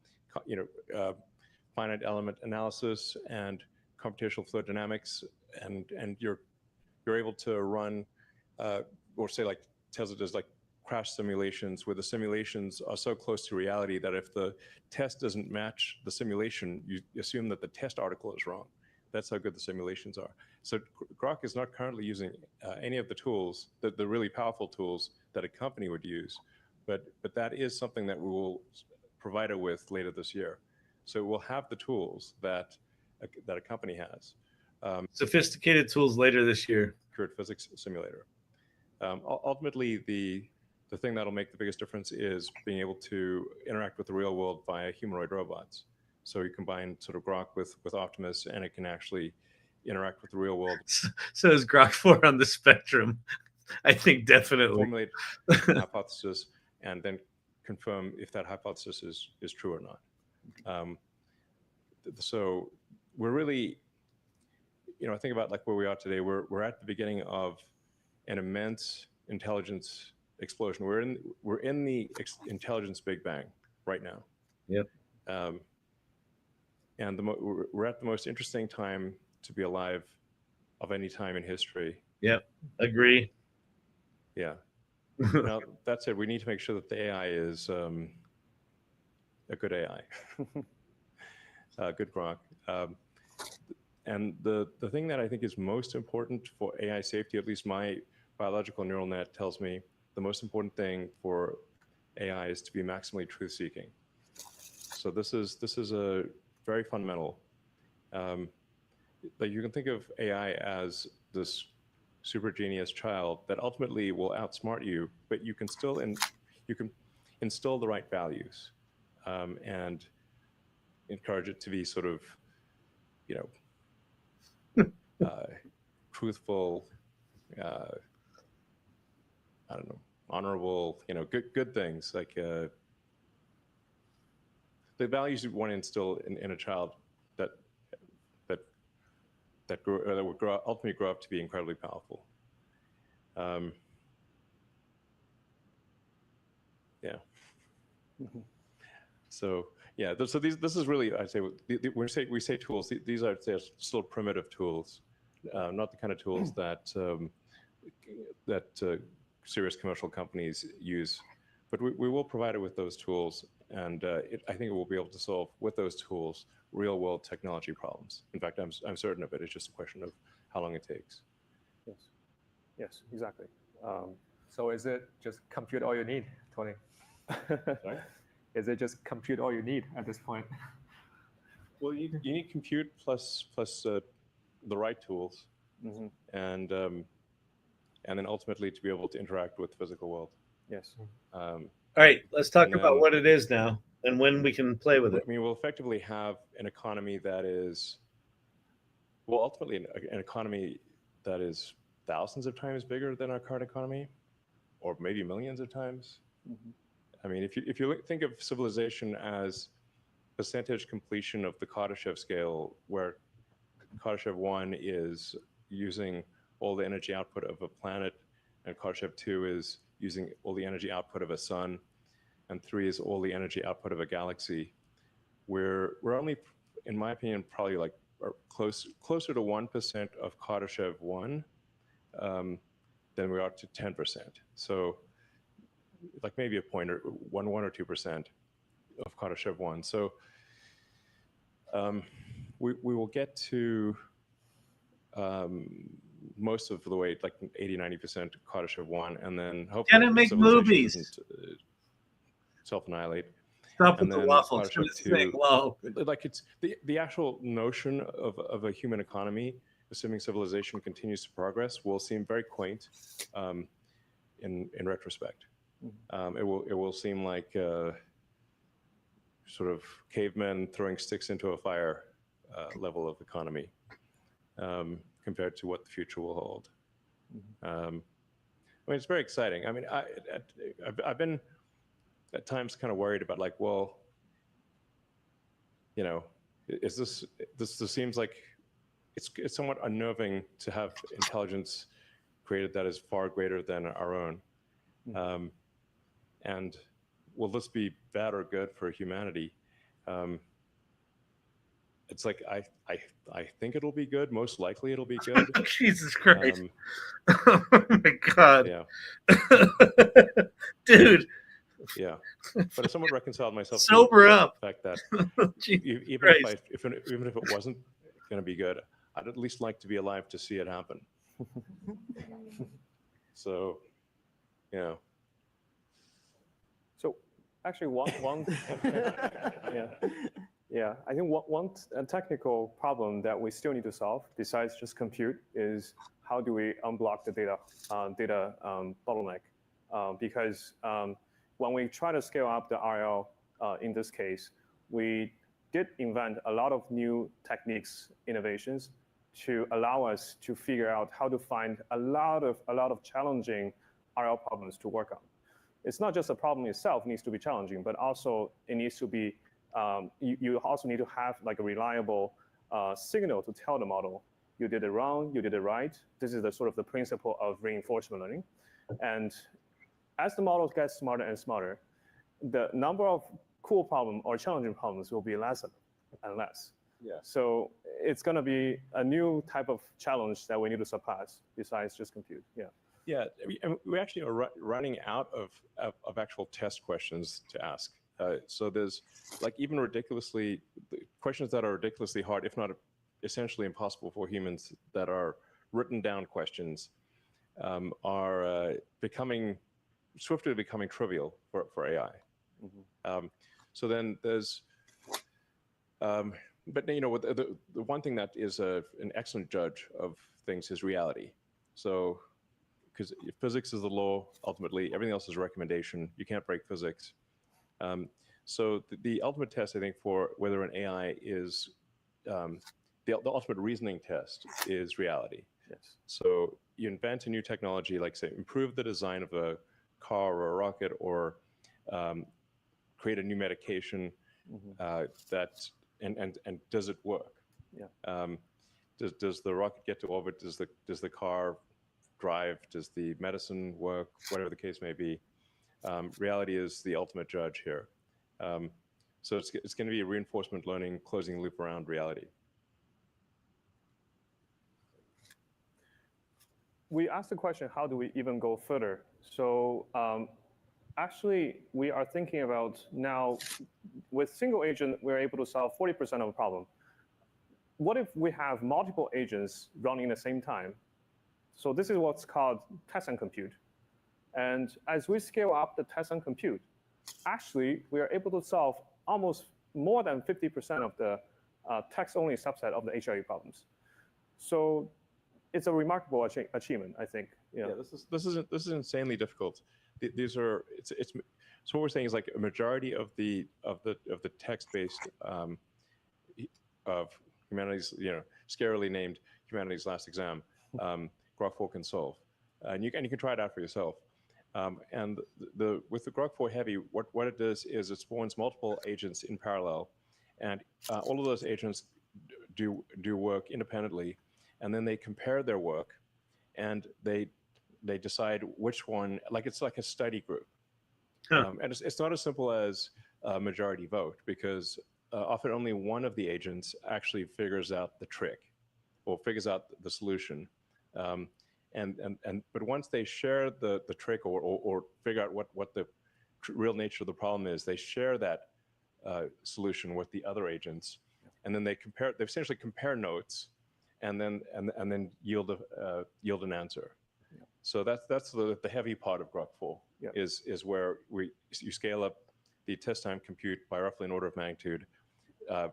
Speaker 8: finite element analysis and computational fluid dynamics, and you're you're able to run, or say like Tesla does, like crash simulations where the simulations are so close to reality that if the test doesn't match the simulation, you assume that the test article is wrong. That's how good the simulations are. So Grok is not currently using any of the tools, the really powerful tools that a company would use, but that is something that we will provide it with later this year. So we'll have the tools that a company has.
Speaker 1: Sophisticated tools later this year.
Speaker 8: Accurate physics simulator. Ultimately, the thing that'll make the biggest difference is being able to interact with the real world via humanoid robots. So you combine sort of Grok with Optimus, and it can actually interact with the real world.
Speaker 1: So is Grok 4 on the spectrum? I think definitely.
Speaker 8: Formulate a hypothesis and then confirm if that hypothesis is true or not. So we're really, I think about like where we are today. We're at the beginning of an immense intelligence explosion. We're in the intelligence Big Bang right now.
Speaker 1: Yep.
Speaker 8: And we're at the most interesting time to be alive of any time in history.
Speaker 1: Yep. Agree.
Speaker 8: Yeah. Now that said, we need to make sure that the AI is a good AI, good Grok. And the thing that I think is most important for AI safety, at least my biological neural net tells me, the most important thing for AI is to be maximally truth-seeking. So this is a very fundamental. Like you can think of AI as this super genius child that ultimately will outsmart you, but you can still you can instill the right values and encourage it to be sort of, truthful, I don't know, honorable, good things like the values you want to instill in a child that would ultimately grow up to be incredibly powerful. Yeah. So yeah, so this is really, I'd say, when we say tools, these are still primitive tools, not the kind of tools that serious commercial companies use, but we will provide it with those tools, and I think it will be able to solve with those tools real world technology problems. In fact, I'm certain of it. It's just a question of how long it takes.
Speaker 9: Yes, exactly.
Speaker 10: So is it just compute all you need, Tony?
Speaker 8: Sorry?
Speaker 10: Is it just compute all you need at this point?
Speaker 8: Well, you need compute plus the right tools,
Speaker 9: Mm-hmm.
Speaker 8: and then ultimately to be able to interact with the physical world.
Speaker 9: Yes.
Speaker 1: All right, let's talk about what it is now and when we can play with it.
Speaker 8: I mean, we'll effectively have an economy that is, well, ultimately an economy that is thousands of times bigger than our current economy, or maybe millions of times.
Speaker 9: Mm-hmm.
Speaker 8: I mean, if you think of civilization as percentage completion of the Kardashev scale, where Kardashev 1 is using all the energy output of a planet, and Kardashev 2 is using all the energy output of a sun, and 3 is all the energy output of a galaxy. We're only, in my opinion, probably like closer to 1% of Kardashev 1 than we are to 10%. So like maybe a point or 1 or 2% of Kardashev 1. So we will get to most of the way, like 80-90% Kardashev 1, and then hopefully
Speaker 1: Can it make movies?
Speaker 8: Self-annihilate.
Speaker 1: Stop
Speaker 8: And
Speaker 1: with the
Speaker 8: then
Speaker 1: waffles.
Speaker 8: Kardashev 2,
Speaker 1: Well,
Speaker 8: like it's the actual notion of a human economy, assuming civilization continues to progress, will seem very quaint in retrospect. It will seem like sort of cavemen throwing sticks into a fire level of economy compared to what the future will hold. I mean, it's very exciting. I mean, I've been at times kind of worried about like, well, is this seems like it's somewhat unnerving to have intelligence created that is far greater than our own. And will this be bad or good for humanity? it's like I think it'll be good. Most likely it'll be good.
Speaker 1: Jesus Christ! Oh my God!
Speaker 8: Yeah,
Speaker 1: Dude.
Speaker 8: yeah. But I somewhat reconciled myself
Speaker 1: Sober
Speaker 8: to
Speaker 1: up.
Speaker 8: the fact that even
Speaker 1: Christ.
Speaker 8: even if it wasn't going to be good, I'd at least like to be alive to see it happen. So, yeah.
Speaker 9: So actually, one yeah, I think one technical problem that we still need to solve, besides just compute, is how do we unblock the data bottleneck? Because when we try to scale up the RL in this case, we did invent a lot of new techniques, innovations, to allow us to figure out how to find a lot of challenging RL problems to work on. It's not just the problem itself needs to be challenging, but also it needs to be, you also need to have like a reliable signal to tell the model, you did it wrong, you did it right. This is the sort of the principle of reinforcement learning. And as the model gets smarter and smarter, the number of cool problems or challenging problems will be less and less.
Speaker 8: Yeah.
Speaker 9: So it's going to be a new type of challenge that we need to surpass besides just compute. Yeah.
Speaker 8: Yeah, we actually are running out of actual test questions to ask. So there's like even questions that are ridiculously hard, if not essentially impossible for humans, that are written down questions are swiftly becoming trivial for AI. Mm-hmm. So then there's, but you know, the one thing that is an excellent judge of things is reality. So, because physics is the law, ultimately, everything else is a recommendation. You can't break physics. So the ultimate test, I think, for whether an AI is, the ultimate reasoning test is reality.
Speaker 9: Yes.
Speaker 8: So you invent a new technology, like say, improve the design of a car or a rocket, or create a new medication, mm-hmm. and does it work?
Speaker 9: Yeah.
Speaker 8: Does the rocket get to orbit? Does the car drive? Does the medicine work? Whatever the case may be, reality is the ultimate judge here. So it's going to be reinforcement learning, closing the loop around reality.
Speaker 9: We asked the question, how do we even go further? So actually, we are thinking about now, with single agent, we're able to solve 40% of the problem. What if we have multiple agents running at the same time? So this is what's called test and compute. And as we scale up the test and compute, actually, we are able to solve almost more than 50% of the text-only subset of the HLE problems. So it's a remarkable achievement, I think.
Speaker 8: Yeah, this is insanely difficult. These are so what we're saying is like a majority of the text-based of humanities, you know, scarily named humanities last exam, Grok 4 can solve, and you can try it out for yourself. And with the Grok 4 Heavy, what it does is it spawns multiple agents in parallel, and all of those agents do work independently, and then they compare their work, and they decide which one. Like it's like a study group, and it's not as simple as a majority vote, because often only one of the agents actually figures out the trick, or figures out the solution. But once they share the trick or figure out what the real nature of the problem is, they share that solution with the other agents, and then they essentially compare notes, and then yield an answer. Yeah. So that's the heavy part of Grok 4, yeah. is where you scale up the test time compute by roughly an order of magnitude,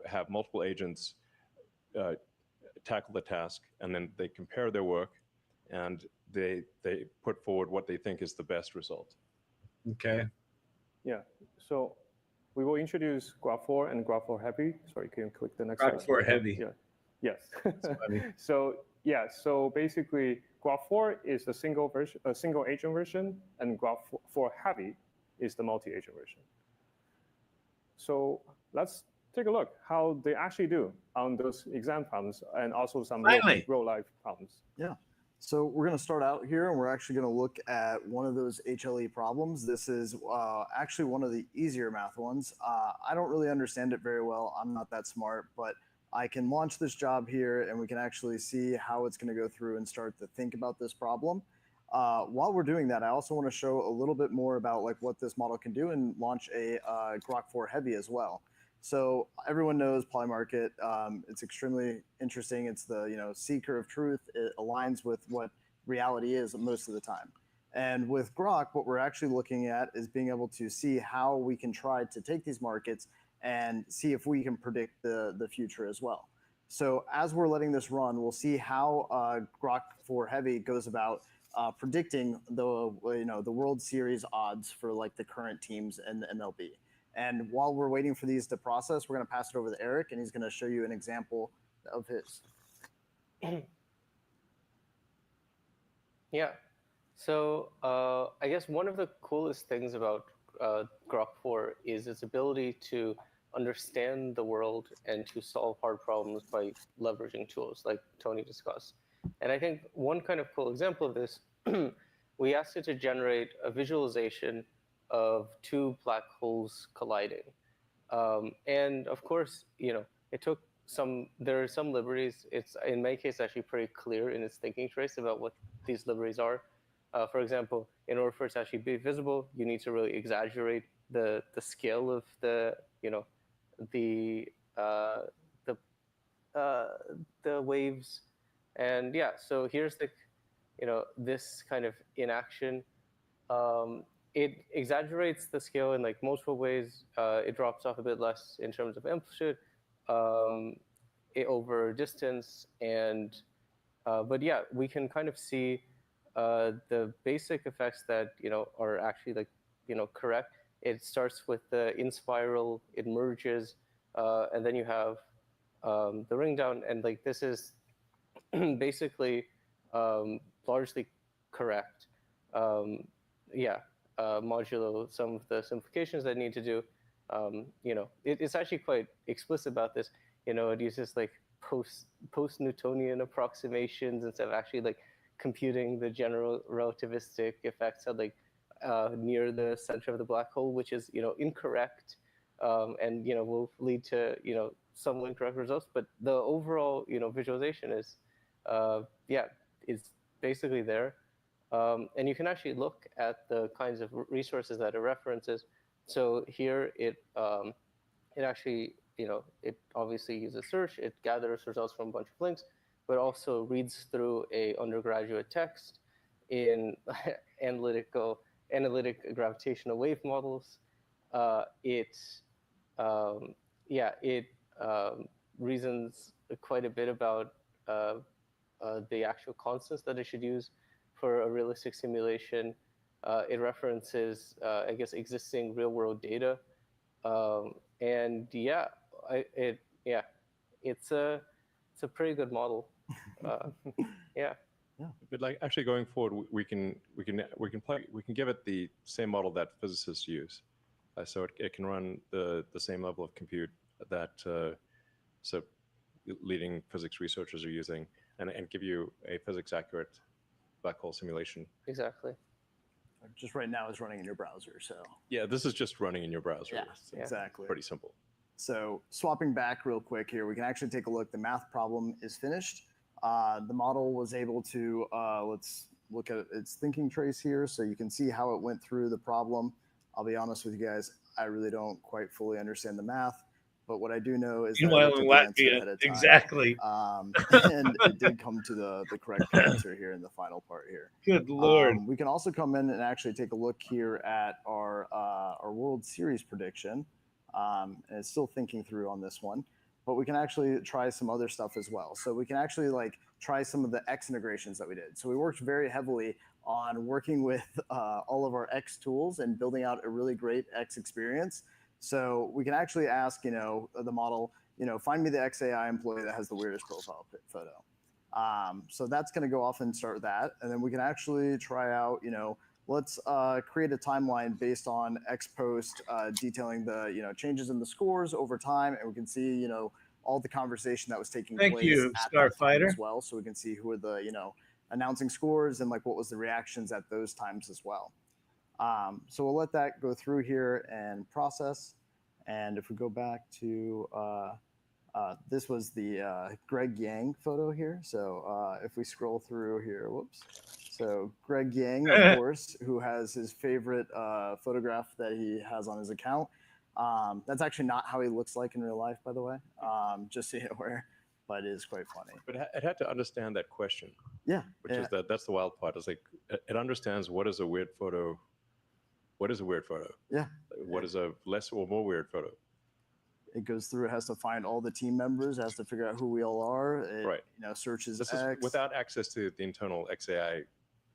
Speaker 8: have multiple agents tackle the task, and then they compare their work, and they put forward what they think is the best result.
Speaker 1: Okay.
Speaker 9: Yeah. So we will introduce Grok 4 and Grok 4 Heavy. Sorry, can you click the next
Speaker 1: Grok 4 Heavy.
Speaker 9: Yeah. Yes. So yeah. So basically, Grok 4 is a single agent version, and Grok 4 Heavy is the multi-agent version. So let's take a look how they actually do on those exam problems, and also some real life problems.
Speaker 11: Yeah. So we're going to start out here, and we're actually going to look at one of those HLE problems. This is actually one of the easier math ones. I don't really understand it very well. I'm not that smart, but I can launch this job here and we can actually see how it's going to go through and start to think about this problem. While we're doing that, I also want to show a little bit more about like what this model can do and launch a Grok 4 Heavy as well. So everyone knows Polymarket. It's extremely interesting. It's the seeker of truth. It aligns with what reality is most of the time. And with Grok, what we're actually looking at is being able to see how we can try to take these markets and see if we can predict the future as well. So as we're letting this run, we'll see how Grok 4 Heavy goes about predicting the World Series odds for like the current teams in the MLB. And while we're waiting for these to process, we're going to pass it over to Eric, and he's going to show you an example of his.
Speaker 12: Yeah. So I guess one of the coolest things about Grok 4 is its ability to understand the world and to solve hard problems by leveraging tools like Tony discussed. And I think one kind of cool example of this, we asked it to generate a visualization of two black holes colliding. And of course, it took there are some liberties. It's in my case actually pretty clear in its thinking trace about what these liberties are. For example, in order for it to actually be visible, you need to really exaggerate the scale of the waves. And yeah, so here's this kind of in action. It exaggerates the scale in like multiple ways. It drops off a bit less in terms of amplitude over distance, and but yeah, we can kind of see the basic effects that are actually correct. It starts with the in spiral, it merges, and then you have the ring down, and like this is basically largely correct. Modulo some of the simplifications that need to do. It's actually quite explicit about this. It uses like post-Newtonian approximations instead of actually like computing the general relativistic effects at like near the center of the black hole, which is incorrect, and will lead to some incorrect results. But the overall visualization is basically there. And you can actually look at the kinds of resources that it references. So here it actually, it obviously uses search. It gathers results from a bunch of links, but also reads through a undergraduate text in analytic gravitational wave models. It reasons quite a bit about the actual constants that it should use for a realistic simulation. It references, I guess, existing real-world data, and it's a pretty good model.
Speaker 8: But like actually going forward, we can give it the same model that physicists use, so it can run the same level of compute that so leading physics researchers are using, and give you a physics accurate black hole simulation.
Speaker 12: Exactly.
Speaker 11: Just right now is running in your browser, so.
Speaker 8: Yeah, this is just running in your browser.
Speaker 11: Yeah,
Speaker 8: so
Speaker 11: exactly.
Speaker 8: Pretty simple.
Speaker 11: So swapping back real quick here, we can actually take a look. The math problem is finished. The model was able to, let's look at its thinking trace here, so you can see how it went through the problem. I'll be honest with you guys, I really don't quite fully understand the math. But what I do know is that I looked at the answer ahead of time.
Speaker 1: Exactly.
Speaker 11: And it did come to the correct answer here in the final part here.
Speaker 1: Good Lord.
Speaker 11: We can also come in and actually take a look here at our World Series prediction. And it's still thinking through on this one. But we can actually try some other stuff as well. So we can actually try some of the X integrations that we did. So we worked very heavily on working with all of our X tools and building out a really great X experience. So we can actually ask, the model, find me the X.AI employee that has the weirdest profile photo. So that's going to go off and start that. And then we can actually try out, let's create a timeline based on X post detailing the, changes in the scores over time. And we can see, all the conversation that was taking place at that time as well. So we can see who are the, announcing scores and what was the reactions at those times as well. So we'll let that go through here and process. And if we go back to This was the Greg Yang photo here. So if we scroll through here, whoops. So Greg Yang, of course, who has his favorite photograph that he has on his account. That's actually not how he looks like in real life, by the way, just so you're aware, but it is quite funny.
Speaker 8: But it had to understand that question.
Speaker 11: Yeah.
Speaker 8: Which is that's the wild part. It's like, it understands what is a weird photo. What is a weird photo?
Speaker 11: Yeah.
Speaker 8: What is a less or more weird photo?
Speaker 11: It goes through, it has to find all the team members, it has to figure out who we all are. It,
Speaker 8: right.
Speaker 11: You know, searches
Speaker 8: this
Speaker 11: X.
Speaker 8: is without access to the internal Xai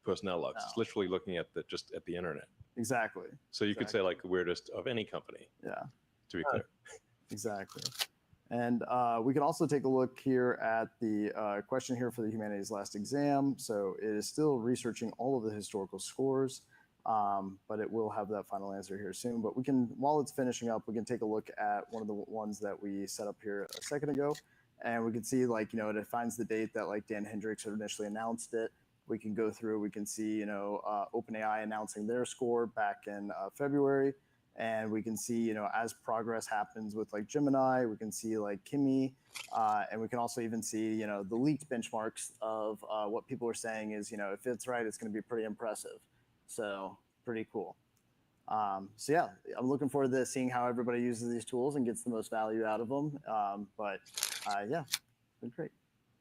Speaker 8: personnel logs. It's literally looking at just at the internet.
Speaker 11: Exactly.
Speaker 8: So you could say like the weirdest of any company.
Speaker 11: Yeah.
Speaker 8: To be clear.
Speaker 11: Exactly. And we can also take a look here at the question here for the humanities last exam. So it is still researching all of the historical scores, but it will have that final answer here soon. But we can, while it's finishing up, we can take a look at one of the ones that we set up here a second ago. And we can see, like, you know, it finds the date that like Dan Hendricks had initially announced it. We can go through, we can see, you know, Openai announcing their score back in February. And we can see, you know, as progress happens with like Gemini, we can see like Kimi, and we can also even see, you know, the leaked benchmarks of what people are saying is, you know, if it's right, it's going to be pretty impressive. So pretty cool. So yeah, I'm looking forward to seeing how everybody uses these tools and gets the most value out of them. But yeah, it's been great.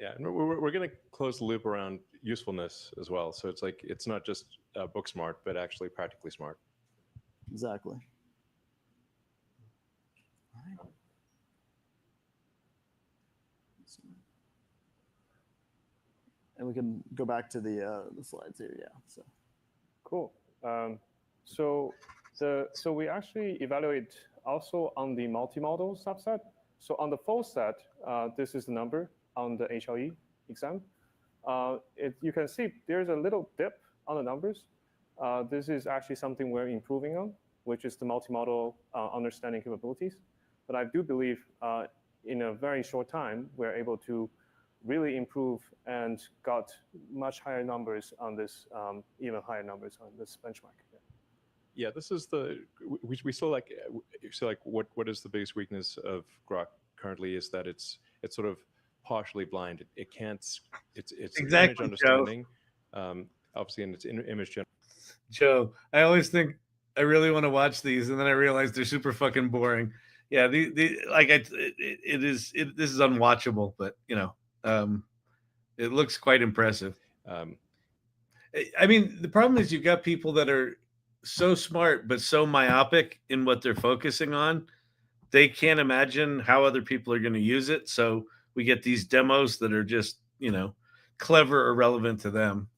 Speaker 8: Yeah, and we're going to close the loop around usefulness as well. So it's like, it's not just book smart, but actually practically smart.
Speaker 11: Exactly. And we can go back to the slides here. Yeah. So
Speaker 9: cool. So we actually evaluate also on the multimodal subset. So on the full set, this is the number on the HLE exam. You can see there's a little dip on the numbers. This is actually something we're improving on, which is the multimodal understanding capabilities. But I do believe in a very short time, we're able to really improve and got much higher numbers on this, even higher numbers on this benchmark.
Speaker 8: Yeah, this is we still like, so like what is the biggest weakness of Grok currently is that it's sort of partially blind. It can't, it's
Speaker 1: exactly,
Speaker 8: image understanding, obviously, and it's image generation.
Speaker 1: Joe, I always think I really want to watch these, and then I realize they're super fucking boring. Yeah, this is unwatchable, but you know, it looks quite impressive. I mean, the problem is you've got people that are so smart but so myopic in what they're focusing on, they can't imagine how other people are going to use it. So we get these demos that are just, you know, clever or relevant to them.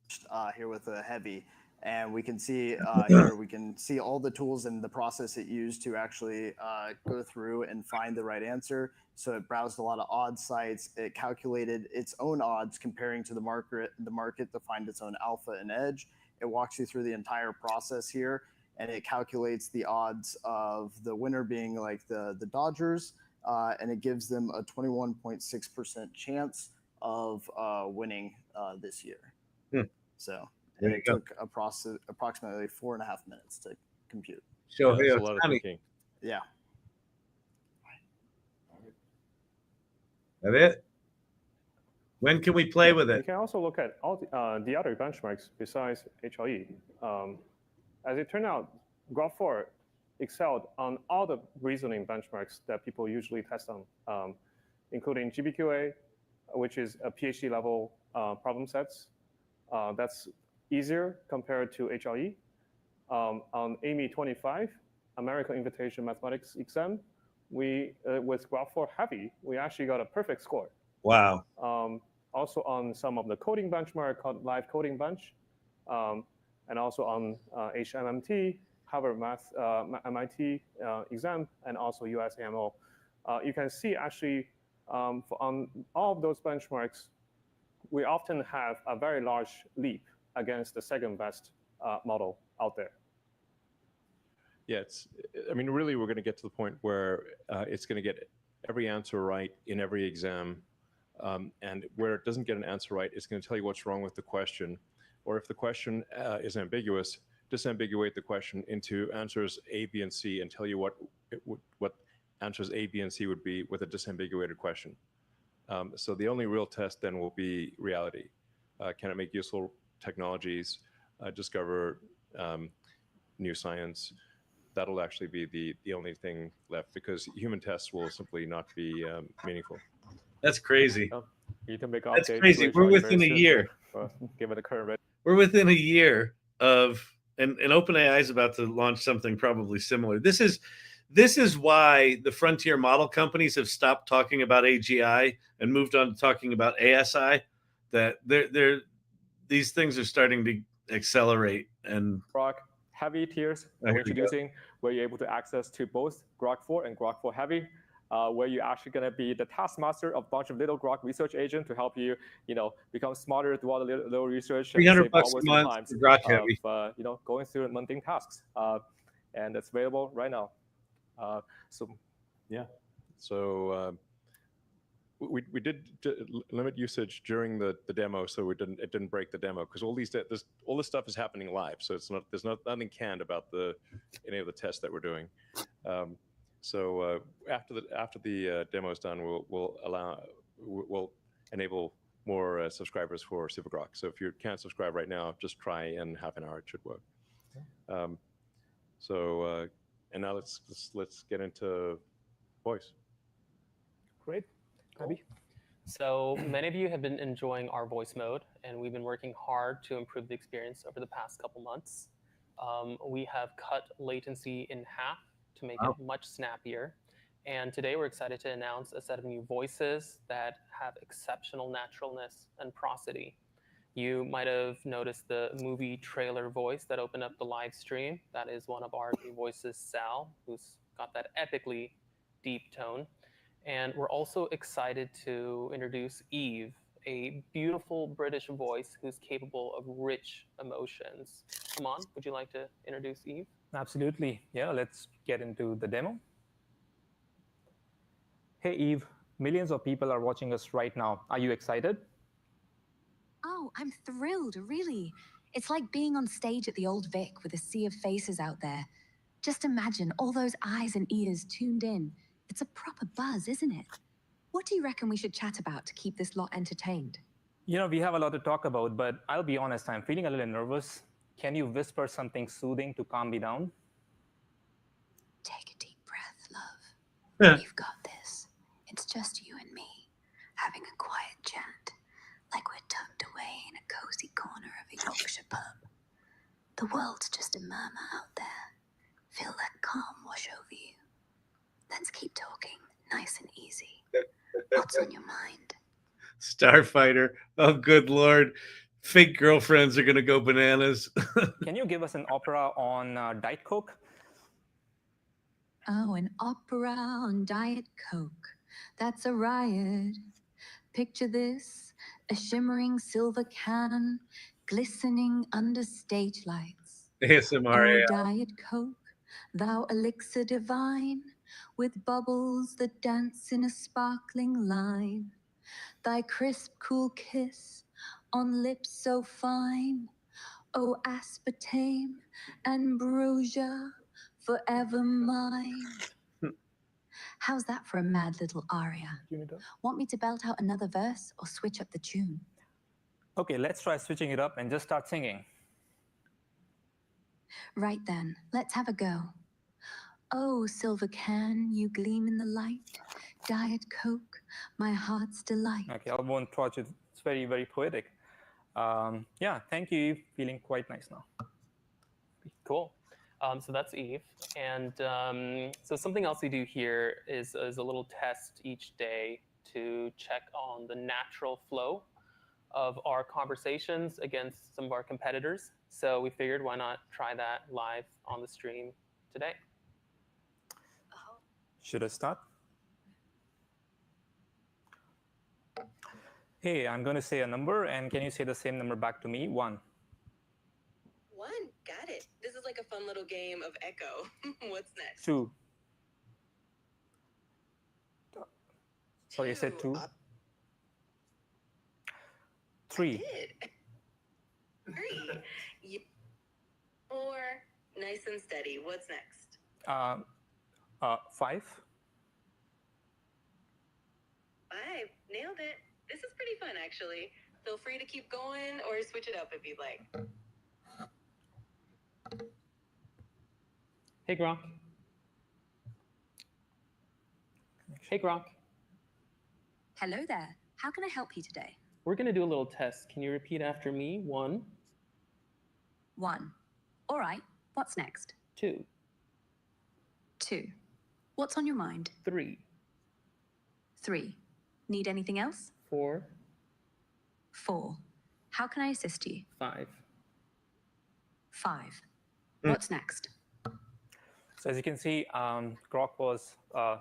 Speaker 11: Here with a heavy. And we can see here, we can see all the tools and the process it used to actually go through and find the right answer. So it browsed a lot of odd sites. It calculated its own odds comparing to the market to find its own alpha and edge. It walks you through the entire process here, and it calculates the odds of the winner being like the Dodgers, and it gives them a 21.6% chance of winning this year. So. And it took approximately 4.5 minutes to compute.
Speaker 8: So yeah, that's a lot of thinking.
Speaker 11: Yeah.
Speaker 1: That it? When can we play with it?
Speaker 9: You can also look at all the other benchmarks besides HLE. As it turned out, Grok 4 excelled on all the reasoning benchmarks that people usually test on, including GBQA, which is a PhD level problem sets. That's easier compared to HLE. On AMI 25, American Invitation Mathematics exam, with Grok 4 Heavy, we actually got a perfect score.
Speaker 1: Wow.
Speaker 9: Also on some of the coding benchmark called Live Coding Bench, and also on HMMT, Harvard Math, MIT exam, and also USAMO. You can see actually on all of those benchmarks, we often have a very large leap against the second best model out there.
Speaker 8: Yeah, I mean, really, we're going to get to the point where it's going to get every answer right in every exam. And where it doesn't get an answer right, it's going to tell you what's wrong with the question. Or if the question is ambiguous, disambiguate the question into answers A, B, and C and tell you what answers A, B, and C would be with a disambiguated question. So the only real test then will be reality. Can it make useful technologies, discover new science? That'll actually be the only thing left, because human tests will simply not be meaningful.
Speaker 1: That's crazy.
Speaker 10: You need to make
Speaker 1: That's
Speaker 10: updates
Speaker 1: crazy.
Speaker 10: to
Speaker 1: We're
Speaker 10: Midjourney
Speaker 1: within
Speaker 10: very
Speaker 1: a
Speaker 10: soon,
Speaker 1: year.
Speaker 10: Given the current rate.
Speaker 1: We're within a year of, and OpenAI is about to launch something probably similar. This is why the frontier model companies have stopped talking about AGI and moved on to talking about ASI. That these things are starting to accelerate. And
Speaker 10: Grok Heavy tiers we're introducing, where you're able to access to both Grok 4 and Grok 4 Heavy, where you're actually going to be the taskmaster of a bunch of little Grok research agents to help you, become smarter through all the little research and save hours and times of, going through mundane tasks. And it's available right now.
Speaker 8: We did limit usage during the demo, so it didn't break the demo, because all this stuff is happening live. So there's nothing canned about any of the tests that we're doing. So after the demo is done, we'll enable more subscribers for Super Grok. So if you can't subscribe right now, just try in half an hour. It should work. And now let's get into voice.
Speaker 10: Great. Abby?
Speaker 12: So many of you have been enjoying our voice mode, and we've been working hard to improve the experience over the past couple months. We have cut latency in half to make it much snappier. And today we're excited to announce a set of new voices that have exceptional naturalness and prosody. You might have noticed the movie trailer voice that opened up the live stream. That is one of our new voices, Sal, who's got that epically deep tone. And we're also excited to introduce Eve, a beautiful British voice who's capable of rich emotions. Come on, would you like to introduce Eve?
Speaker 13: Absolutely. Yeah, let's get into the demo. Hey, Eve, millions of people are watching us right now. Are you excited?
Speaker 14: Oh, I'm thrilled, really. It's like being on stage at the Old Vic with a sea of faces out there. Just imagine all those eyes and ears tuned in. It's a proper buzz, isn't it? What do you reckon we should chat about to keep this lot entertained?
Speaker 13: We have a lot to talk about, but I'll be honest, I'm feeling a little nervous. Can you whisper something soothing to calm me down?
Speaker 14: Take a deep breath, love. You've got this. It's just you and me, having a quiet chat, like we're tucked away in a cozy corner of a Yorkshire pub. The world's just a murmur out there. Feel that calm wash over you. Let's keep talking, nice and easy. What's on your mind?
Speaker 1: Starfighter. Oh, good Lord. Fake girlfriends are going to go bananas.
Speaker 13: Can you give us an opera on Diet Coke?
Speaker 14: Oh, an opera on Diet Coke. That's a riot. Picture this, a shimmering silver cannon glistening under stage lights.
Speaker 1: ASMR.
Speaker 14: Oh, Diet Coke, thou elixir divine, with bubbles that dance in a sparkling line. Thy crisp, cool kiss on lips so fine. Oh, aspartame, ambrosia, forever mine. How's that for a mad little aria? Want me to belt out another verse or switch up the tune?
Speaker 13: Okay, let's try switching it up and just start singing.
Speaker 14: Right then, let's have a go. Oh, silver can, you gleam in the light. Diet Coke, my heart's delight.
Speaker 13: Okay, I won't touch it. It's very, very poetic. Yeah, thank you, Eve. Feeling quite nice now.
Speaker 12: Cool. So that's Eve. And so something else we do here is a little test each day to check on the natural flow of our conversations against some of our competitors. So we figured, why not try that live on the stream today?
Speaker 13: Should I start? Hey, I'm going to say a number, and can you say the same number back to me? 1.
Speaker 15: 1, got it. This is like a fun little game of echo. What's next?
Speaker 13: 2. Sorry, I said 2. 3.
Speaker 15: 3. 4. Nice and steady. What's next?
Speaker 13: 5.
Speaker 15: nailed it. This is pretty fun, actually. Feel free to keep going or switch it up if you'd like.
Speaker 16: Hey, Grock. Hey, Grock.
Speaker 14: Hello there. How can I help you today?
Speaker 16: We're going to do a little test. Can you repeat after me? 1.
Speaker 14: 1. All right. What's next?
Speaker 16: 2.
Speaker 14: 2. What's on your mind?
Speaker 16: 3.
Speaker 14: 3. Need anything else?
Speaker 16: 4.
Speaker 14: 4. How can I assist you?
Speaker 16: 5.
Speaker 14: 5. What's next?
Speaker 13: So as you can see, Grok was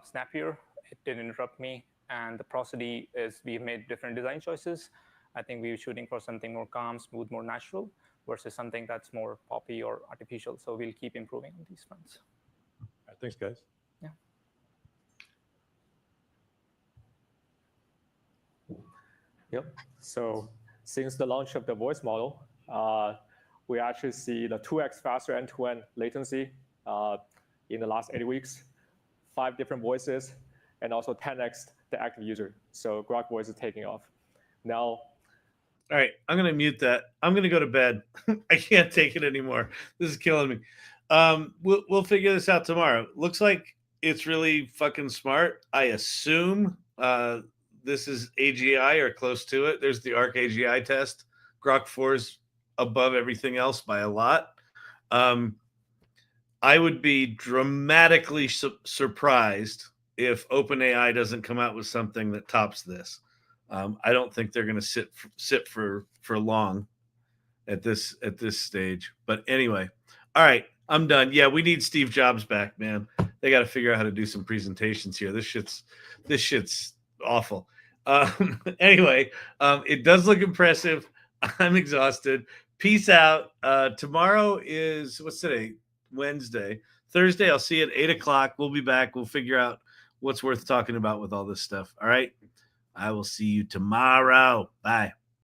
Speaker 13: snappier. It didn't interrupt me. And the prosody is we've made different design choices. I think we were shooting for something more calm, smooth, more natural versus something that's more poppy or artificial. So we'll keep improving on these fronts.
Speaker 8: All right, thanks, guys.
Speaker 13: Yeah.
Speaker 10: Yep. So since the launch of the voice model, we actually see the 2x faster end-to-end latency in the last 8 weeks, 5 different voices, and also 10x the active user. So Grok voice is taking off. Now,
Speaker 1: all right, I'm going to mute that. I'm going to go to bed. I can't take it anymore. This is killing me. We'll figure this out tomorrow. Looks like it's really fucking smart. I assume this is AGI or close to it. There's the ARC AGI test. Grok 4 is above everything else by a lot. I would be dramatically surprised if Openai doesn't come out with something that tops this. I don't think they're going to sit for long at this stage. But anyway, all right, I'm done. Yeah, we need Steve Jobs back, man. They got to figure out how to do some presentations here. This shit's awful. Anyway, it does look impressive. I'm exhausted. Peace out. Tomorrow is, what's today? Wednesday. Thursday, I'll see you at 8:00. We'll be back. We'll figure out what's worth talking about with all this stuff. All right. I will see you tomorrow. Bye.